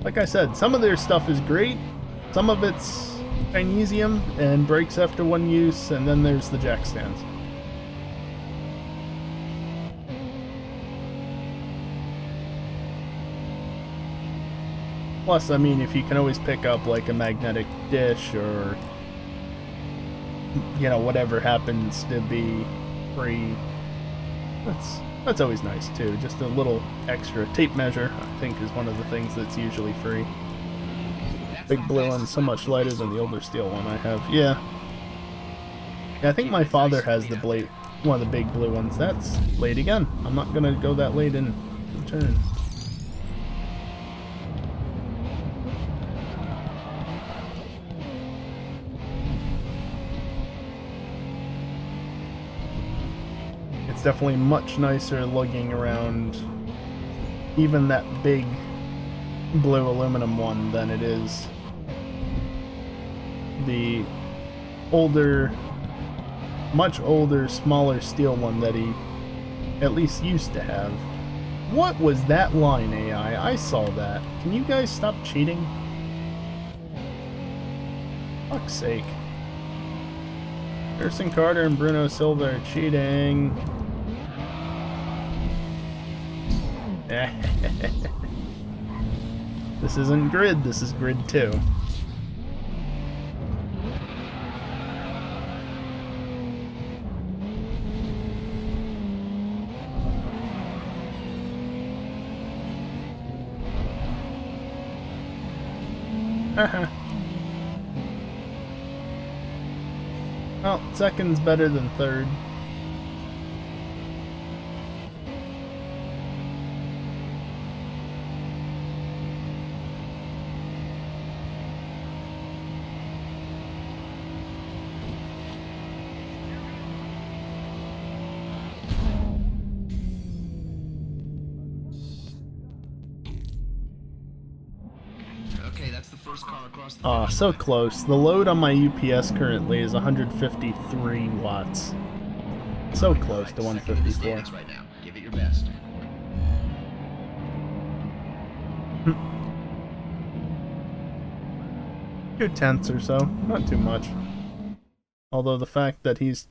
Like I said, some of their stuff is great. Some of it's Chinesium and breaks after one use, and then there's the jack stands. Plus, I mean, if you can always pick up like a magnetic dish or, you know, whatever happens to be free, that's always nice too. Just a little extra. Tape measure, I think, is one of the things that's usually free. Big blue one's so much lighter than the older steel one I have. Yeah. Yeah, I think my father has the blade, one of the big blue ones. That's late again. I'm not gonna go that late in the turn. It's definitely much nicer lugging around even that big blue aluminum one than it is the older, much older, smaller steel one that he at least used to have. What was that line, AI? I saw that. Can you guys stop cheating? Fuck's sake. Harrison Carter and Bruno Silva are cheating. This isn't Grid, this is Grid 2. Haha. Well, second's better than third. Ah, so close. The load on my UPS currently is 153 watts. So close to 154. Right now. Give it your best. 2/10 or so. Not too much. Although the fact that he's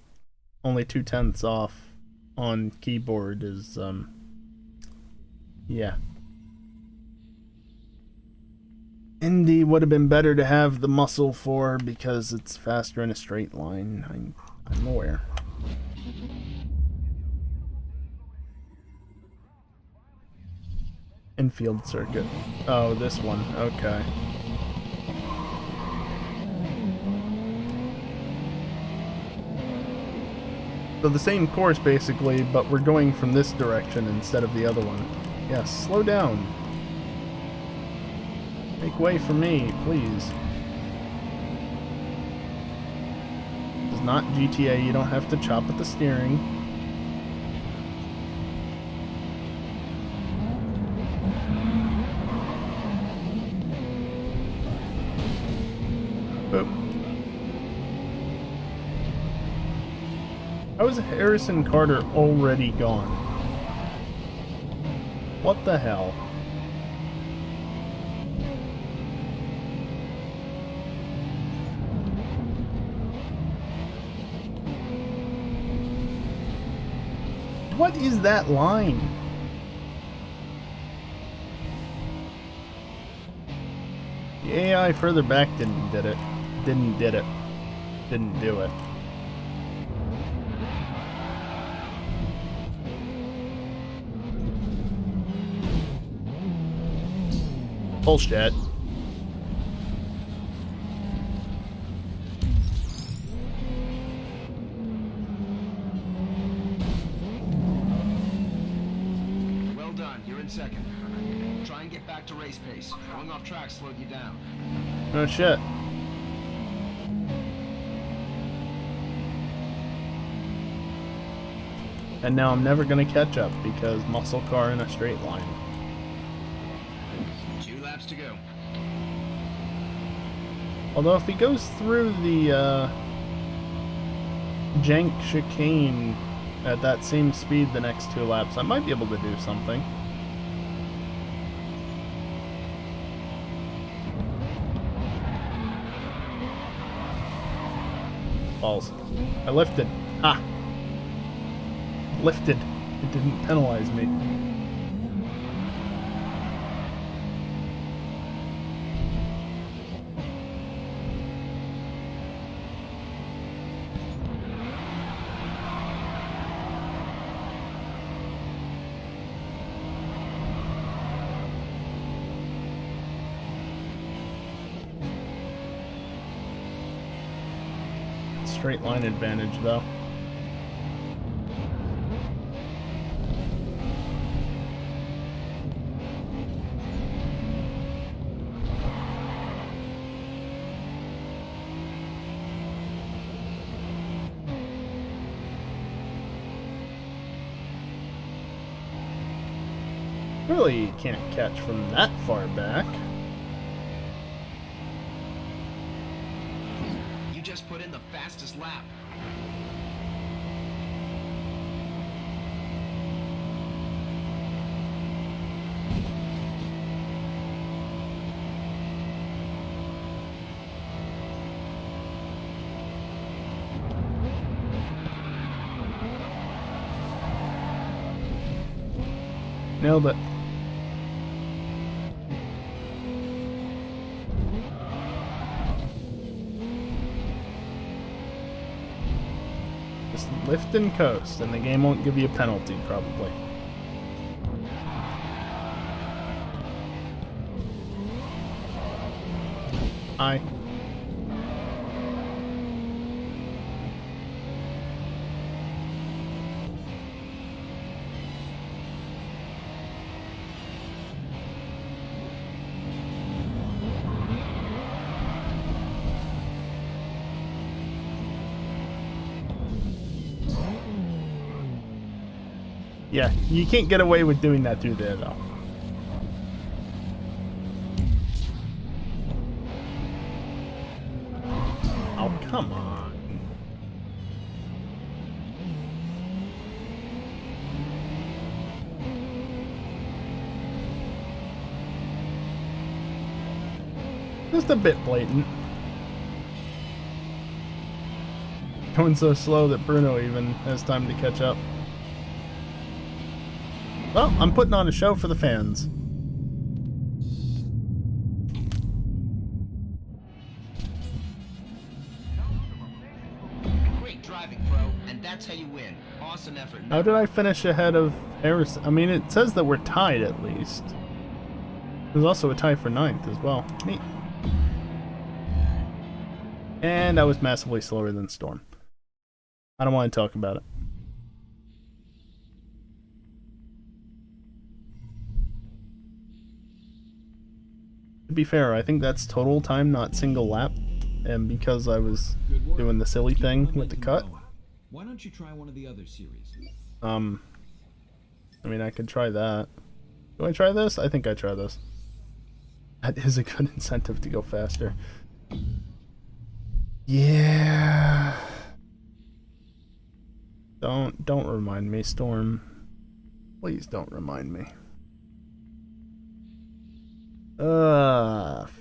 only 2/10 off on keyboard is, yeah. Indy would have been better to have the muscle for because it's faster in a straight line. I'm aware. Infield circuit. Oh, this one. Okay. So the same course basically, but we're going from this direction instead of the other one. Yes, slow down. Make way for me, please. not GTA. You don't have to chop at the steering. Boop. How is Harrison Carter already gone? What the hell? What is that line? The AI further back didn't do it. Didn't do it. Bullshit. Well done, you're in second. Try and get back to race pace. Going off track slowed you down. Oh shit. And now I'm never gonna catch up because muscle car in a straight line. 2 laps to go. Although if he goes through the jank chicane at that same speed the next 2 laps, I might be able to do something. Balls. I lifted. Ah! Lifted. It didn't penalize me. Straight line advantage, though. Really, you can't catch from that far back. You just put in the fastest lap. Nailed it. Just lift and coast, and the game won't give you a penalty, probably. Hi. Yeah, you can't get away with doing that through there, though. Oh, come on. Just a bit blatant. Going so slow that Bruno even has time to catch up. Well, I'm putting on a show for the fans. Great driving, pro, and that's how you win. Awesome effort. How did I finish ahead of Harrison? I mean, it says that we're tied at least. There's also a tie for 9th as well. Neat. And I was massively slower than Storm. I don't want to talk about it. To be fair, I think that's total time, not single lap. and because I was Good work. doing the silly Keep thing momentum with the cut, going. Why don't you try one of the other series? I mean, I could try that. Do I try this? I think I try this. That is a good incentive to go faster. Yeah. Don't remind me, Storm. Please don't remind me. Fuck.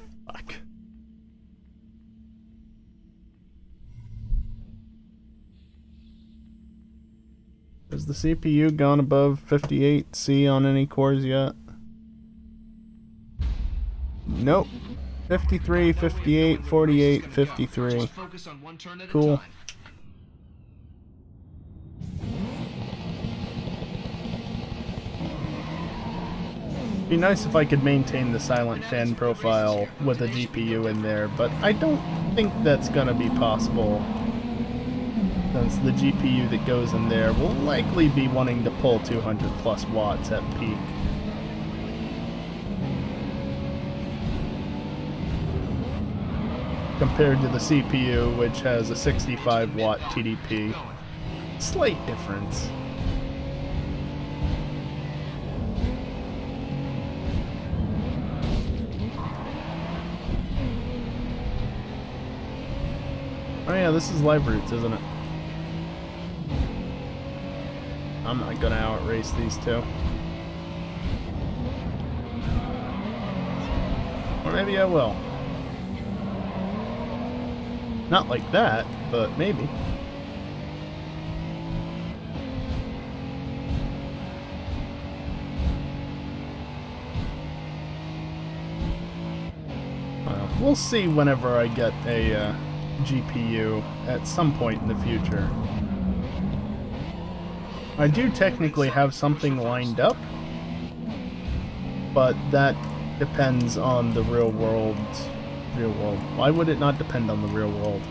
Has the CPU gone above 58C on any cores yet? Nope. 53, 58, 48, 53. Focus on one turn at a Cool. time. Be nice if I could maintain the silent fan profile with a GPU in there, but I don't think that's gonna be possible, since the GPU that goes in there will likely be wanting to pull 200 plus watts at peak. Compared to the CPU, which has a 65 watt TDP. Slight difference. Oh yeah, this is live routes, isn't it? I'm not gonna outrace these two. Or maybe I will. Not like that, but maybe. We'll see whenever I get a GPU at some point in the future. I do technically have something lined up, but that depends on the real world. Why would it not depend on the real world?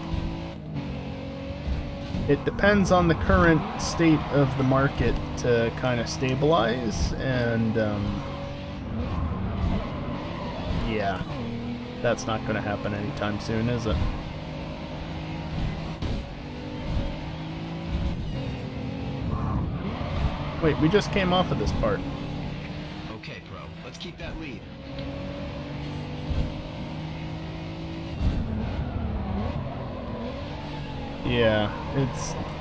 It depends on the current state of the market to kind of stabilize, and yeah, that's not going to happen anytime soon, is it? Wait, we just came off of this part. Okay, Pro. Let's keep that lead. Yeah,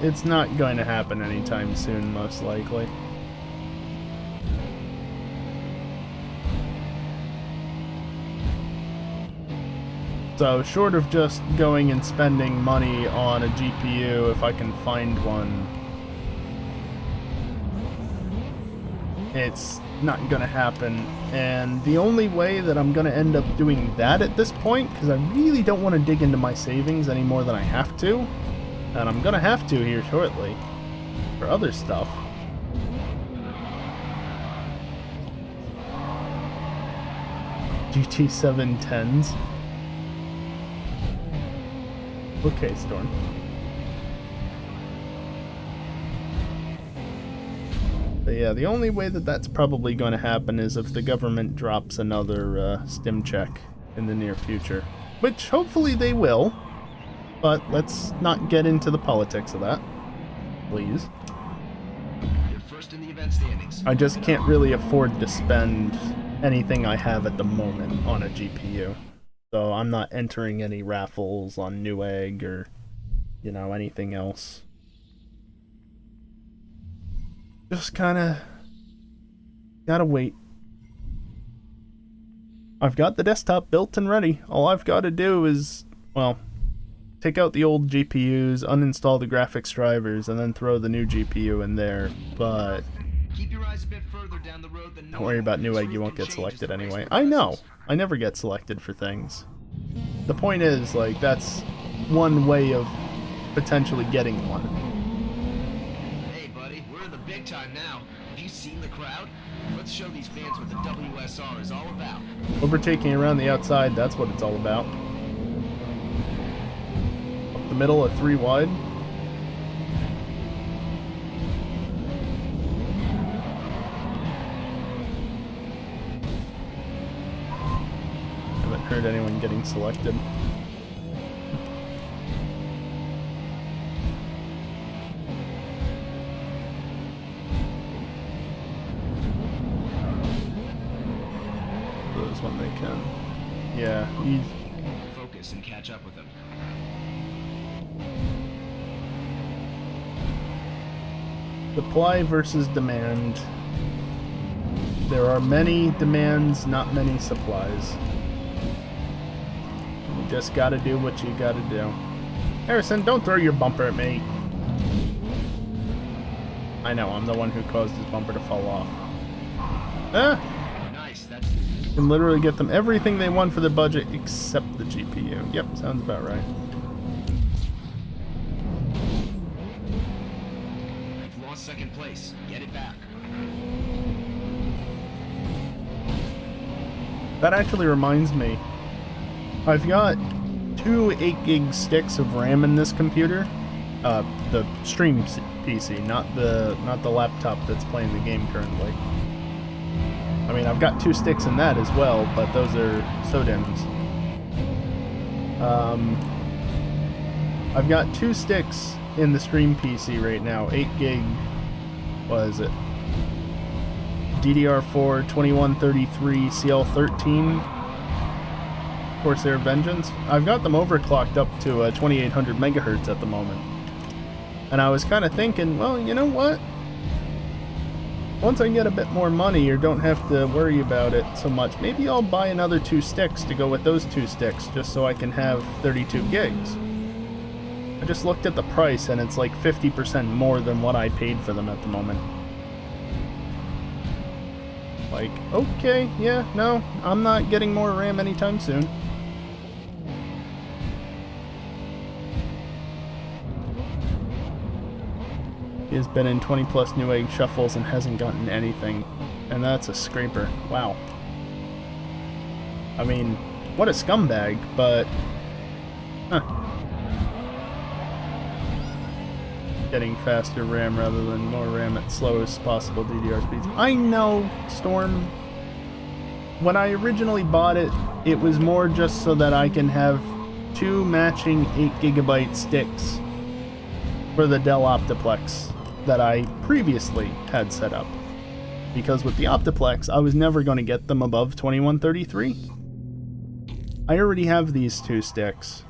it's not going to happen anytime soon, most likely. So, short of just going and spending money on a GPU, if I can find one, it's not gonna happen. And the only way that I'm gonna end up doing that at this point, because I really don't want to dig into my savings any more than I have to, and I'm gonna have to here shortly for other stuff. GT710s. Okay, Storm. But yeah, the only way that that's probably going to happen is if the government drops another stim check in the near future. Which, hopefully they will. But let's not get into the politics of that. Please. You're first in the event standings. I just can't really afford to spend anything I have at the moment on a GPU. So I'm not entering any raffles on Newegg or, you know, anything else. Just kinda gotta wait. I've got the desktop built and ready. All I've got to do is, well, take out the old GPUs, uninstall the graphics drivers, and then throw the new GPU in there. But Keep your eyes a bit further down the road than don't worry about Newegg, you won't get selected anyway. I know. I never get selected for things. The point is, like, that's one way of potentially getting one. Hey, buddy, we're in the big time now. Have you seen the crowd? Let's show these fans what the WSR is all about. Overtaking around the outside, that's what it's all about. Up the middle at 3 wide. Haven't heard anyone getting selected. Yeah, he's... Focus and catch up with him. Supply versus demand. There are many demands, not many supplies. You just gotta do what you gotta do. Harrison, don't throw your bumper at me. I know, I'm the one who caused his bumper to fall off. Nice, that's... You can literally get them everything they want for their budget except the GPU. Yep, sounds about right. You've lost second place. Get it back. That actually reminds me. I've got 2 8GB sticks of RAM in this computer. The stream PC, not the laptop that's playing the game currently. I mean, I've got 2 sticks in that as well, but those are SODIMMs. I've got 2 sticks in the stream PC right now. 8GB, what is it? DDR4 2133 CL13 Corsair Vengeance. I've got them overclocked up to 2800 megahertz at the moment. And I was kind of thinking, well, you know what? Once I get a bit more money or don't have to worry about it so much, maybe I'll buy another 2 sticks to go with those 2 sticks, just so I can have 32 gigs. I just looked at the price and it's like 50% more than what I paid for them at the moment. Like, okay, yeah, no, I'm not getting more RAM anytime soon. He has been in 20 plus New Egg shuffles and hasn't gotten anything. And that's a scraper. Wow. I mean, what a scumbag, but... Huh. Getting faster RAM rather than more RAM at slowest possible DDR speeds. I know, Storm. When I originally bought it, it was more just so that I can have 2 matching 8GB sticks for the Dell Optiplex that I previously had set up. Because with the Optiplex, I was never going to get them above 2133. I already have these 2 sticks.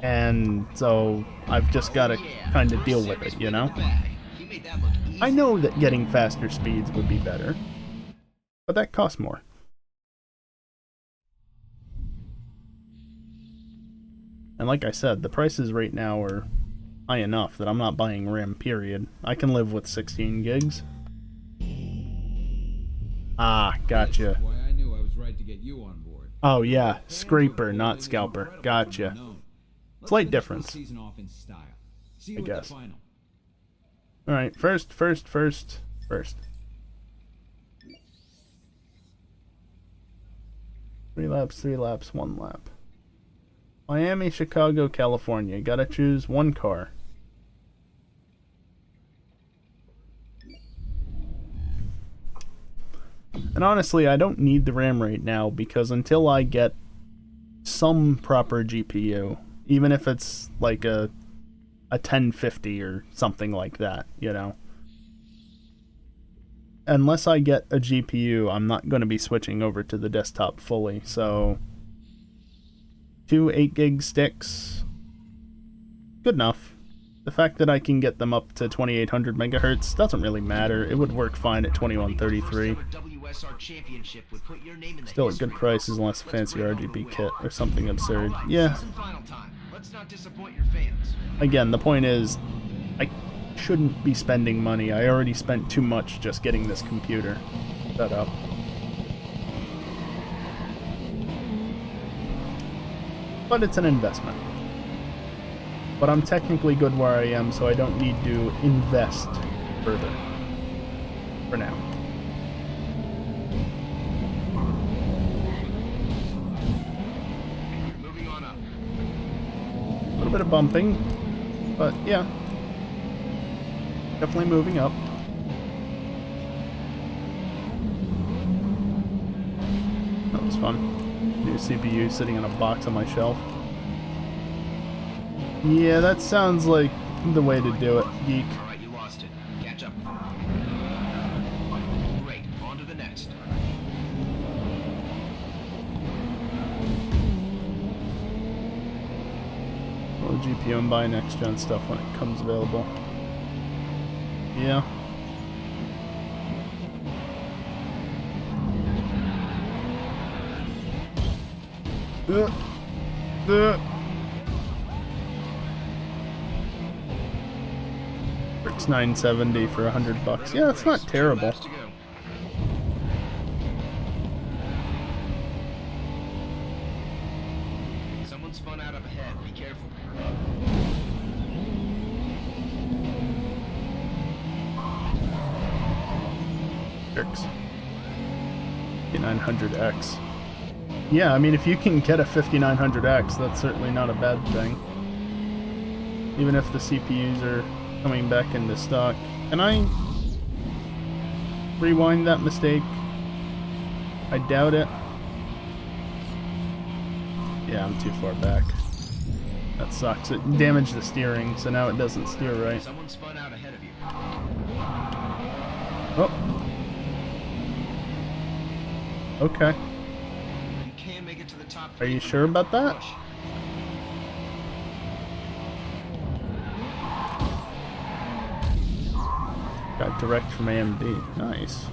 And so I've just got to kind of deal with it, you know? I know that getting faster speeds would be better, but that costs more. And like I said, the prices right now are high enough that I'm not buying RAM, period. I can live with 16 gigs. Ah, gotcha. Why I knew I was right to get you on board. Oh yeah, scraper, not scalper. Gotcha. Slight difference, I guess. Alright, first. 3 laps, 1 lap. Miami, Chicago, California. Gotta choose 1 car. And honestly, I don't need the RAM right now, because until I get some proper GPU, even if it's like a 1050 or something like that, you know. Unless I get a GPU, I'm not going to be switching over to the desktop fully, so 2 8GB sticks, good enough. The fact that I can get them up to 2800 megahertz doesn't really matter. It would work fine at 2133. Still a good price as long as a fancy RGB kit or something absurd. Yeah. Again, the point is, I shouldn't be spending money. I already spent too much just getting this computer set up. But it's an investment. But I'm technically good where I am, so I don't need to invest further. For now. Moving on up. A little bit of bumping, but yeah. Definitely moving up. That was fun. New CPU sitting in a box on my shelf. Yeah, that sounds like the way to do it, geek. Alright, you lost it. Catch up. Great, on to the next. GPU and buy next gen stuff when it comes available. Yeah. It's $970 for $100. Yeah, it's not terrible. Someone spun out up ahead. Be careful. Jerks. 5900X. Yeah, I mean, if you can get a 5900X, that's certainly not a bad thing. Even if the CPUs are coming back into stock. Can I rewind that mistake? I doubt it. Yeah, I'm too far back. That sucks. It damaged the steering, so now it doesn't steer right. Someone spun out ahead of you. Oh. Okay. You can make it to the top. Are you sure about that? Push. Got direct from AMD. Nice.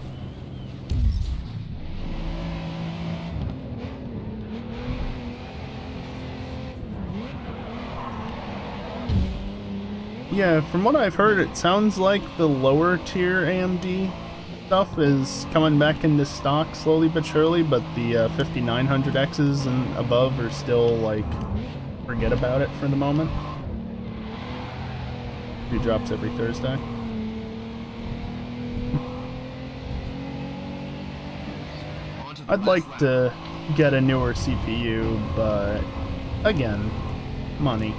Yeah, from what I've heard, it sounds like the lower tier AMD stuff is coming back into stock slowly but surely, but the 5900Xs and above are still, like, forget about it for the moment. It drops every Thursday. I'd like to get a newer CPU, but again, money.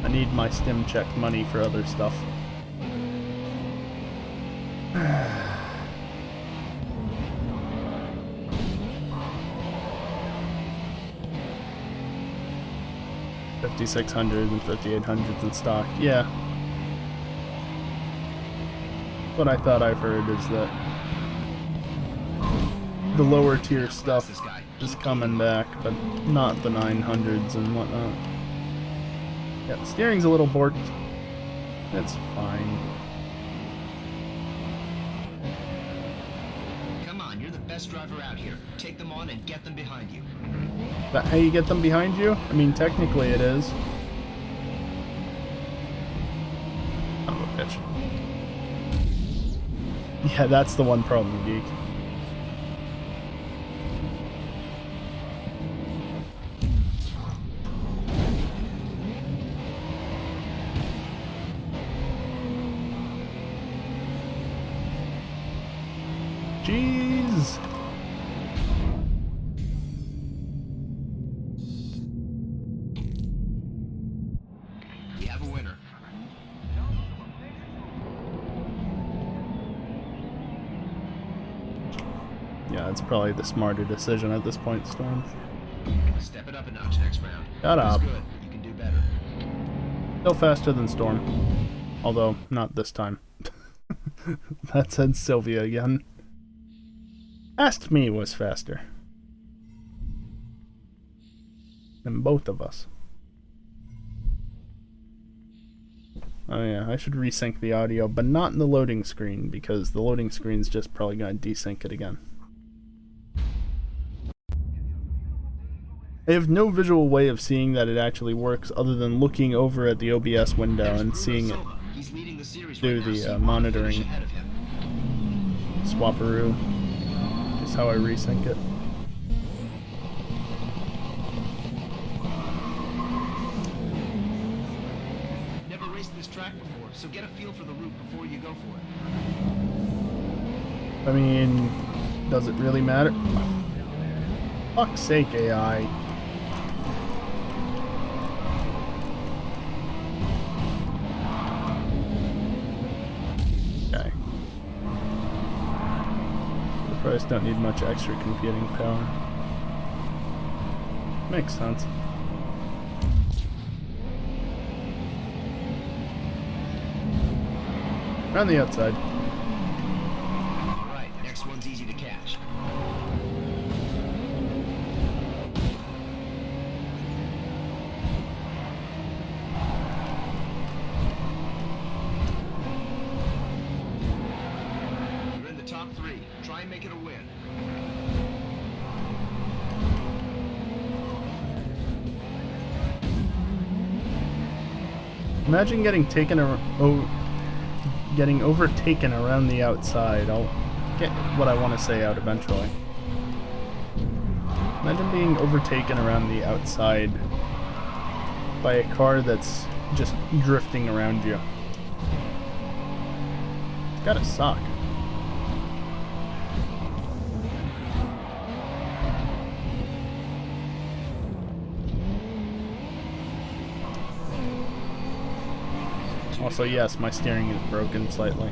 I need my stim check money for other stuff. $5,600 and $5,800 in stock. Yeah. What I thought I've heard is that the lower tier stuff is coming back, but not the 900s and whatnot. Yeah, the steering's a little borked. It's fine. Come on, you're the best driver out here. Take them on and get them behind you. Is that how you get them behind you? I mean, technically it is. Son of a bitch. Yeah, that's the one problem, geek. Jeez. We have a winner. Yeah, it's probably the smarter decision at this point, Storm. Step it up a notch next round. Shut up. That's good. You can do better. Still faster than Storm. Although, not this time. That said Sylvia again. Asked me was faster. Than both of us. Oh yeah, I should resync the audio, but not in the loading screen, because the loading screen's just probably going to desync it again. I have no visual way of seeing that it actually works other than looking over at the OBS window and seeing it through the monitoring swapperoo. Is how I resync it. Never raced this track before, so get a feel for the route before you go for it. I mean, does it really matter? Fuck's sake, AI. Okay. The price don't need much extra computing power. Makes sense. Around the outside. Alright, next one's easy to catch. top 3. Try and make it a win. Imagine getting getting overtaken around the outside. I'll get what I want to say out eventually. Imagine being overtaken around the outside by a car that's just drifting around you. It's gotta suck. Also, yes, my steering is broken slightly.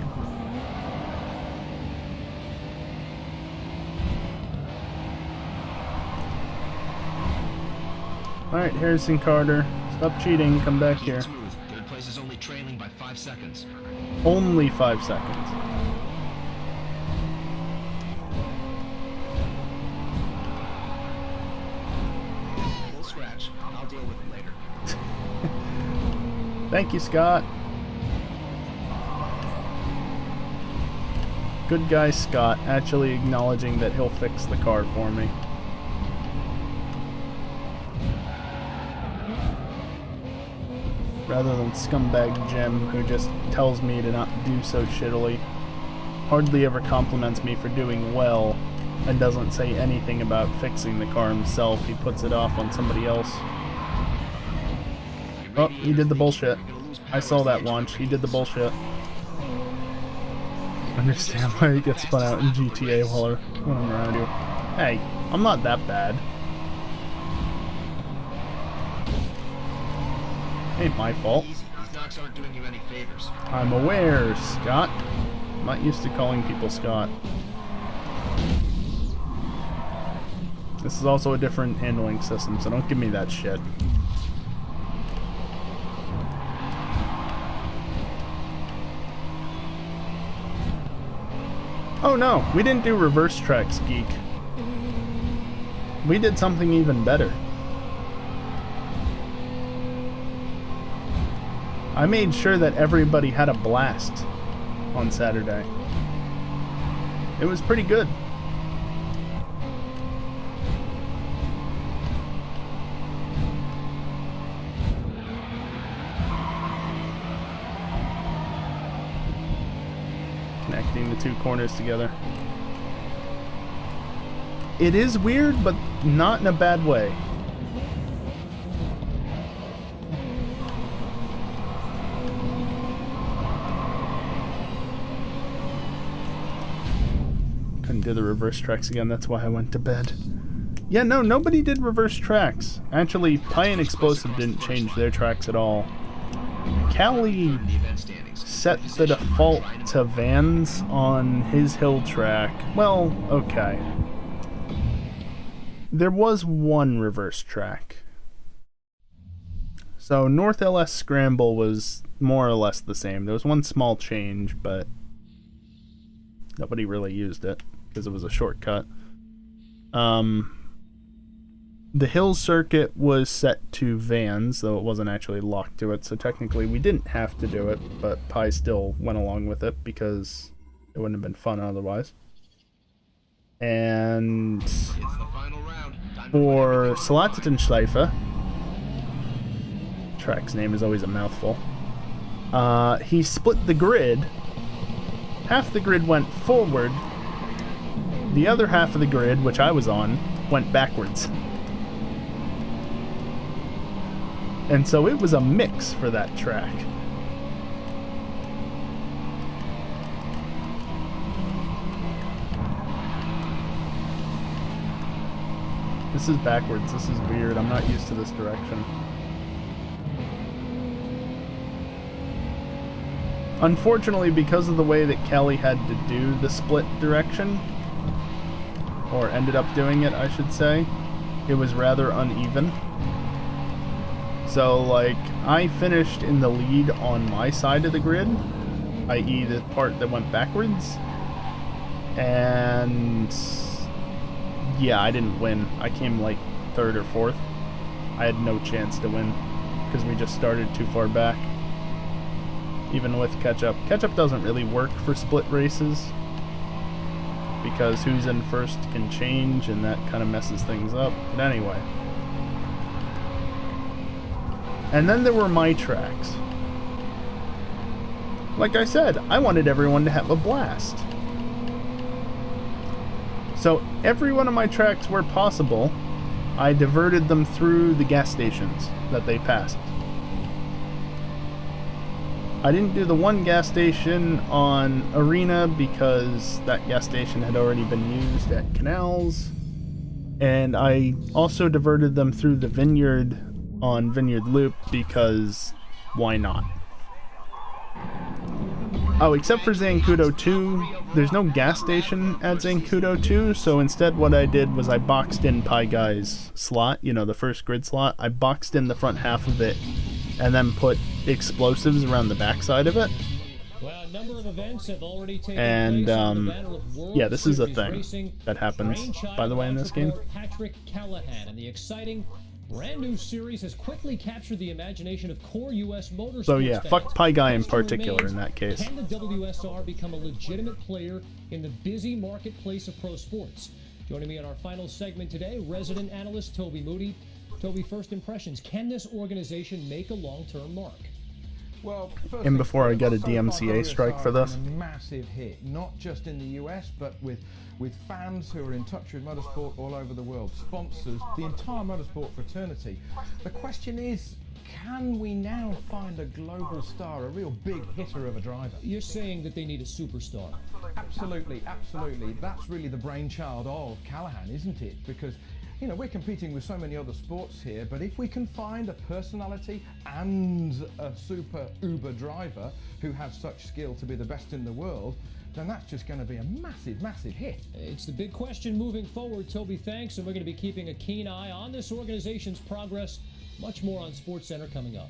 Alright, Harrison Carter. Stop cheating, come back Keep here. it smooth. Third place is only trailing by 5 seconds. Only 5 seconds. Full scratch. I'll deal with it later. Thank you, Scott. Good guy Scott, actually acknowledging that he'll fix the car for me. Rather than scumbag Jim, who just tells me to not do so shittily. Hardly ever compliments me for doing well, and doesn't say anything about fixing the car himself. He puts it off on somebody else. Oh, he did the bullshit. I saw that once. He did the bullshit. Understand why he gets spun out in GTA when I'm around you. Hey, I'm not that bad. Ain't my fault. Easy. These knocks aren't doing you any favors. I'm aware, Scott. I'm not used to calling people Scott. This is also a different handling system, so don't give me that shit. Oh no, we didn't do reverse tracks, geek. We did something even better. I made sure that everybody had a blast on Saturday. It was pretty good. Connecting the two corners together. It is weird, but not in a bad way. Couldn't do the reverse tracks again, that's why I went to bed. Yeah, no, nobody did reverse tracks. Actually, Pie and Explosive didn't change their tracks at all. Callie set the default to Vans on his hill track. Well, okay. There was one reverse track. So North LS Scramble was more or less the same. There was one small change, but nobody really used it because it was a shortcut. The hill circuit was set to Vans, though it wasn't actually locked to it, so technically we didn't have to do it, but Pi still went along with it because it wouldn't have been fun otherwise. And It's the final round. for Salatenschleife, track's name is always a mouthful, he split the grid. Half the grid went forward, the other half of the grid, which I was on, went backwards. And so it was a mix for that track. This is backwards. This is weird. I'm not used to this direction. Unfortunately, because of the way that Kelly had to do the split direction, or ended up doing it, I should say, it was rather uneven. So, like, I finished in the lead on my side of the grid, i.e. the part that went backwards, and yeah, I didn't win. I came like 3rd or 4th. I had no chance to win because we just started too far back. Even with catch-up. Catch-up doesn't really work for split races. because who's in first can change, and that kind of messes things up. But anyway. And then there were my tracks. Like I said, I wanted everyone to have a blast. So every one of my tracks where possible, I diverted them through the gas stations that they passed. I didn't do the one gas station on Arena because that gas station had already been used at Canals. And I also diverted them through the Vineyard on Vineyard Loop because why not? Oh, except for Zancudo 2, there's no gas station at Zancudo 2, so instead what I did was I boxed in Pie Guy's slot, you know, the first grid slot. I boxed in the front half of it and then put explosives around the backside of it. Well, a number of events have already taken And, place on the Battle of World yeah, this is a Series thing racing. that happens, Brainchild by the way, in this game. entrepreneur Patrick Callahan, and the exciting brand new series has quickly captured the imagination of core U.S. motorsports So yeah, fans. fuck Pie Guy in Question particular remains, in that case. Can the WSR become a legitimate player in the busy marketplace of pro sports? Joining me on our final segment today, resident analyst Toby Moody. Toby, first impressions. Can this organization make a long-term mark? Well, And before I get a DMCA strike for this. A massive hit, not just in the US, but with fans who are in touch with motorsport all over the world, sponsors, the entire motorsport fraternity. The question is, can we now find a global star, a real big hitter of a driver? You're saying that they need a superstar. Absolutely, absolutely. That's really the brainchild of Callahan, isn't it? Because, you know, we're competing with so many other sports here, but if we can find a personality and a super uber driver who has such skill to be the best in the world, then that's just going to be a massive, massive hit. It's the big question moving forward, Toby. Thanks, and we're going to be keeping a keen eye on this organization's progress. Much more on SportsCenter coming up.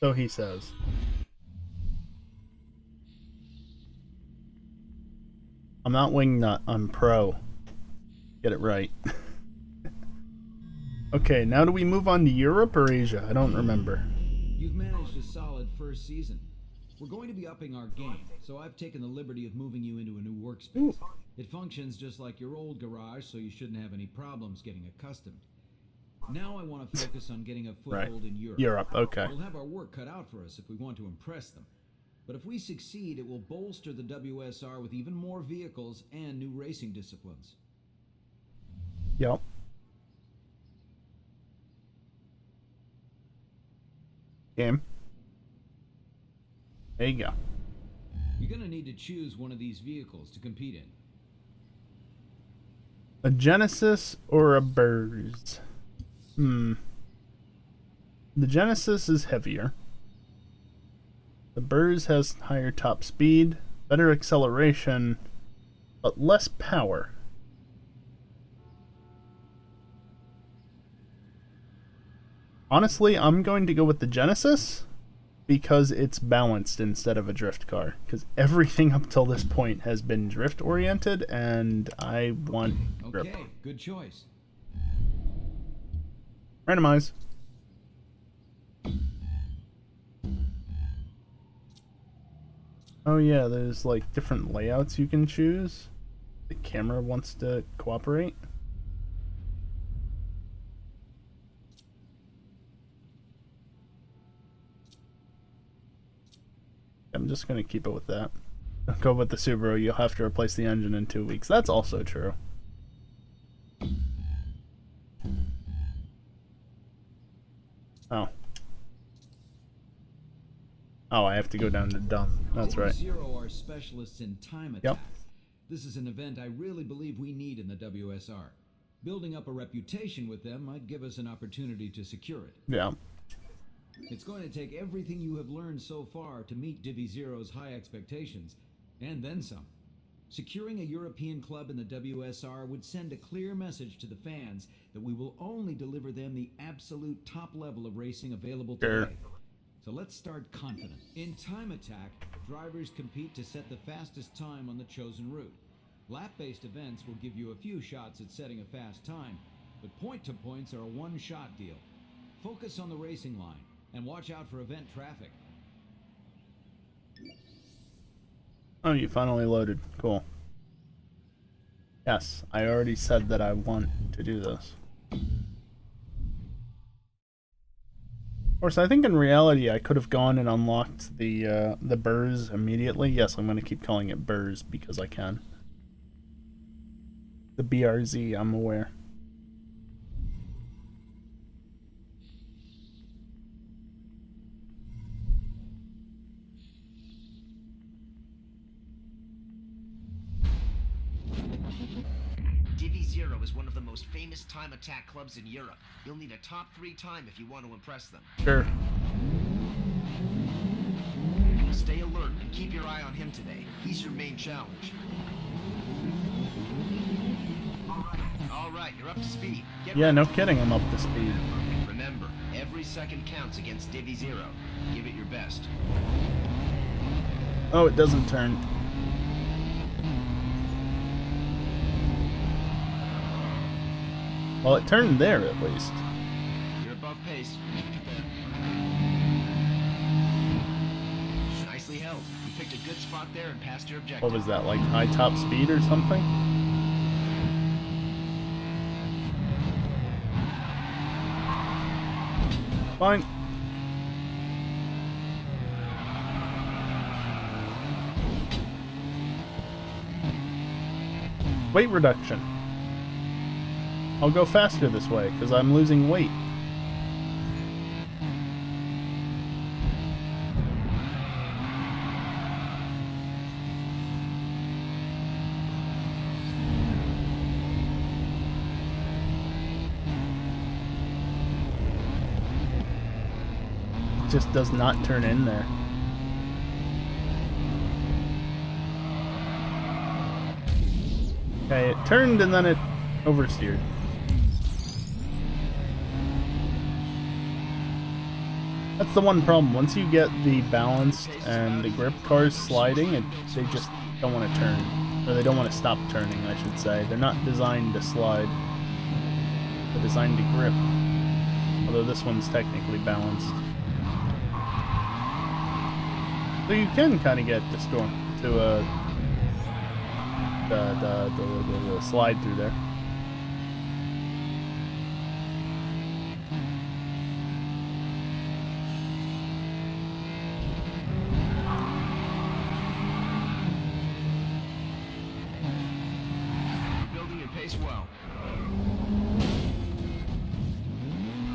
So he says. I'm not wingnut, I'm pro. Get it right. Okay, now do we move on to Europe or Asia? I don't remember. You've managed a solid first season. We're going to be upping our game, so I've taken the liberty of moving you into a new workspace. Ooh. It functions just like your old garage, so you shouldn't have any problems getting accustomed. Now I want to focus on getting a foothold in Europe. Europe, okay. We'll have our work cut out for us if we want to impress them. But if we succeed, it will bolster the WSR with even more vehicles and new racing disciplines. Yep. Game. There you go. You're going to need to choose one of these vehicles to compete in. A Genesis or a Burz? The Genesis is heavier. The Burz has higher top speed, better acceleration, but less power. Honestly, I'm going to go with the Genesis because it's balanced instead of a drift car. Because everything up till this point has been drift oriented, and I want grip. Okay, good choice. Randomize. Oh yeah, there's like different layouts you can choose. The camera wants to cooperate. I'm just gonna keep it with that. Go with the Subaru, you'll have to replace the engine in 2 weeks. That's also true. Oh. Oh, I have to go down to dumb. That's right. Zero are specialists in time attack. Yep. This is an event I really believe we need in the WSR. Building up a reputation with them might give us an opportunity to secure it. Yeah. It's going to take everything you have learned so far to meet Divi Zero's high expectations, and then some. Securing a European club in the WSR would send a clear message to the fans that we will only deliver them the absolute top level of racing available Sure. today. So let's start confident. In time attack, drivers compete to set the fastest time on the chosen route. Lap-based events will give you a few shots at setting a fast time, but point-to-points are a one-shot deal. Focus on the racing line, and watch out for event traffic. Oh, you finally loaded. Cool. Yes, I already said that I want to do this. Of course, I think in reality I could have gone and unlocked the burrs immediately. Yes, I'm going to keep calling it burrs because I can. The BRZ, I'm aware. Divvy Zero is one of the most famous time attack clubs in Europe. You'll need a top 3 time if you want to impress them. Sure. Stay alert and keep your eye on him today. He's your main challenge. Alright, you're up to speed. Yeah, no kidding, I'm up to speed. Remember, every second counts against Divvy Zero. Give it your best. Oh, it doesn't turn. Well, it turned there at least. You're above pace. Nicely held. You picked a good spot there and passed your objective. What was that, like high top speed or something? Fine. Weight reduction. I'll go faster this way, because I'm losing weight. It just does not turn in there. Okay, it turned and then it oversteered. That's the one problem. Once you get the balanced and the grip cars sliding, they just don't want to turn. Or they don't want to stop turning, I should say. They're not designed to slide. They're designed to grip. Although this one's technically balanced. So you can kind of get this door to the slide through there. Building your pace well.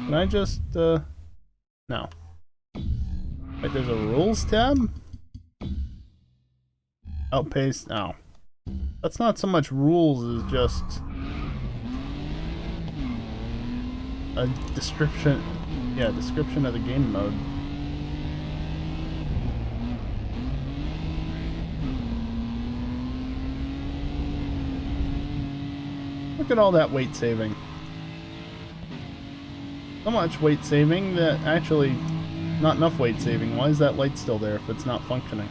Can I just, no. Wait, there's a rules tab? Outpace, no. That's not so much rules as just a description, yeah, description of the game mode. Look at all that weight saving. So much weight saving that actually not enough weight saving. Why is that light still there if it's not functioning?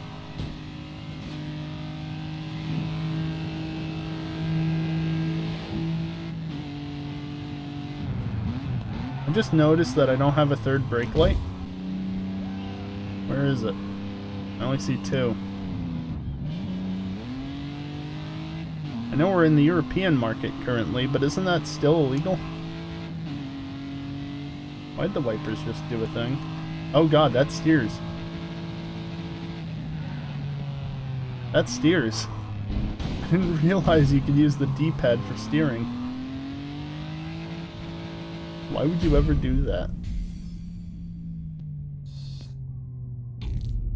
I just noticed that I don't have a third brake light. Where is it? I only see two. I know we're in the European market currently, but isn't that still illegal? Why'd the wipers just do a thing? Oh god, that steers. That steers. I didn't realize you could use the D-pad for steering. Why would you ever do that?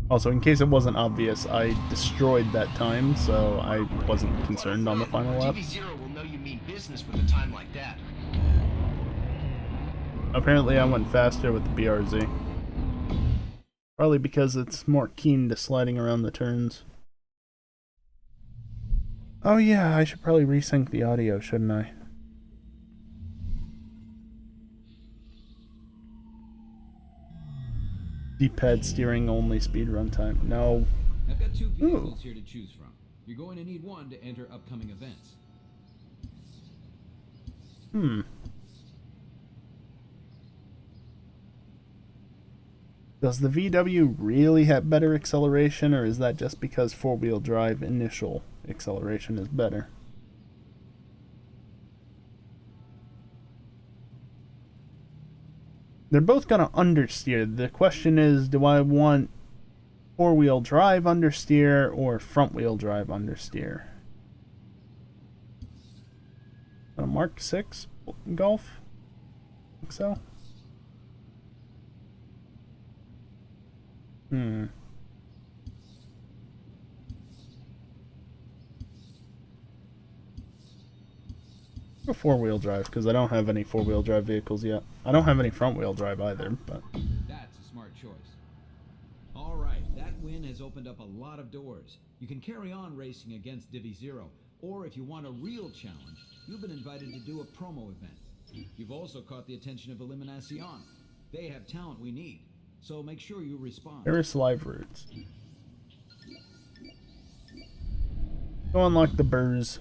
Also, in case it wasn't obvious, I destroyed that time, so I wasn't concerned on the final lap. Divvy Zero will know you mean business with a time like that. Apparently I went faster with the BRZ. Probably because it's more keen to sliding around the turns. Oh yeah, I should probably resync the audio, shouldn't I? D-pad steering only speedrun time. No. I've got two vehicles here to choose from. You're going to need one to enter upcoming events. Does the VW really have better acceleration, or is that just because four-wheel drive initial acceleration is better? They're both going to understeer. The question is, do I want four-wheel drive understeer or front-wheel drive understeer? A Mark 6 Golf? I think so. Go four-wheel drive, because I don't have any four-wheel drive vehicles yet. I don't have any front-wheel drive either, but... That's a smart choice. All right, that win has opened up a lot of doors. You can carry on racing against Divi Zero, or if you want a real challenge, you've been invited to do a promo event. You've also caught the attention of Eliminacion. They have talent we need, so make sure you respond. Paris live routes. Go unlock the burrs.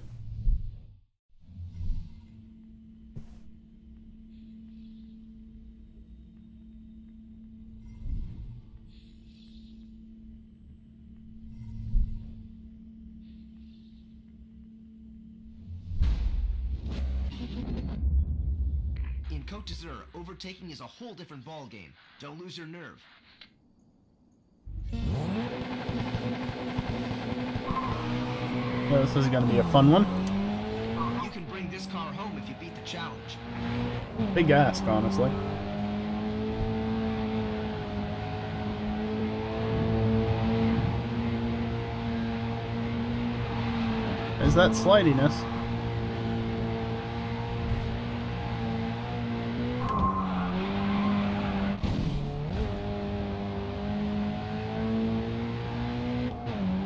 In Côte d'Azur, overtaking is a whole different ballgame. Don't lose your nerve. Yeah, this is going to be a fun one. You can bring this car home if you beat the challenge. Big ask, honestly. There's that slidiness.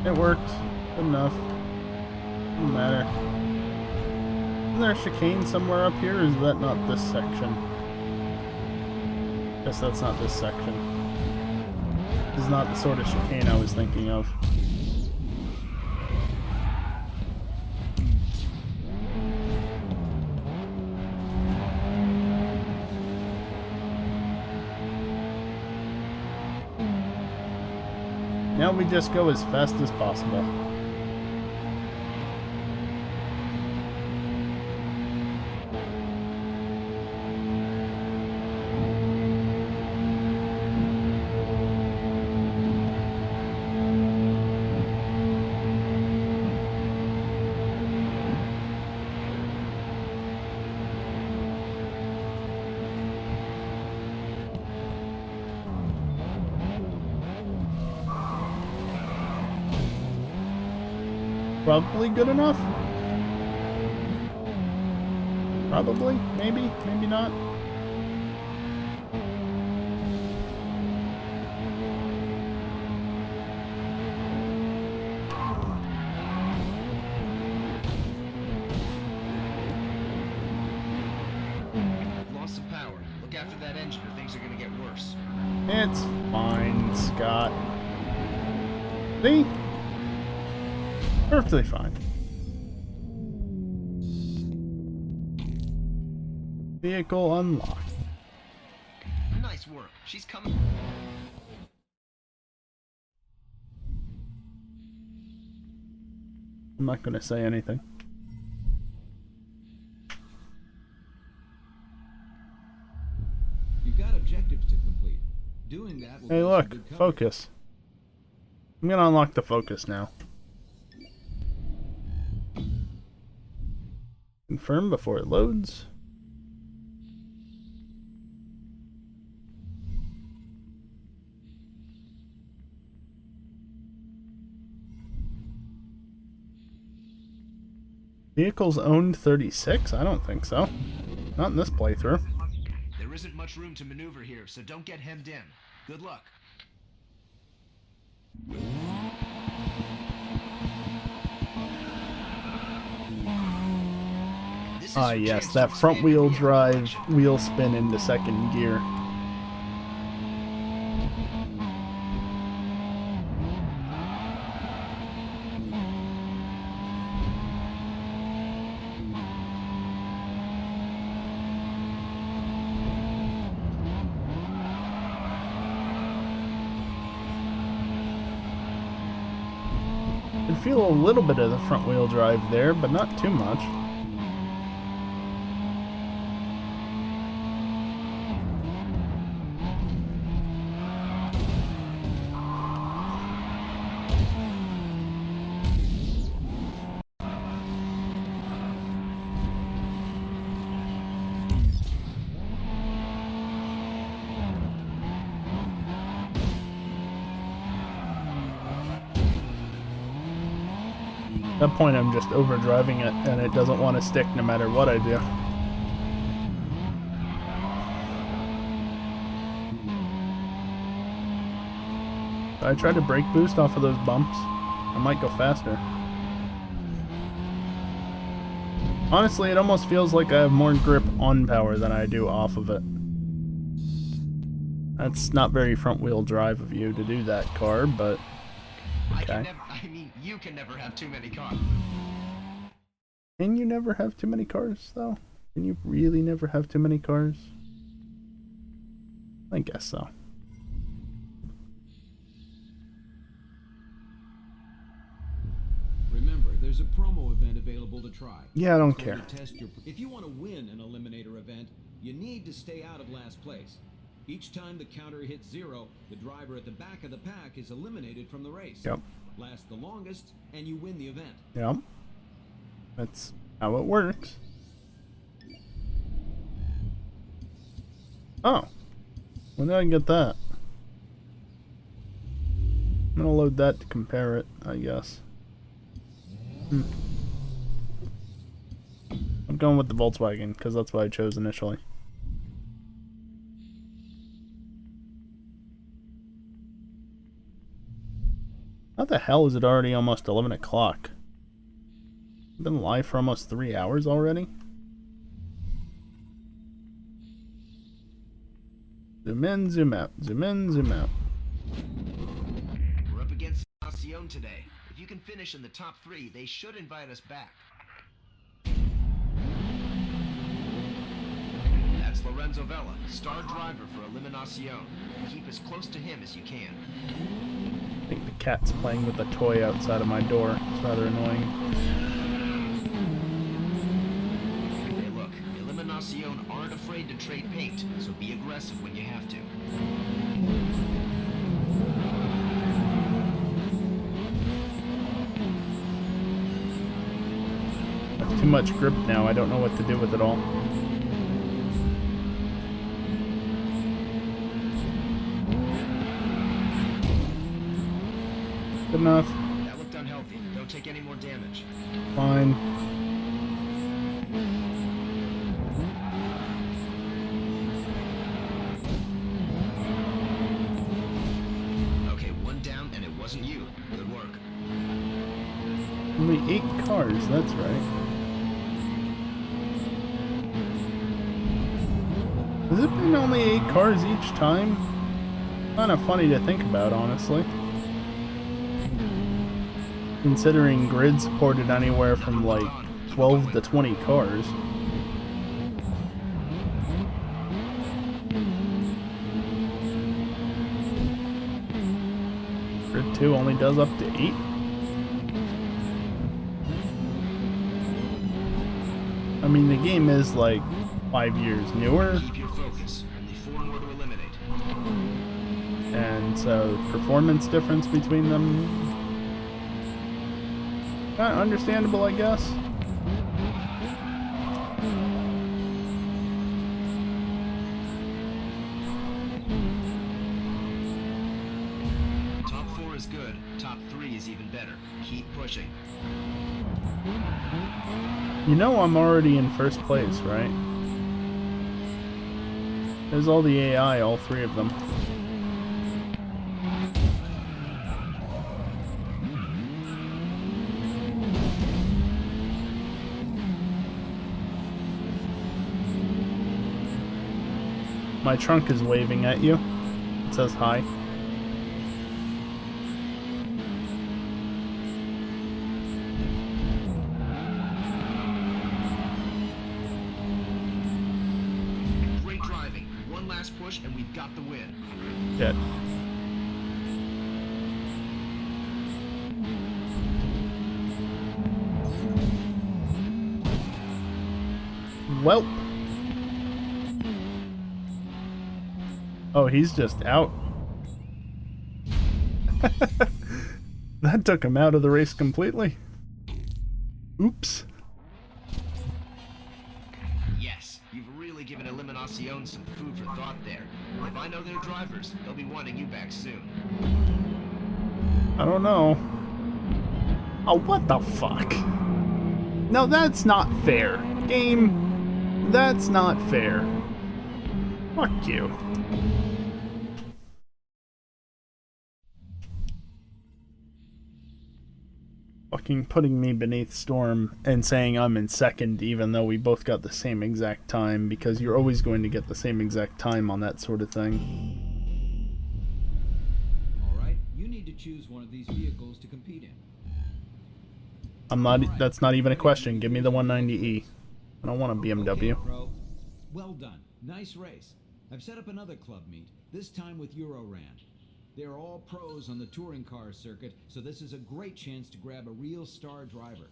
It worked. Good enough. Doesn't matter. Isn't there a chicane somewhere up here, or is that not this section? Guess that's not this section. This is not the sort of chicane I was thinking of. Now we just go as fast as possible. Probably good enough? Probably? Maybe? Maybe not? Lost some power. Look after that engine or things are gonna get worse. It's fine, Scott. See? Perfectly fine. Vehicle unlocked. Nice work. She's coming. I'm not going to say anything. You've got objectives to complete. Doing that will Hey, get you look. good coverage. Focus. I'm going to unlock the focus now. Confirm before it loads. Vehicles owned 36? I don't think so. Not in this playthrough. There isn't much room to maneuver here, so don't get hemmed in. Good luck. This is Ah your yes, chance to that expand front wheel your vehicle drive range. wheel spin into second gear. I feel a little bit of the front wheel drive there, but not too much. At that point, I'm just overdriving it, and it doesn't want to stick no matter what I do. If I try to brake boost off of those bumps, I might go faster. Honestly, it almost feels like I have more grip on power than I do off of it. That's not very front-wheel drive of you to do that, car, but okay. You can never have too many cars. Can you never have too many cars, though? Can you really never have too many cars? I guess so. Remember, there's a promo event available to try. Yeah, I don't It's going care. to test your... If you want to win an Eliminator event, you need to stay out of last place. Each time the counter hits 0, the driver at the back of the pack is eliminated from the race. Yep. Last the longest, and you win the event. Yep. That's how it works. Oh. When did I get that? I'm gonna load that to compare it, I guess. I'm going with the Volkswagen, because that's what I chose initially. How the hell is it already almost 11 o'clock? I've been live for almost 3 hours already? Zoom in, zoom out, zoom in, zoom out. We're up against Nacion today. If you can finish in the top 3, they should invite us back. That's Lorenzo Vella, star driver for Eliminacion. Keep as close to him as you can. I think the cat's playing with a toy outside of my door. It's rather annoying. Hey look, Eliminacion aren't afraid to trade paint, so be aggressive when you have to. I have too much grip now, I don't know what to do with it all. Good enough. That looked unhealthy. Don't take any more damage. Fine. Okay, one down and it wasn't you. Good work. Only 8 cars, that's right. Has it been only 8 cars each time? Kind of funny to think about, honestly. Considering grid supported anywhere from like 12 to 20 cars. Grid 2 only does up to 8. I mean, the game is like 5 years newer. Keep your focus. Only 4 more to eliminate. And so performance difference between them, kind of understandable, I guess. Top 4 is good. Top 3 is even better. Keep pushing. You know I'm already in first place, right? There's all the AI, all 3 of them. My trunk is waving at you. It says hi. Great driving. One last push and we've got the win. Shit. Welp. Oh, he's just out. That took him out of the race completely. Oops. Yes, you've really given Eliminacion some food for thought there. If I know their drivers, they'll be wanting you back soon. I don't know. Oh, what the fuck? No, that's not fair. Game, that's not fair. Fuck you. Fucking putting me beneath Storm and saying I'm in second even though we both got the same exact time, because you're always going to get the same exact time on that sort of thing. Alright, you need to choose one of these vehicles to compete in. That's not even a question. Give me the 190E. I don't want a BMW. Okay, Pro. Well done. Nice race. I've set up another club meet, this time with Euroran. They're all pros on the touring car circuit, so this is a great chance to grab a real star driver.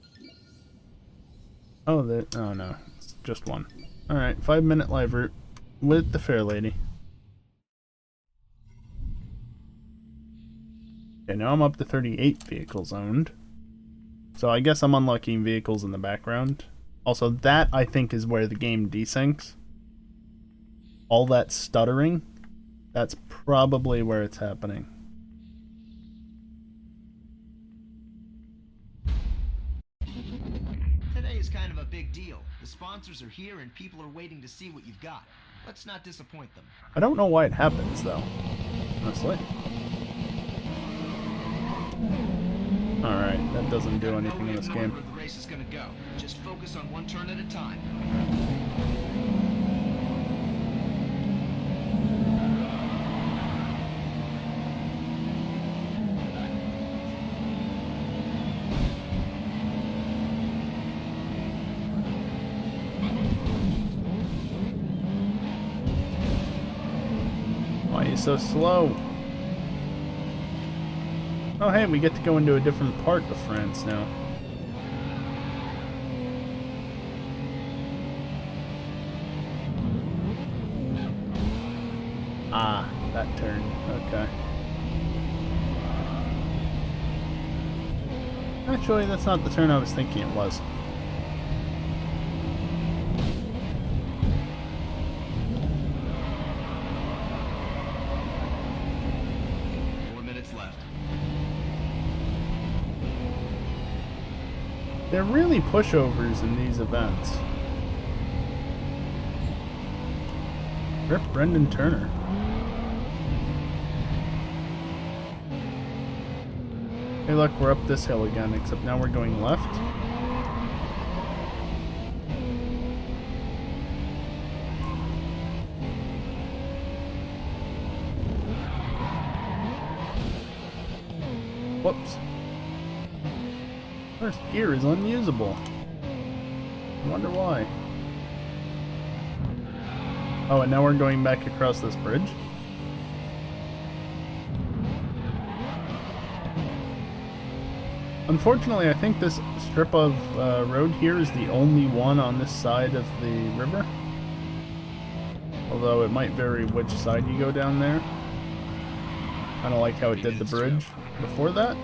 Oh, oh no, it's just one. Alright, 5-minute live route with the fair lady. Okay, now I'm up to 38 vehicles owned. So I guess I'm unlocking vehicles in the background. Also, that I think is where the game desyncs. All that stuttering, that's probably where it's happening. Today is kind of a big deal. The sponsors are here and people are waiting to see what you've got. Let's not disappoint them. I don't know why it happens, though. Honestly. Alright, that doesn't do anything in this game. Where the race is gonna go. Just focus on one turn at a time. Why are you so slow? Oh hey, we get to go into a different part of France now. Ah, that turn. Okay. Actually, that's not the turn I was thinking it was. They're really pushovers in these events. Rip Brendan Turner. Hey look, we're up this hill again, except now we're going left. Whoops. First gear is unusable. I wonder why. Oh, and now we're going back across this bridge? Unfortunately, I think this strip of road here is the only one on this side of the river. Although it might vary which side you go down there. Kind of like how it did the bridge before that.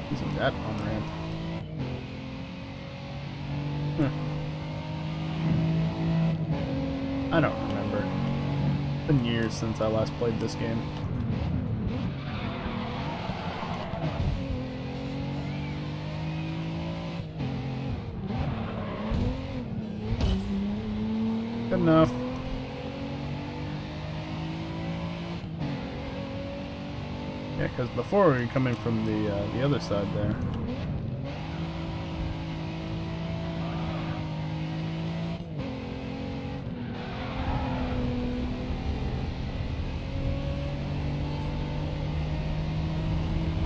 Isn't that on ramp? I don't remember. It's been years since I last played this game. Good enough. Yeah, because before we were coming from the other side there.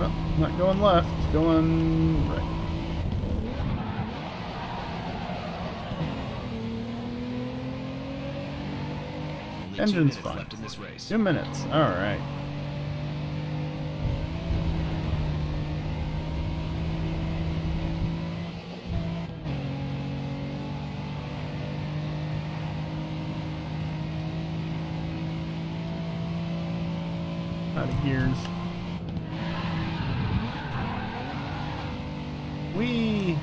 Well, not going left, going right. Engine's fine. 2 minutes, alright. Out of gears. Whee!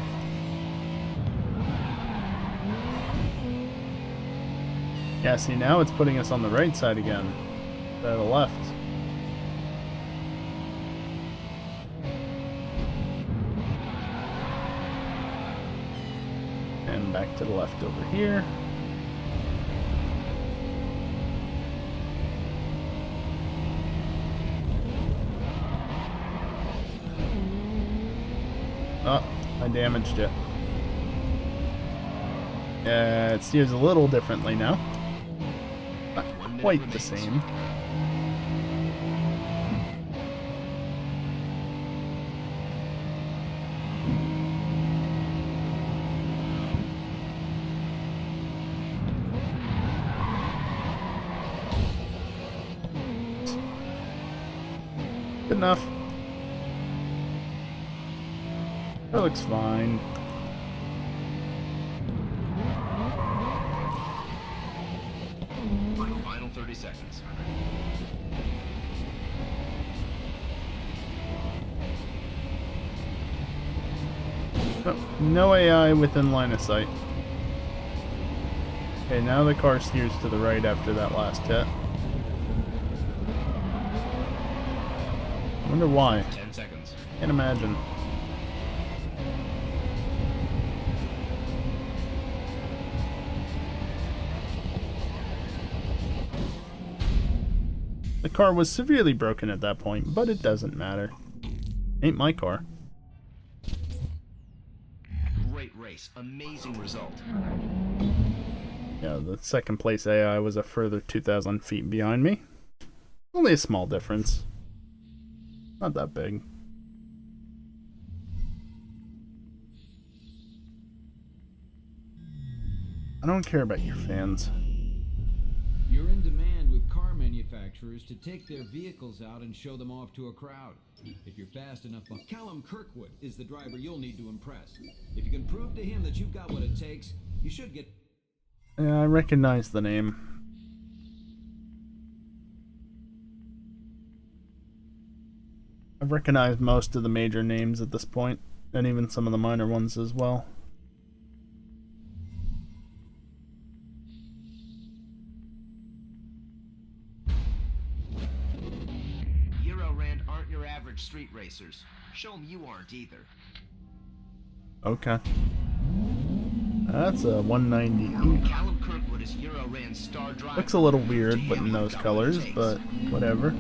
Yeah, see, now it's putting us on the right side again, instead of the left. and back to the left over here. Oh, I damaged it. It steers a little differently now. Not quite the same. Good enough. That looks fine. Final 30 seconds. Oh, no AI within line of sight. Okay, now the car steers to the right after that last hit. I wonder why. 10 seconds. Can't imagine. The car was severely broken at that point, but it doesn't matter. Ain't my car. Great race. Amazing result. Yeah, the second place AI was a further 2,000 feet behind me. Only a small difference. Not that big. I don't care about your fans. You're in demand with car manufacturers to take their vehicles out and show them off to a crowd. If you're fast enough, Callum Kirkwood is the driver you'll need to impress. If you can prove to him that you've got what it takes, you should get... Yeah, I recognize the name. I've recognized most of the major names at this point, and even some of the minor ones as well. Eurorand aren't your average street racers. Show them you aren't either. Okay. That's a 190. Callum Kirkwood is Eurorand's star driver. Looks a little weird putting those colors, but whatever.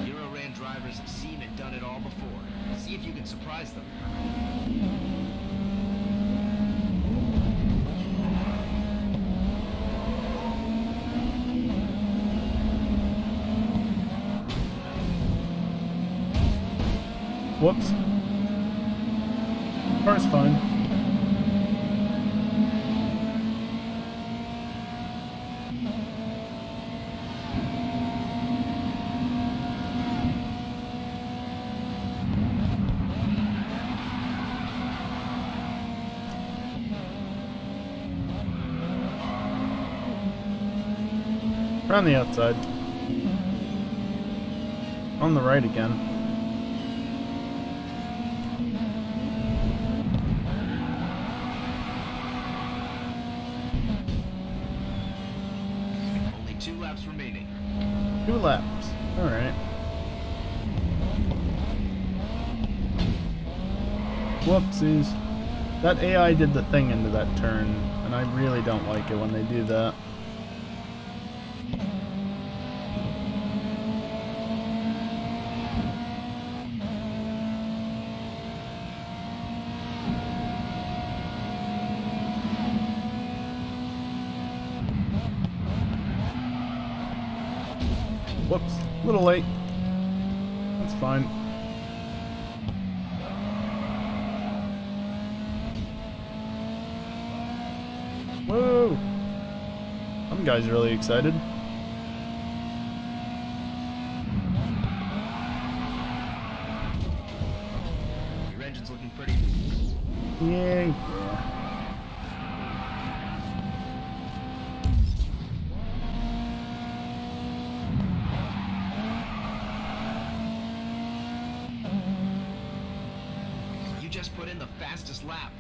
Eurorand drivers have seen and done it all before. See if you can surprise them. Whoops. Car's fine. Around the outside. On the right again. Only 2 laps remaining. 2 laps. Alright. Whoopsies. That AI did the thing into that turn, and I really don't like it when they do that. Whoops, a little late. That's fine. Whoa! Some guy's really excited. Your engine's looking pretty. Yay! You just put in the fastest lap.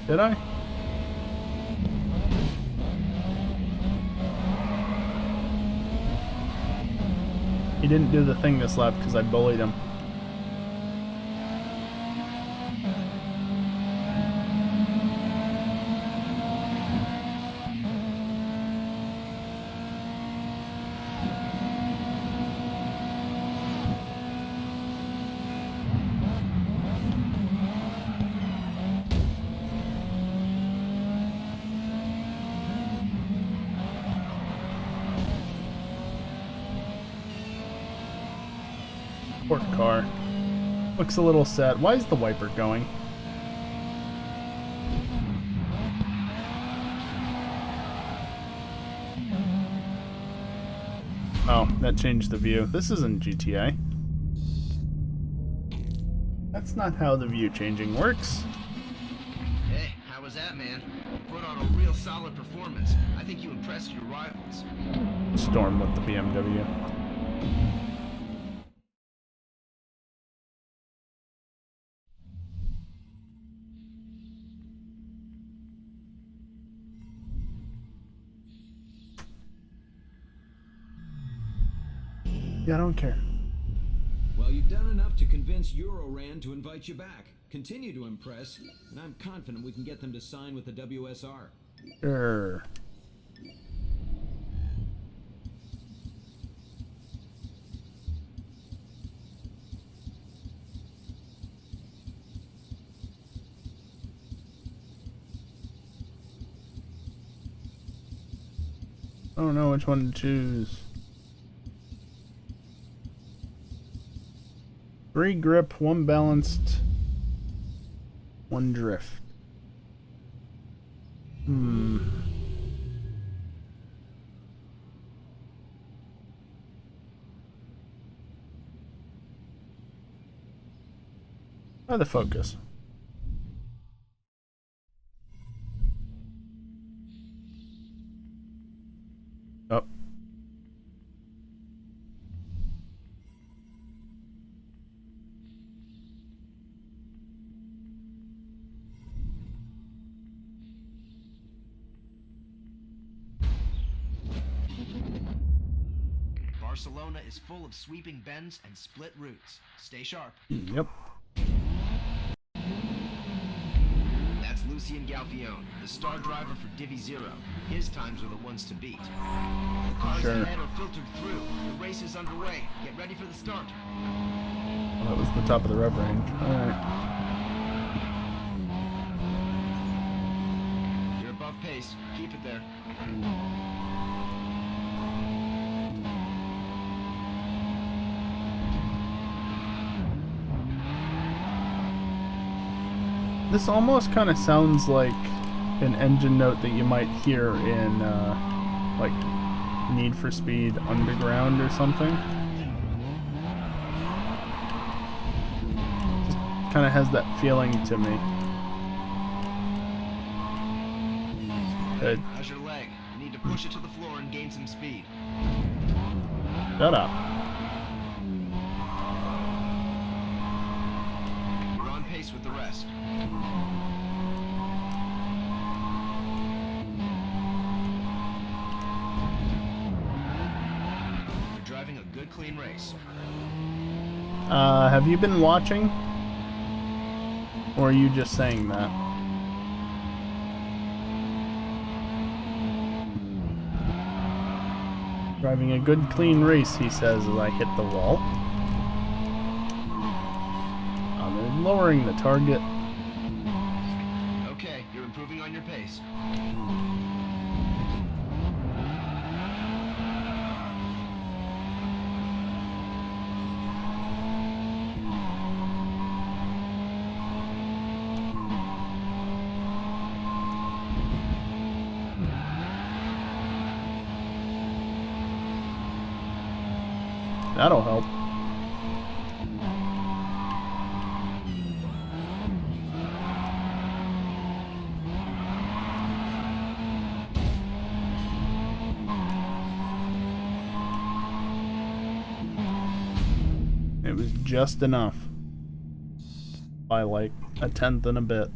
Did I? He didn't do the thing this lap because I bullied him. Poor car. Looks a little sad. Why is the wiper going? Oh, that changed the view. This isn't GTA. That's not how the view changing works. Hey, how was that, man? You put on a real solid performance. I think you impressed your rivals. Storm with the BMW. Yeah, I don't care. Well, you've done enough to convince Euroran to invite you back. Continue to impress, and I'm confident we can get them to sign with the WSR. Sure. I don't know which one to choose. 3 grip, 1 balanced, 1 drift. Try the focus. Oh. Barcelona is full of sweeping bends and split routes. Stay sharp. Yep. That's Lucien Galfione, the star driver for Divi Zero. His times are the ones to beat. The cars Sure. ahead are filtered through. The race is underway. Get ready for the start. Well, that was the top of the rev range. Alright. You're above pace. Keep it there. This almost kind of sounds like an engine note that you might hear in, like, Need for Speed Underground or something. Just kind of has that feeling to me. Good. How's your leg? You need to push it to the floor and gain some speed. Shut up. You're on pace with the rest. You're driving a good, clean race. Have you been watching? Or are you just saying that? Driving a good, clean race, he says as I hit the wall. They're lowering the target. Okay, you're improving on your pace. That'll help. It was just enough. By like a tenth and a bit.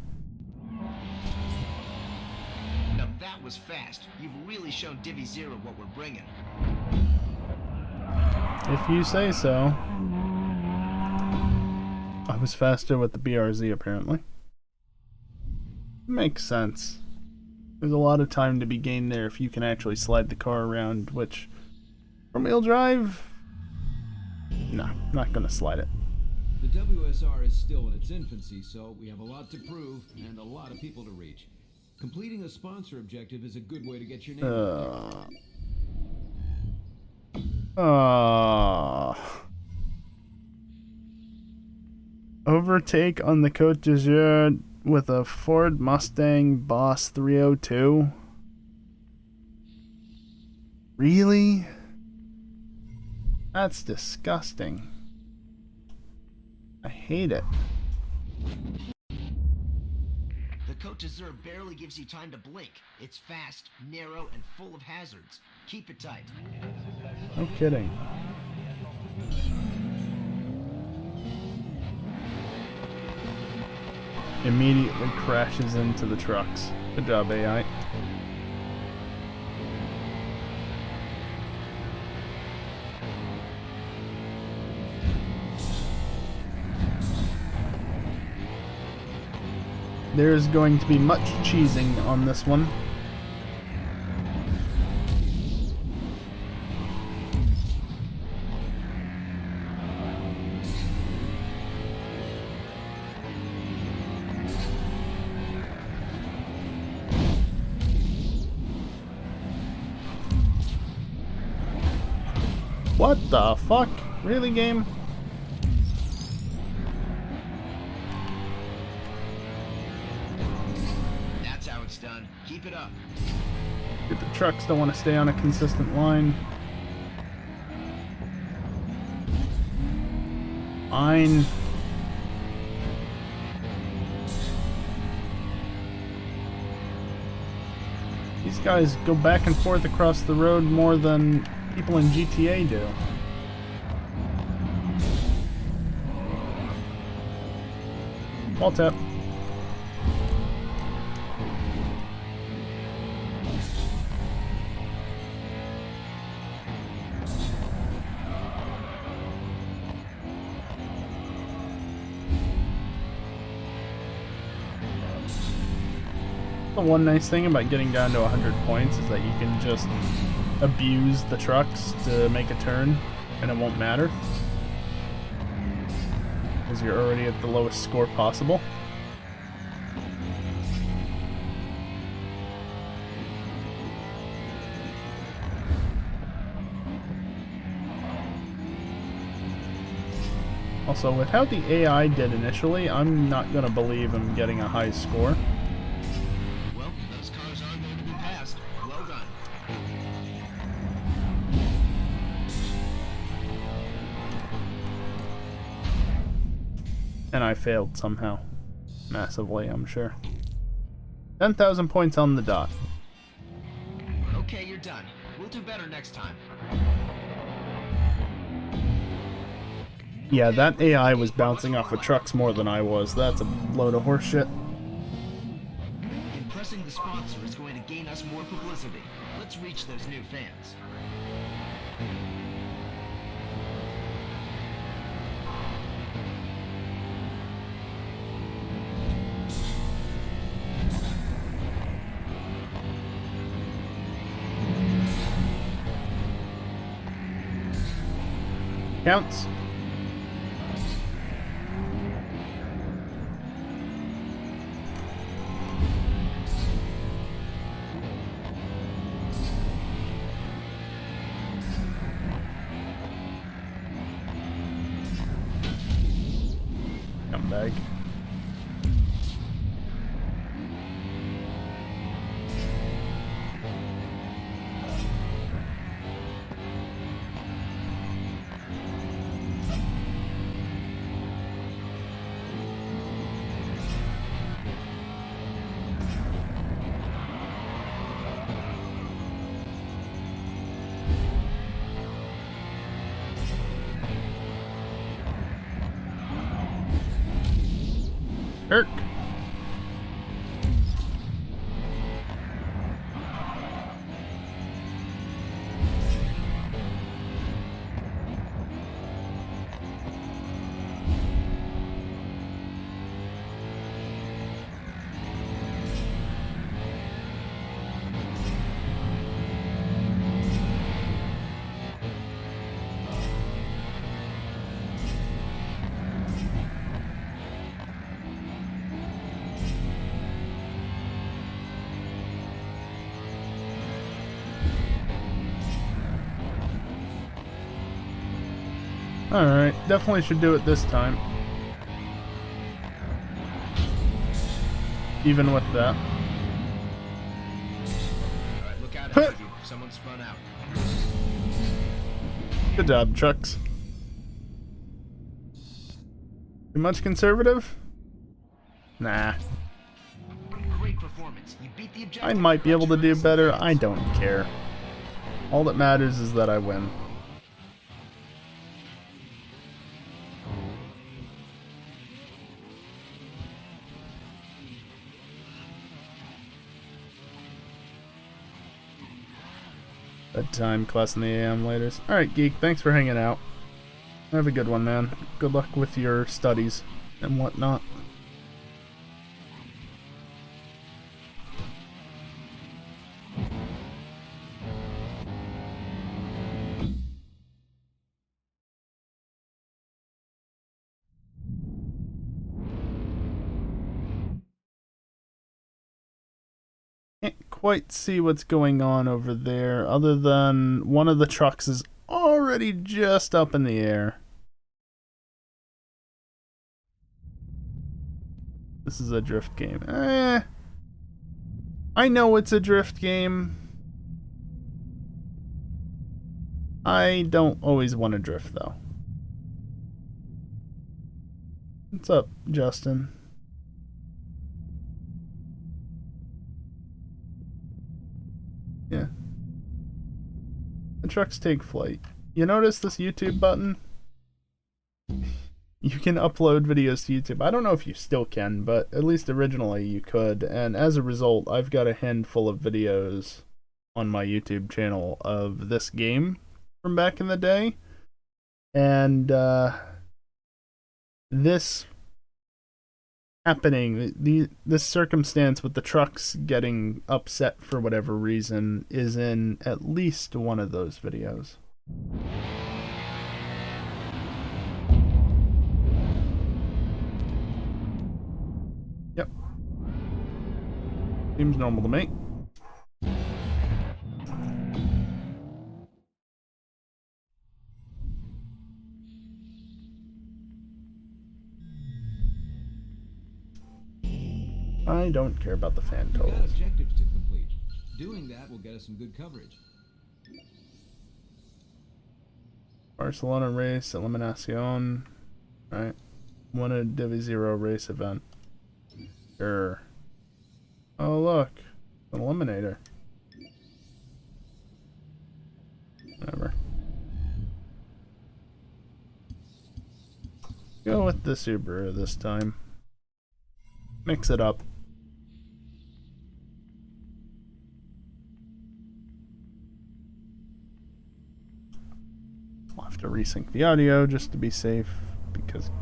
Now that was fast. You've really shown Divi Zero what we're bringing. If you say so. I was faster with the BRZ apparently. Makes sense. There's a lot of time to be gained there if you can actually slide the car around, which front-wheel drive, nah, not gonna slide it. The WSR is still in its infancy, so we have a lot to prove and a lot of people to reach. Completing a sponsor objective is a good way to get your name out there. Overtake on the Côte d'Azur with a Ford Mustang Boss 302. Really? That's disgusting. I hate it. The Côte d'Azur barely gives you time to blink. It's fast, narrow, and full of hazards. Keep it tight. No kidding. Immediately crashes into the trucks. Good job, AI. There's going to be much cheesing on this one. What the fuck? Really, game? That's how it's done. Keep it up. The trucks don't want to stay on a consistent line. Fine. These guys go back and forth across the road more than people in GTA do. Wall tap. The one nice thing about getting down to 100 points is that you can just abuse the trucks to make a turn and it won't matter because you're already at the lowest score possible. Also, with how the AI did initially, I'm not gonna believe I'm getting a high score. Well, those cars aren't going to be passed. Well done. And I failed somehow. Massively, I'm sure. 10,000 points on the dot. Okay, you're done. We'll do better next time. Yeah, that AI was bouncing off of trucks more than I was. That's a load of horseshit. Impressing the sponsor is going to gain us more publicity. Let's reach those new fans. Counts. Scumbag. Irk. Alright, definitely should do it this time. Even with that. Alright, look out ahead of you. Someone's spun out. Good job, Trucks. Too much conservative? Nah. Great performance. You beat the objective. I might be able to do better. I don't care. All that matters is that I win. Bedtime, class in the AM laters. Alright, Geek, thanks for hanging out. Have a good one, man. Good luck with your studies and whatnot. Can't quite see what's going on over there, other than one of the trucks is already just up in the air. This is a drift game. I know it's a drift game. I don't always want to drift, though. What's up, Justin? Yeah. The trucks take flight. You notice this YouTube button? You can upload videos to YouTube. I don't know if you still can, but at least originally you could. And as a result, I've got a handful of videos on my YouTube channel of this game from back in the day. And this happening, this circumstance with the trucks getting upset for whatever reason is in at least one of those videos. Yep. Seems normal to me. I don't care about the fan We've got totals. objectives to complete. Doing that will get us some good coverage. Barcelona race, Eliminacion. Right. Won a Divi 0 race event. Sure. Oh, look. An eliminator. Whatever. Go with the Subaru this time. Mix it up. I'll have to resync the audio just to be safe because it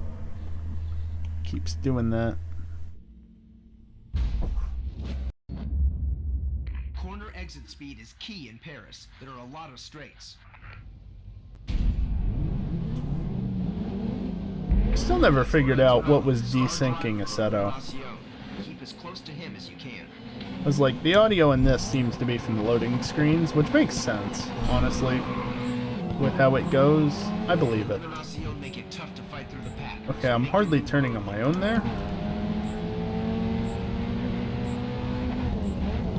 keeps doing that. Corner exit speed is key in Paris. There are a lot of straights. Still never figured out what was desyncing Assetto. Keep as close to him as you can. I was like, the audio in this seems to be from the loading screens, which makes sense, honestly. With how it goes, I believe it. Make it tough to fight through the pack. Okay, I'm hardly turning on my own there.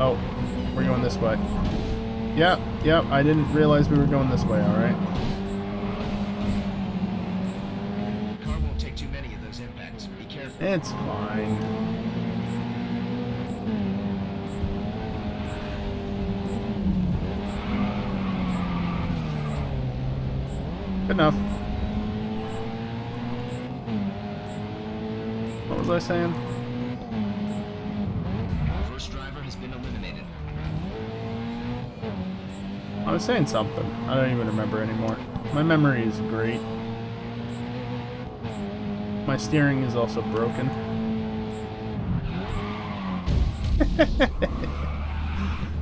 Oh, we're going this way. Yep, I didn't realize we were going this way, alright. Car won't take too many of those impacts. Be careful. It's fine. Good enough. What was I saying? First driver has been eliminated. I was saying something. I don't even remember anymore. My memory is great. My steering is also broken.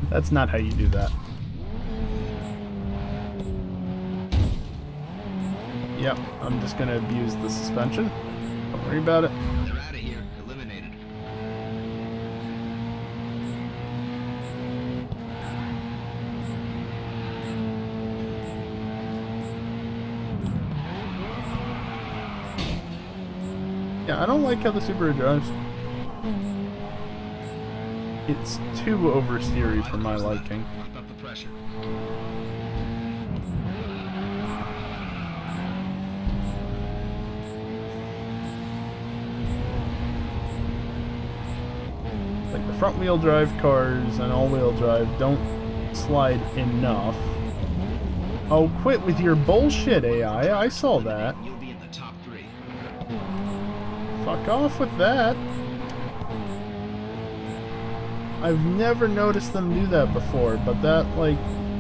That's not how you do that. Yep, I'm just gonna abuse the suspension. Don't worry about it. They're out of here. Eliminated. Yeah, I don't like how the Subaru drives. It's too oversteery for my liking. Keep up the pressure. Like the front wheel drive cars and all wheel drive don't slide enough. Oh, quit with your bullshit, AI. I saw that. You'll be in the top 3. Fuck off with that. I've never noticed them do that before, but that, like,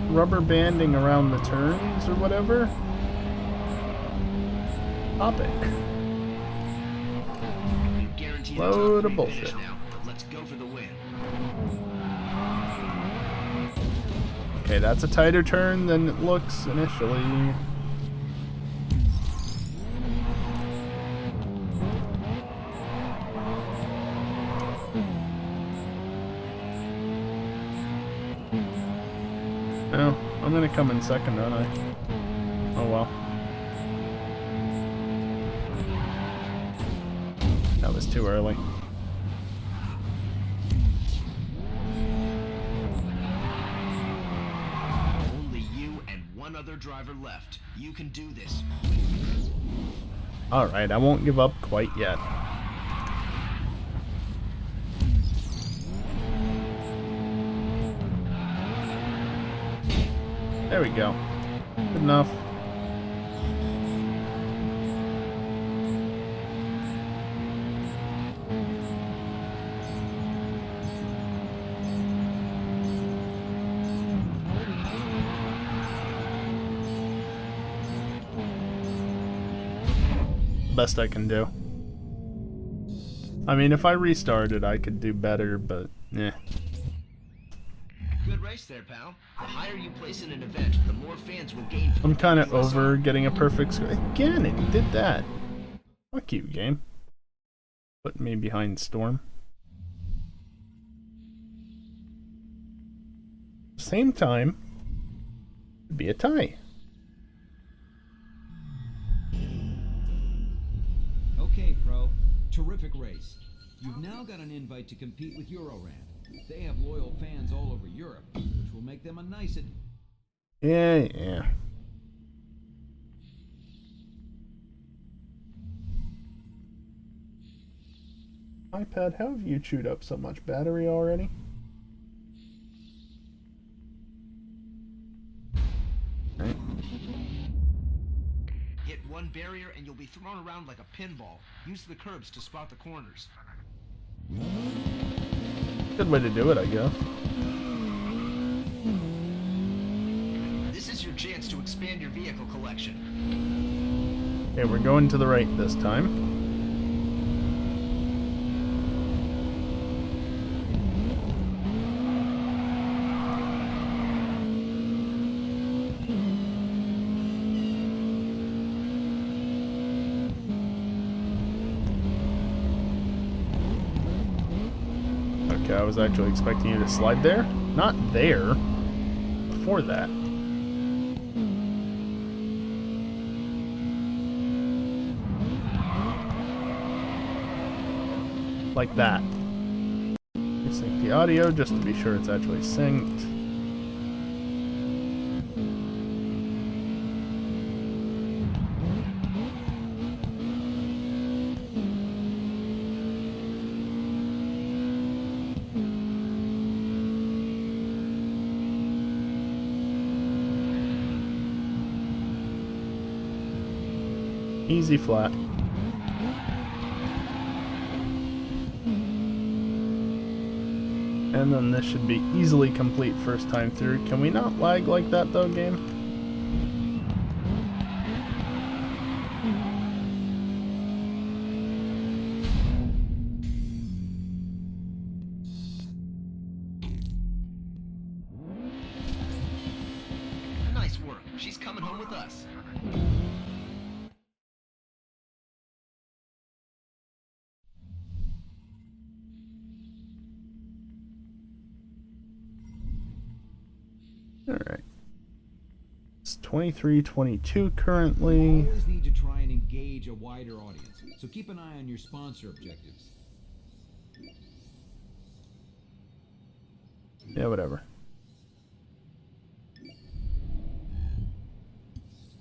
rubber banding around the turns or whatever. Topic. We've guaranteed a Load top of 3 finish bullshit. now. Let's go for the win. Okay, that's a tighter turn than it looks initially. No, I'm gonna come in second, aren't I? Oh well. That was too early. Only you and one other driver left. You can do this. Alright, I won't give up quite yet. There we go. Good enough. Best I can do. I mean, if I restarted, I could do better, but eh. Good race there, pal. The higher you place in an event, the more fans will gain from I'm kind of the USR. over getting a perfect score. Again, it did that. Fuck you, game. Put me behind Storm. Same time, it'd be a tie. Okay, Pro. Terrific race. You've now got an invite to compete with Euroramp. They have loyal fans all over Europe, which will make them a nice Yeah. iPad, how have you chewed up so much battery already? Right. Hit one barrier and you'll be thrown around like a pinball. Use the curbs to spot the corners. Good way to do it, I guess. This is your chance to expand your vehicle collection. Okay, we're going to the right this time. Okay, I was actually expecting you to slide there. Not there. Before that. Like that. Sync the audio just to be sure it's actually synced. Easy flat. And then this should be easily complete first time through. Can we not lag like that though, game? Nice work. She's coming home with us. Alright. It's 23-22 currently. Always need to try and engage a wider audience, so keep an eye on your sponsor objectives. Yeah, whatever.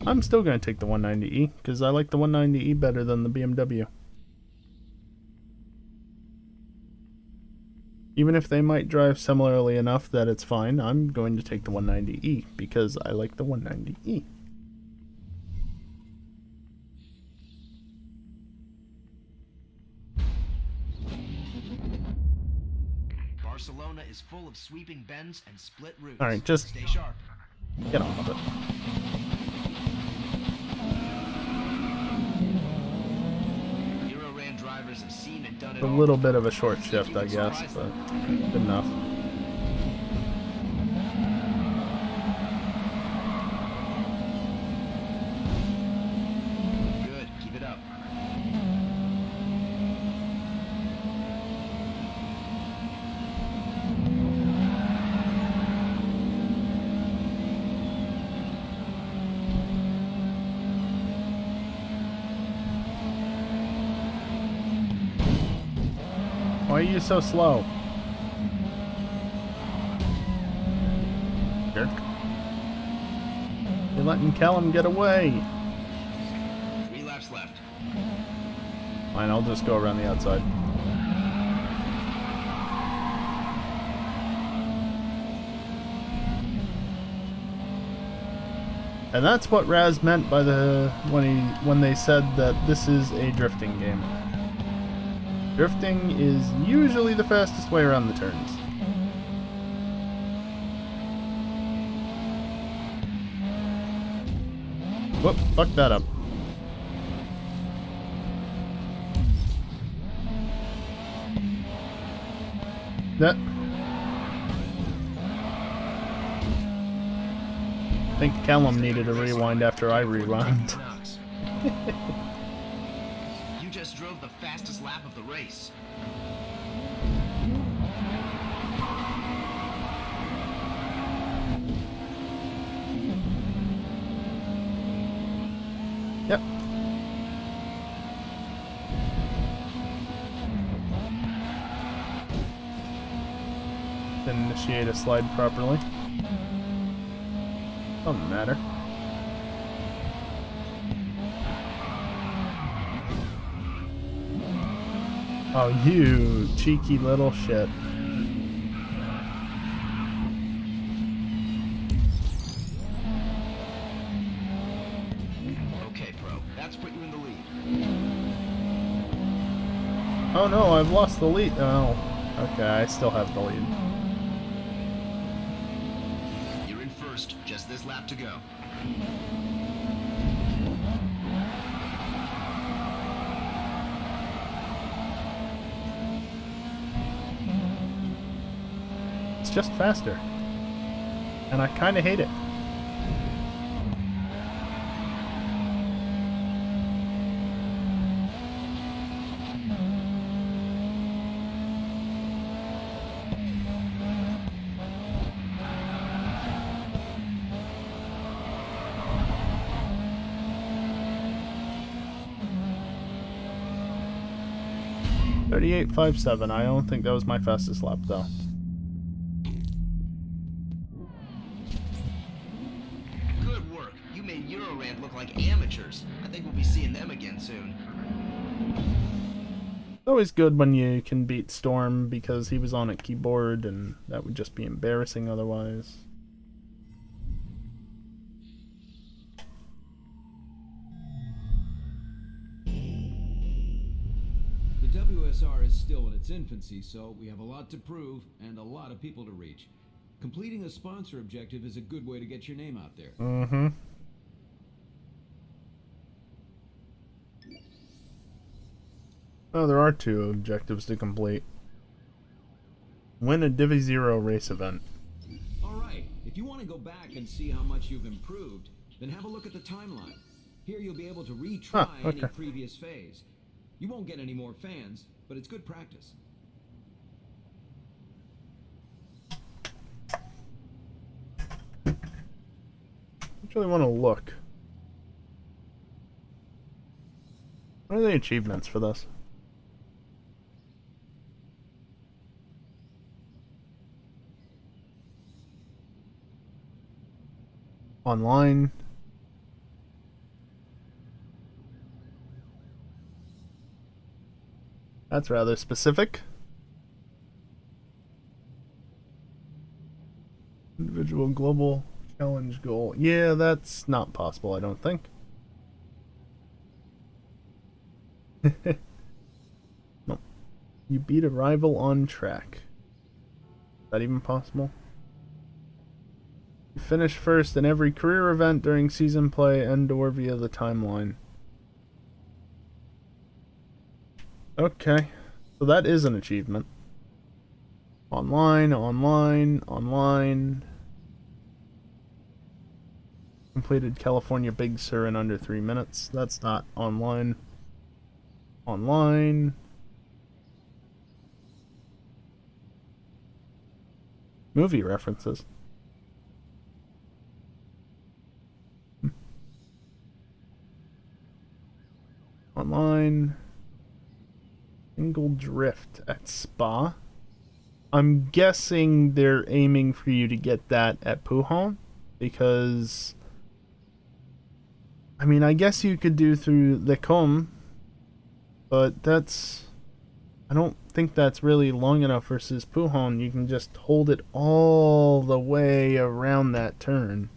I'm still going to take the 190E because I like the 190E better than the BMW. Even if they might drive similarly enough that it's fine, I'm going to take the 190E because I like the 190E. Barcelona is full of sweeping bends and split routes. Alright, just stay sharp. get on with it. Euroran drivers have seen and done it A all. little bit of a short shift, I guess, but good enough. Good, keep it up. Why are you so slow? Jerk. You're letting Callum get away. 3 laps left. Fine, I'll just go around the outside. And that's what Raz meant by when they said that this is a drifting game. Drifting is usually the fastest way around the turns. Whoop, fuck that up. That. I think Callum needed a rewind after I rewound. You just drove the fastest lap of the race. Yep. Didn't initiate a slide properly. Doesn't matter. Oh, you cheeky little shit. Okay, Pro, that's put you in the lead. Oh no, I've lost the lead. Oh, okay, I still have the lead. You're in first, just this lap to go. It's just faster. And I kind of hate it. .38.57. I don't think that was my fastest lap though. Good work. You made Eurorand look like amateurs. I think we'll be seeing them again soon. It's always good when you can beat Storm because he was on a keyboard and that would just be embarrassing otherwise. The WSR is still in its infancy, so we have a lot to prove and a lot of people to reach. Completing a sponsor objective is a good way to get your name out there. Mm-hmm. Oh, there are 2 objectives to complete. Win a Divi 0 race event. Alright, if you want to go back and see how much you've improved, then have a look at the timeline. Here you'll be able to retry any previous phase. You won't get any more fans, but it's good practice. actually want to look. What are the achievements for this? Online. That's rather specific. Individual global challenge goal. Yeah, that's not possible, I don't think. No. You beat a rival on track. Is that even possible? You finish first in every career event during season play and or via the timeline. Okay. So that is an achievement. Online, online, online. Completed California Big Sur in under 3 minutes. That's not online. Online. Movie references. Online. Single drift at Spa. I'm guessing they're aiming for you to get that at Pujon, because I mean, I guess you could do through the Com, but that's, I don't think that's really long enough versus Pujon. You can just hold it all the way around that turn.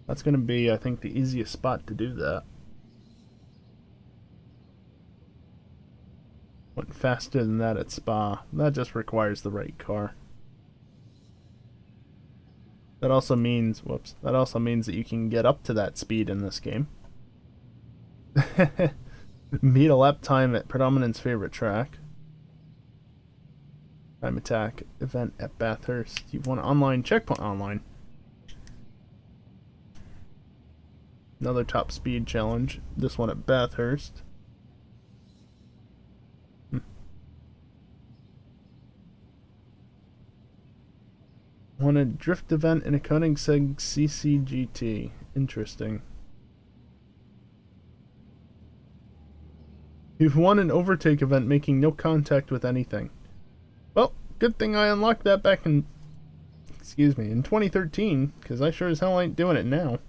That's going to be, I think, the easiest spot to do that. Went faster than that at Spa. That just requires the right car. That also means, whoops, that also means that you can get up to that speed in this game. Meet a lap time at Predominant's favorite track. Time attack event at Bathurst. You've won online checkpoint online. Another top speed challenge. This one at Bathurst. Won a drift event in a Koenigsegg CCGT. Interesting. You've won an overtake event making no contact with anything. Well, good thing I unlocked that back in, excuse me, in 2013, because I sure as hell ain't doing it now.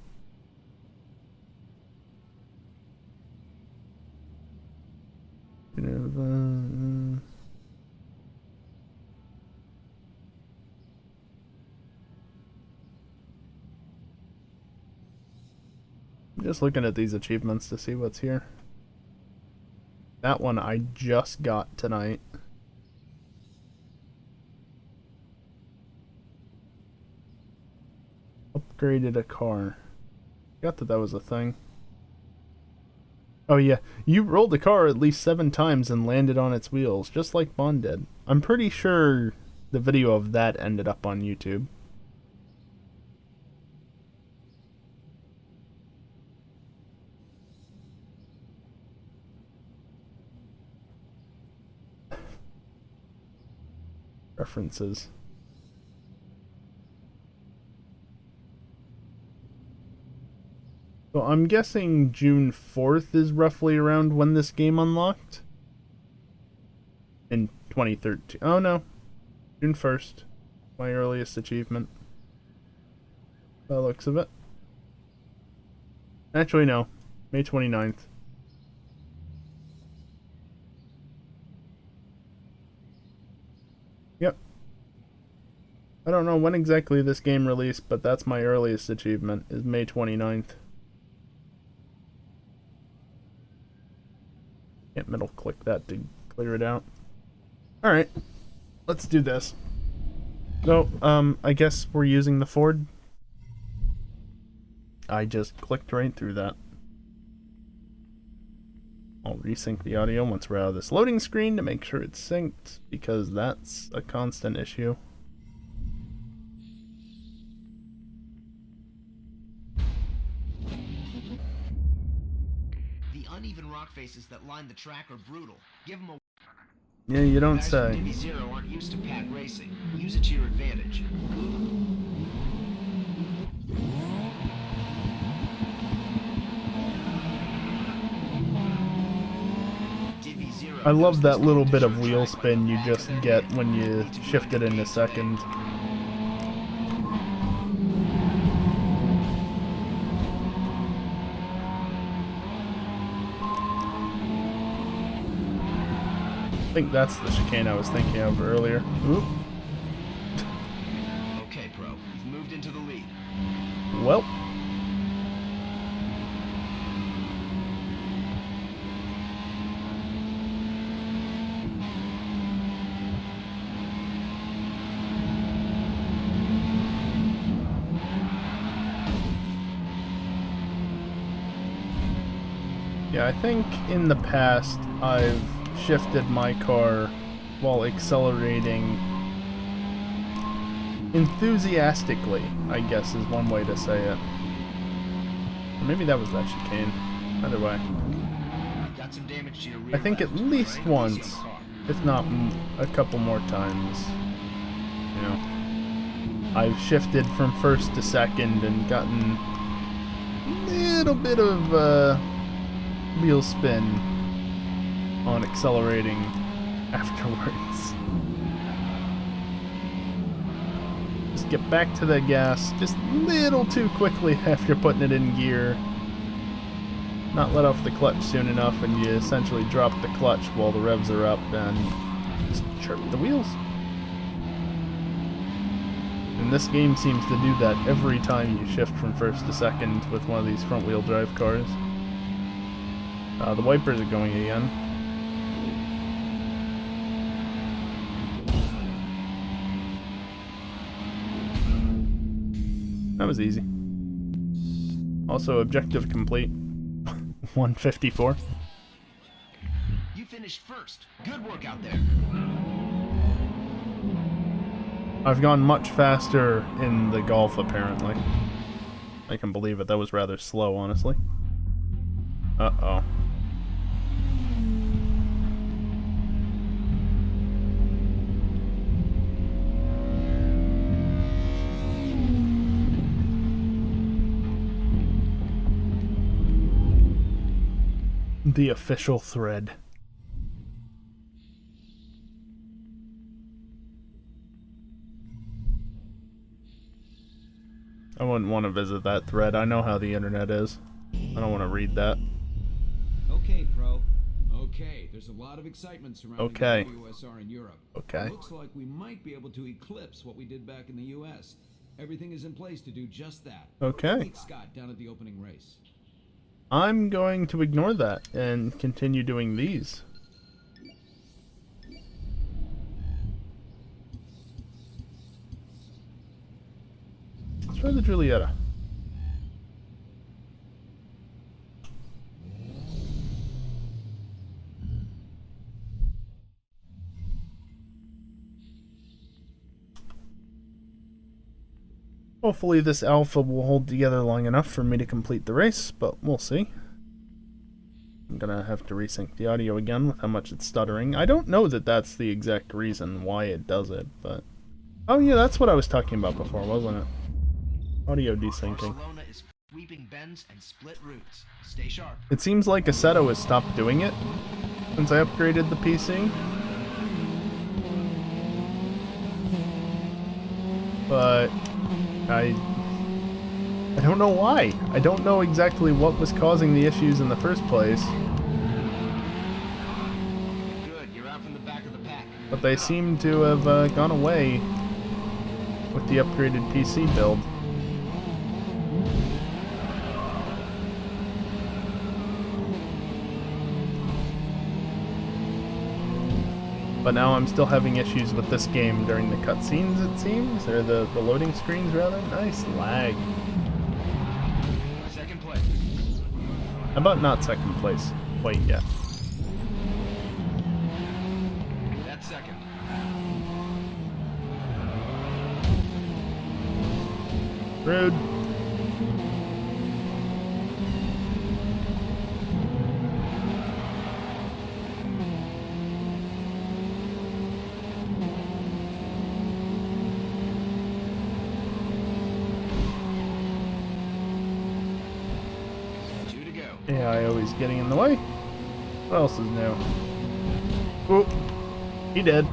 I'm just looking at these achievements to see what's here. That one I just got tonight. Upgraded a car. Forgot that that was a thing. Oh yeah, you rolled the car at least 7 times and landed on its wheels, just like Bond did. I'm pretty sure the video of that ended up on YouTube. References. So I'm guessing June 4th is roughly around when this game unlocked. In 2013. Oh no. June 1st. My earliest achievement. By the looks of it. Actually no. May 29th. Yep. I don't know when exactly this game released, but that's my earliest achievement, is May 29th. Can't middle click that to clear it out. Alright. Let's do this. So, I guess we're using the Ford. I just clicked right through that. I'll resync the audio once we're out of this loading screen to make sure it's synced, because that's a constant issue. The uneven rock faces that line the track are brutal. Give them a... Yeah, you don't Guys say. from Divi Zero aren't used to pack racing. Use it to your advantage. I love that little bit of wheel spin you just get when you shift it into second. I think that's the chicane I was thinking of earlier. Oop. Okay, Pro. You've moved into the lead. Well. Yeah, I think in the past I've shifted my car while accelerating enthusiastically, I guess is one way to say it. Or maybe that was that chicane. Either way. Got some damage to your rear I think at left, least right? once, Easy on the car. if not a couple more times, you know, I've shifted from first to second and gotten a little bit of wheel spin on accelerating afterwards. Just get back to the gas just a little too quickly after putting it in gear. Not let off the clutch soon enough, and you essentially drop the clutch while the revs are up and just chirp the wheels. And this game seems to do that every time you shift from first to second with one of these front-wheel drive cars. The wipers are going again. That was easy. Also, objective complete. 154. You finished first. Good work out there. I've gone much faster in the Golf, apparently. I can believe it. That was rather slow, honestly. Uh-oh. The official thread. I wouldn't want to visit that thread. I know how the internet is. I don't want to read that. Okay, Pro. Okay, there's a lot of excitement surrounding Okay. the WSR in Europe. Okay. Looks like we might be able to eclipse what we did back in the US. Everything is in place to do just that. Okay. Meet Scott down at the opening race. I'm going to ignore that and continue doing these. Let's try the Giulietta. Hopefully this alpha will hold together long enough for me to complete the race, but we'll see. I'm gonna have to resync the audio again with how much it's stuttering. I don't know that that's the exact reason why it does it, but... Oh yeah, that's what I was talking about before, wasn't it? Audio desyncing. Barcelona is sweeping bends and split routes. Stay sharp. It seems like Assetto has stopped doing it since I upgraded the PC. But I don't know why. I don't know exactly what was causing the issues in the first place. Good, you're out from the back of the pack. But they seem to have gone away with the upgraded PC build. But now I'm still having issues with this game during the cutscenes, it seems, or the loading screens, rather. Nice lag. Second place. How about not second place quite yet? That's second. Rude. Two to go. AI always getting in the way. What else is new? Oh, he did.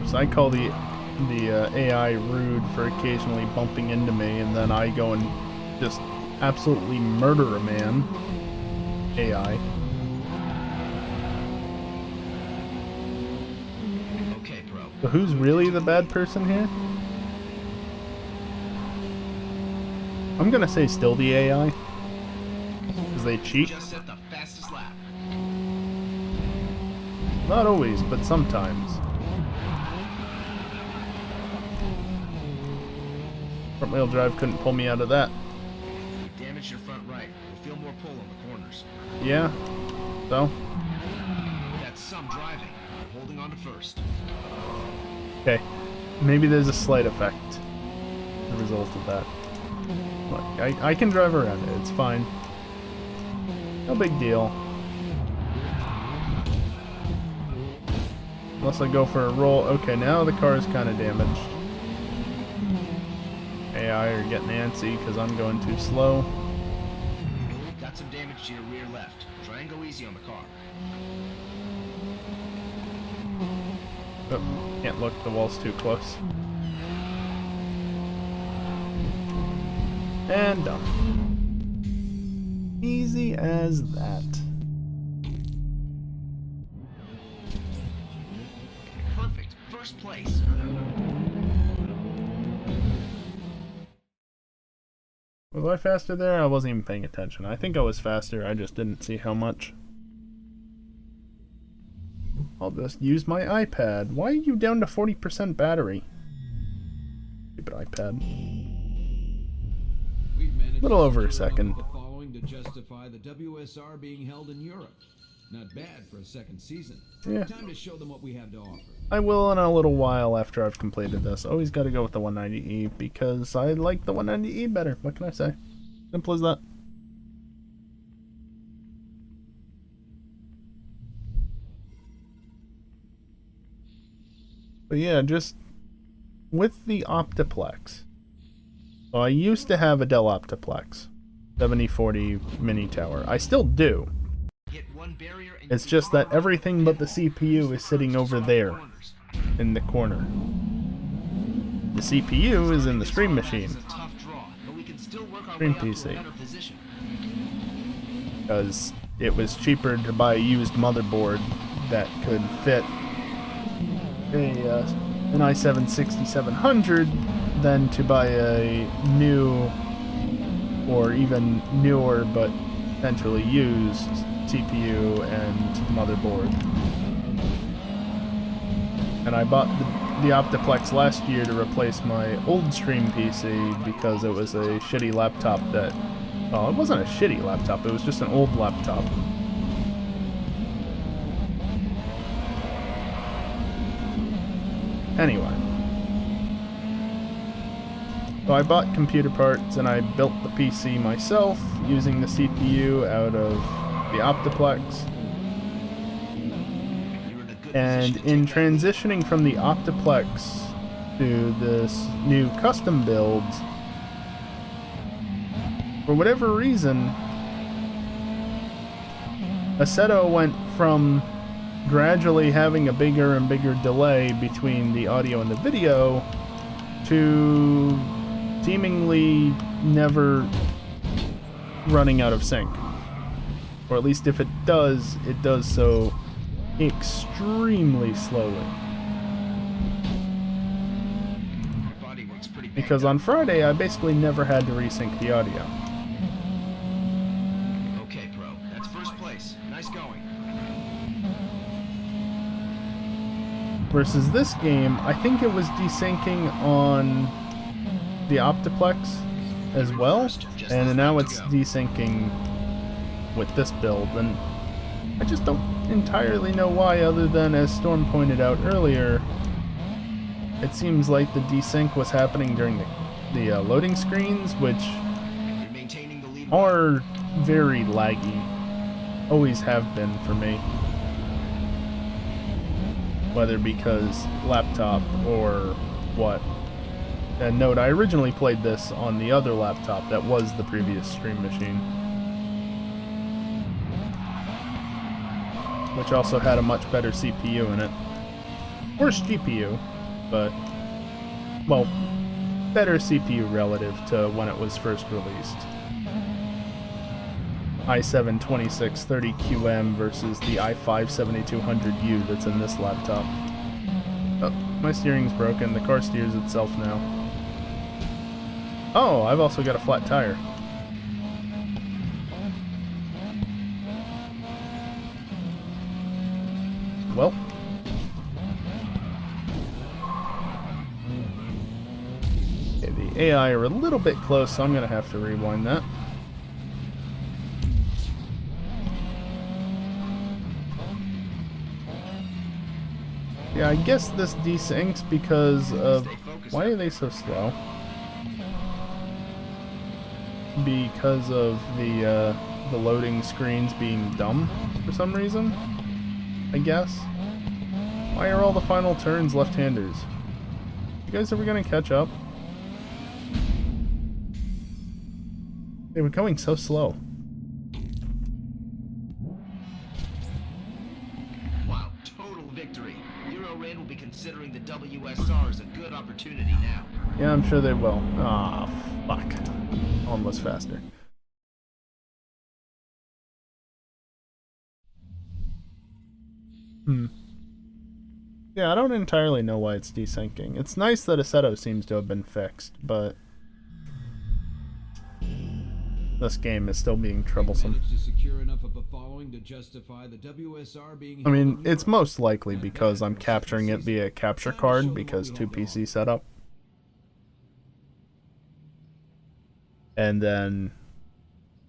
So I call the AI rude for occasionally bumping into me, and then I go and just absolutely murder a man. AI. Okay, Pro. So who's really the bad person here? I'm gonna say still the AI. Because they cheat. Just set the fastest lap. Not always, but sometimes. Front wheel drive couldn't pull me out of that. You damaged your front right. You'll feel more pull on the corners. Yeah. So? That's some driving. You're holding on to first. Okay. Maybe there's a slight effect. The result of that. Look, I can drive around it. It's fine. No big deal. Unless I go for a roll. Okay, now the car is kind of damaged. AI are getting antsy because I'm going too slow. Got some damage to your rear left. Try and go easy on the car. Oh, can't look, the wall's too close. And done. Easy as that. Perfect. First place. Was I faster there? I wasn't even paying attention. I think I was faster, I just didn't see how much. I'll just use my iPad. Why are you down to 40% battery? Stupid iPad. We've managed Little to over a secure enough second. of the following to justify the WSR being held in Europe. Not bad for a second season. Yeah. Time to show them what we have to offer. I will in a little while after I've completed this. Always gotta go with the 190E because I like the 190E better. What can I say? Simple as that. But yeah, just with the Optiplex. So I used to have a Dell Optiplex 7040 mini tower. I still do. Hit one barrier and It's just that everything but the CPU is sitting over there in the corner. The CPU is in the Stream Machine. tough draw, but we can still work our Stream way up to a PC. better position. Because it was cheaper to buy a used motherboard that could fit an i7-6700 than to buy a new or even newer but potentially used CPU and motherboard. And I bought the Optiplex last year to replace my old Stream PC because it was a shitty laptop that... Well, it wasn't a shitty laptop, it was just an old laptop. Anyway. So I bought computer parts and I built the PC myself using the CPU out of the Optiplex. You're in a good And position to in take that lead. transitioning from the Optiplex to this new custom build, for whatever reason, Assetto went from gradually having a bigger and bigger delay between the audio and the video to seemingly never running out of sync. Or at least if it does so extremely slowly. Your body works pretty bad. Because on Friday, I basically never had to resync the audio. Okay, Pro. That's first place. Nice going. Versus this game, I think it was desyncing on the Optiplex as well, and now it's desyncing with this build, and I just don't entirely know why, other than, as Storm pointed out earlier, it seems like the desync was happening during the the loading screens, which You're maintaining the lead. are very laggy. Always have been for me. Whether because laptop or what. And note, I originally played this on the other laptop that was the previous stream machine, which also had a much better CPU in it. Worse GPU, but, well, better CPU relative to when it was first released. i7 2630QM versus the i5 7200U that's in this laptop. Oh, my steering's broken. The car steers itself now. Oh, I've also got a flat tire. Well. Okay, the AI are a little bit close, so I'm going to have to rewind that. Yeah, I guess this desyncs because of... Why are they so slow? Because of the loading screens being dumb for some reason, I guess. Why are all the final turns left-handers? You guys ever gonna catch up? They were going so slow. Wow, total victory. Euro Raid will be considering the WSR as a good opportunity now. Yeah, I'm sure they will. Ah, fuck. One was faster. Yeah, I don't entirely know why it's desyncing. It's nice that Assetto seems to have been fixed, but this game is still being troublesome. Managed to secure enough of a following to justify the WSR being I mean, held in it's Europe. most likely because I'm capturing it via capture card because 2PC setup. And then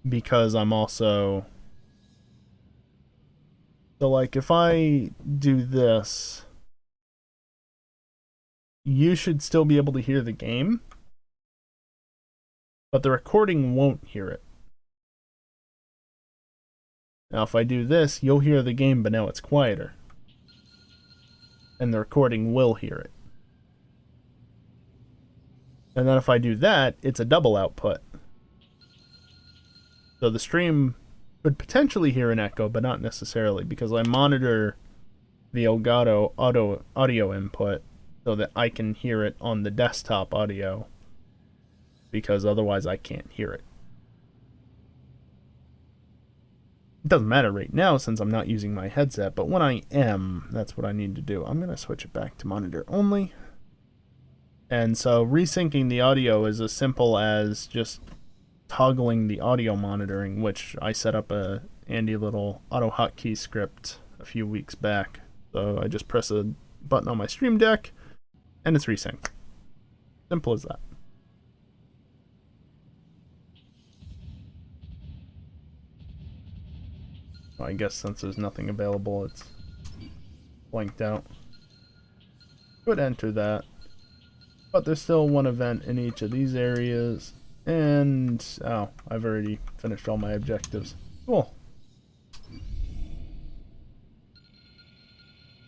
because I'm also... So like if I do this, you should still be able to hear the game, but the recording won't hear it. Now if I do this, you'll hear the game, but now it's quieter. And the recording will hear it. And then if I do that, it's a double output. So the stream could potentially hear an echo, but not necessarily, because I monitor the Elgato audio input so that I can hear it on the desktop audio, because otherwise I can't hear it. It doesn't matter right now since I'm not using my headset, but when I am, that's what I need to do. I'm going to switch it back to monitor only. And so resyncing the audio is as simple as just toggling the audio monitoring, which I set up a handy little auto hotkey script a few weeks back. So I just press a button on my Stream Deck and it's resynced. Simple as that. Well, I guess since there's nothing available, it's blanked out. Could enter that, but there's still one event in each of these areas. And, oh, I've already finished all my objectives. Cool.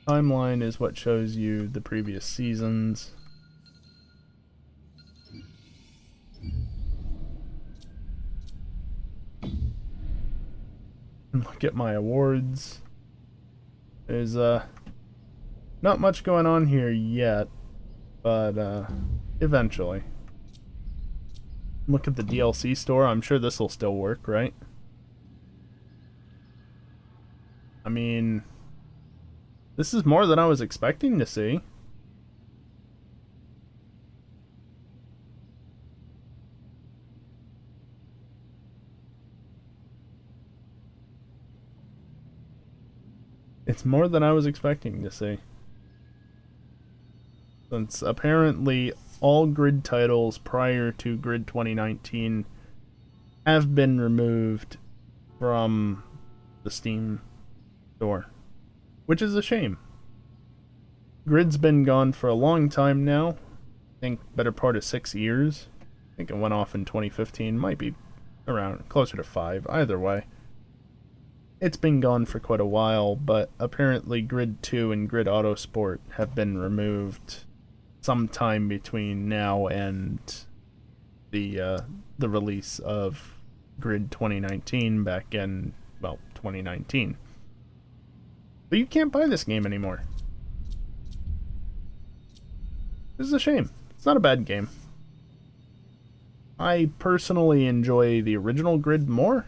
Timeline is what shows you the previous seasons. And look at my awards. There's, not much going on here yet, but, eventually. Look at the DLC store. I'm sure this will still work, right? I mean, this is more than I was expecting to see. It's more than I was expecting to see. Since apparently all Grid titles prior to Grid 2019 have been removed from the Steam store, which is a shame. Grid's been gone for a long time now, I think better part of 6 years, I think it went off in 2015. Might be around closer to 5. Either way. It's been gone for quite a while, but apparently Grid 2 and Grid Autosport have been removed sometime between now and the release of Grid 2019 back in, well, 2019. But you can't buy this game anymore. This is a shame. It's not a bad game. I personally enjoy the original Grid more,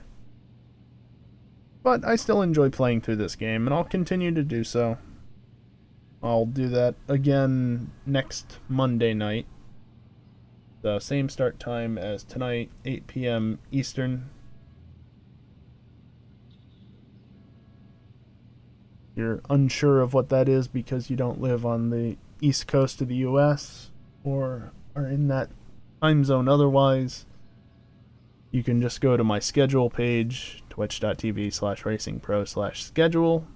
but I still enjoy playing through this game, and I'll continue to do so. I'll do that again next Monday night. The same start time as tonight, 8 p.m. Eastern. You're unsure of what that is because you don't live on the East Coast of the US or are in that time zone otherwise. You can just go to my schedule page, twitch.tv/racingpro/schedule.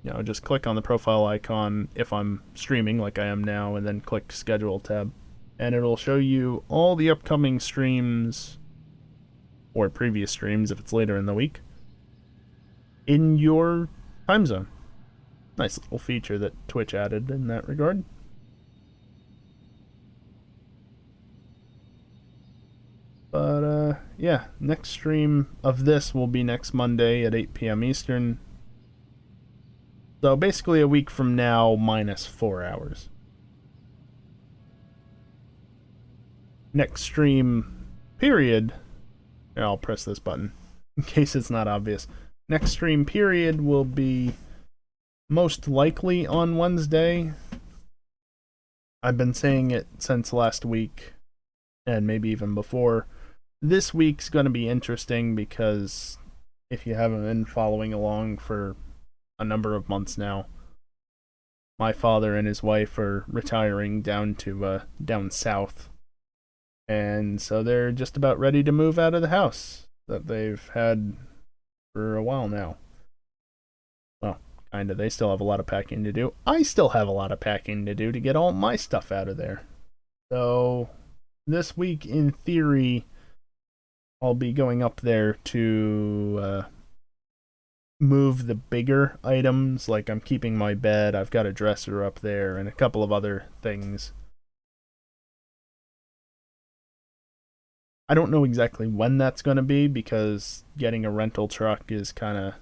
You know, just click on the profile icon if I'm streaming like I am now, and then click schedule tab. And it'll show you all the upcoming streams, or previous streams if it's later in the week, in your time zone. Nice little feature that Twitch added in that regard. But, yeah, next stream of this will be next Monday at 8 p.m. Eastern. So basically a week from now, minus 4 hours. Next stream, period. Here, I'll press this button, in case it's not obvious. Next stream, period, will be most likely on Wednesday. I've been saying it since last week, and maybe even before. This week's going to be interesting because if you haven't been following along for a number of months now, my father and his wife are retiring down south, and so they're just about ready to move out of the house that they've had for a while now. Well, kinda. They still have a lot of packing to do. I still have a lot of packing to do to get all my stuff out of there. So this week, in theory, I'll be going up there to move the bigger items, like I'm keeping my bed, I've got a dresser up there, and a couple of other things. I don't know exactly when that's going to be, because getting a rental truck is kind of,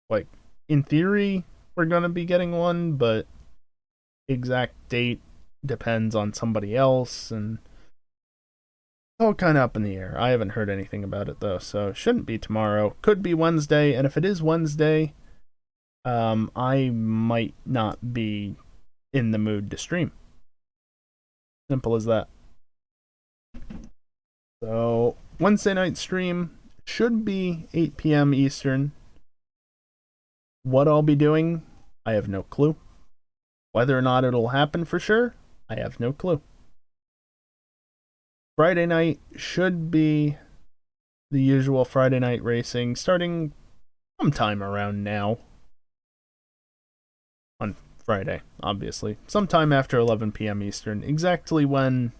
like, in theory, we're going to be getting one, but exact date depends on somebody else, and all kind of up in the air. I haven't heard anything about it, though, so it shouldn't be tomorrow. Could be Wednesday, and if it is Wednesday, I might not be in the mood to stream. Simple as that. So, Wednesday night stream should be 8 p.m. Eastern. What I'll be doing, I have no clue. Whether or not it'll happen for sure, I have no clue. Friday night should be the usual Friday night racing, starting sometime around now. On Friday, obviously. Sometime after 11 p.m. Eastern. Exactly when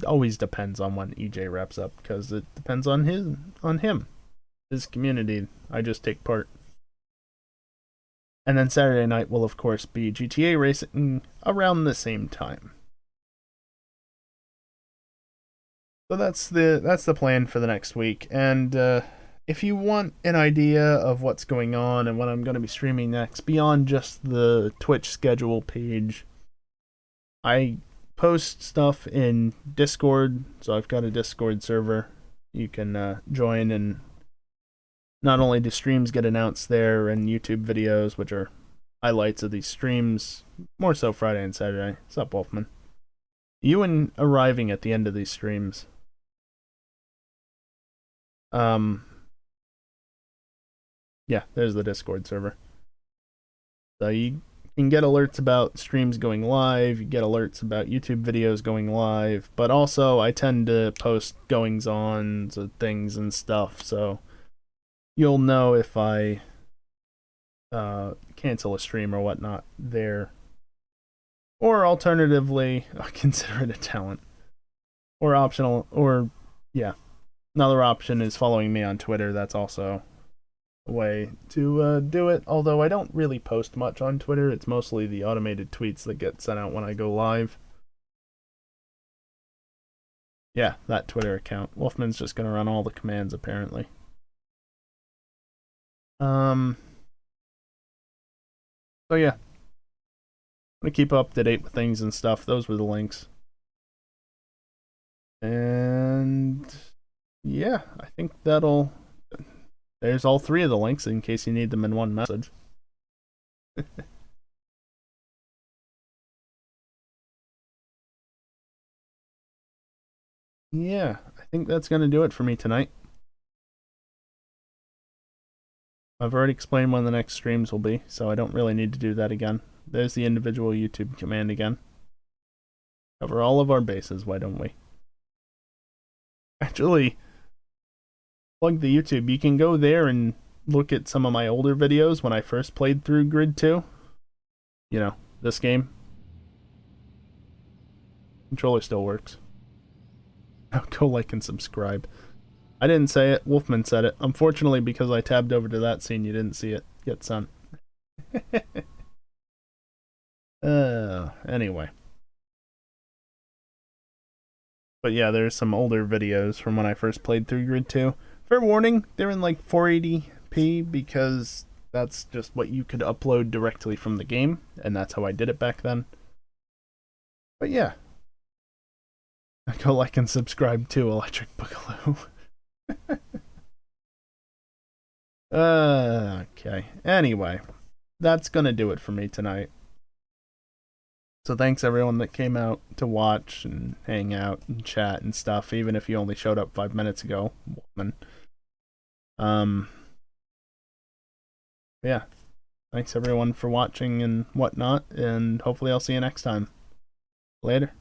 always depends on when EJ wraps up, because it depends on him. His community. I just take part. And then Saturday night will of course be GTA racing around the same time. So that's the plan for the next week. And if you want an idea of what's going on and what I'm going to be streaming next, beyond just the Twitch schedule page, I post stuff in Discord. So I've got a Discord server. You can join, and not only do streams get announced there and YouTube videos, which are highlights of these streams, more so Friday and Saturday. What's up, Wolfman? You and arriving at the end of these streams. Yeah, there's the Discord server. So you can get alerts about streams going live, you get alerts about YouTube videos going live, but also I tend to post goings-ons of things and stuff, so you'll know if I cancel a stream or whatnot there. Or alternatively, I'll consider it a talent. Or optional, or yeah. Another option is following me on Twitter. That's also a way to do it. Although I don't really post much on Twitter. It's mostly the automated tweets that get sent out when I go live. Yeah, that Twitter account. Wolfman's just gonna run all the commands apparently. So yeah. I'm gonna keep up to date with things and stuff. Those were the links. And yeah, I think there's all 3 of the links in case you need them in one message. Yeah, I think that's going to do it for me tonight. I've already explained when the next streams will be, so I don't really need to do that again. There's the individual YouTube command again. Cover all of our bases, why don't we? Actually, plug the YouTube. You can go there and look at some of my older videos when I first played through Grid 2. You know, this game. Controller still works. Go like and subscribe. I didn't say it, Wolfman said it. Unfortunately, because I tabbed over to that scene, you didn't see it get sent. Anyway. But yeah, there's some older videos from when I first played through Grid 2. Fair warning, they're in like 480p because that's just what you could upload directly from the game, and that's how I did it back then. But yeah. Go like and subscribe to Electric Boogaloo. Okay. Anyway, that's gonna do it for me tonight. So thanks everyone that came out to watch and hang out and chat and stuff, even if you only showed up 5 minutes ago, woman. Yeah. Thanks everyone for watching and whatnot, and hopefully I'll see you next time. Later.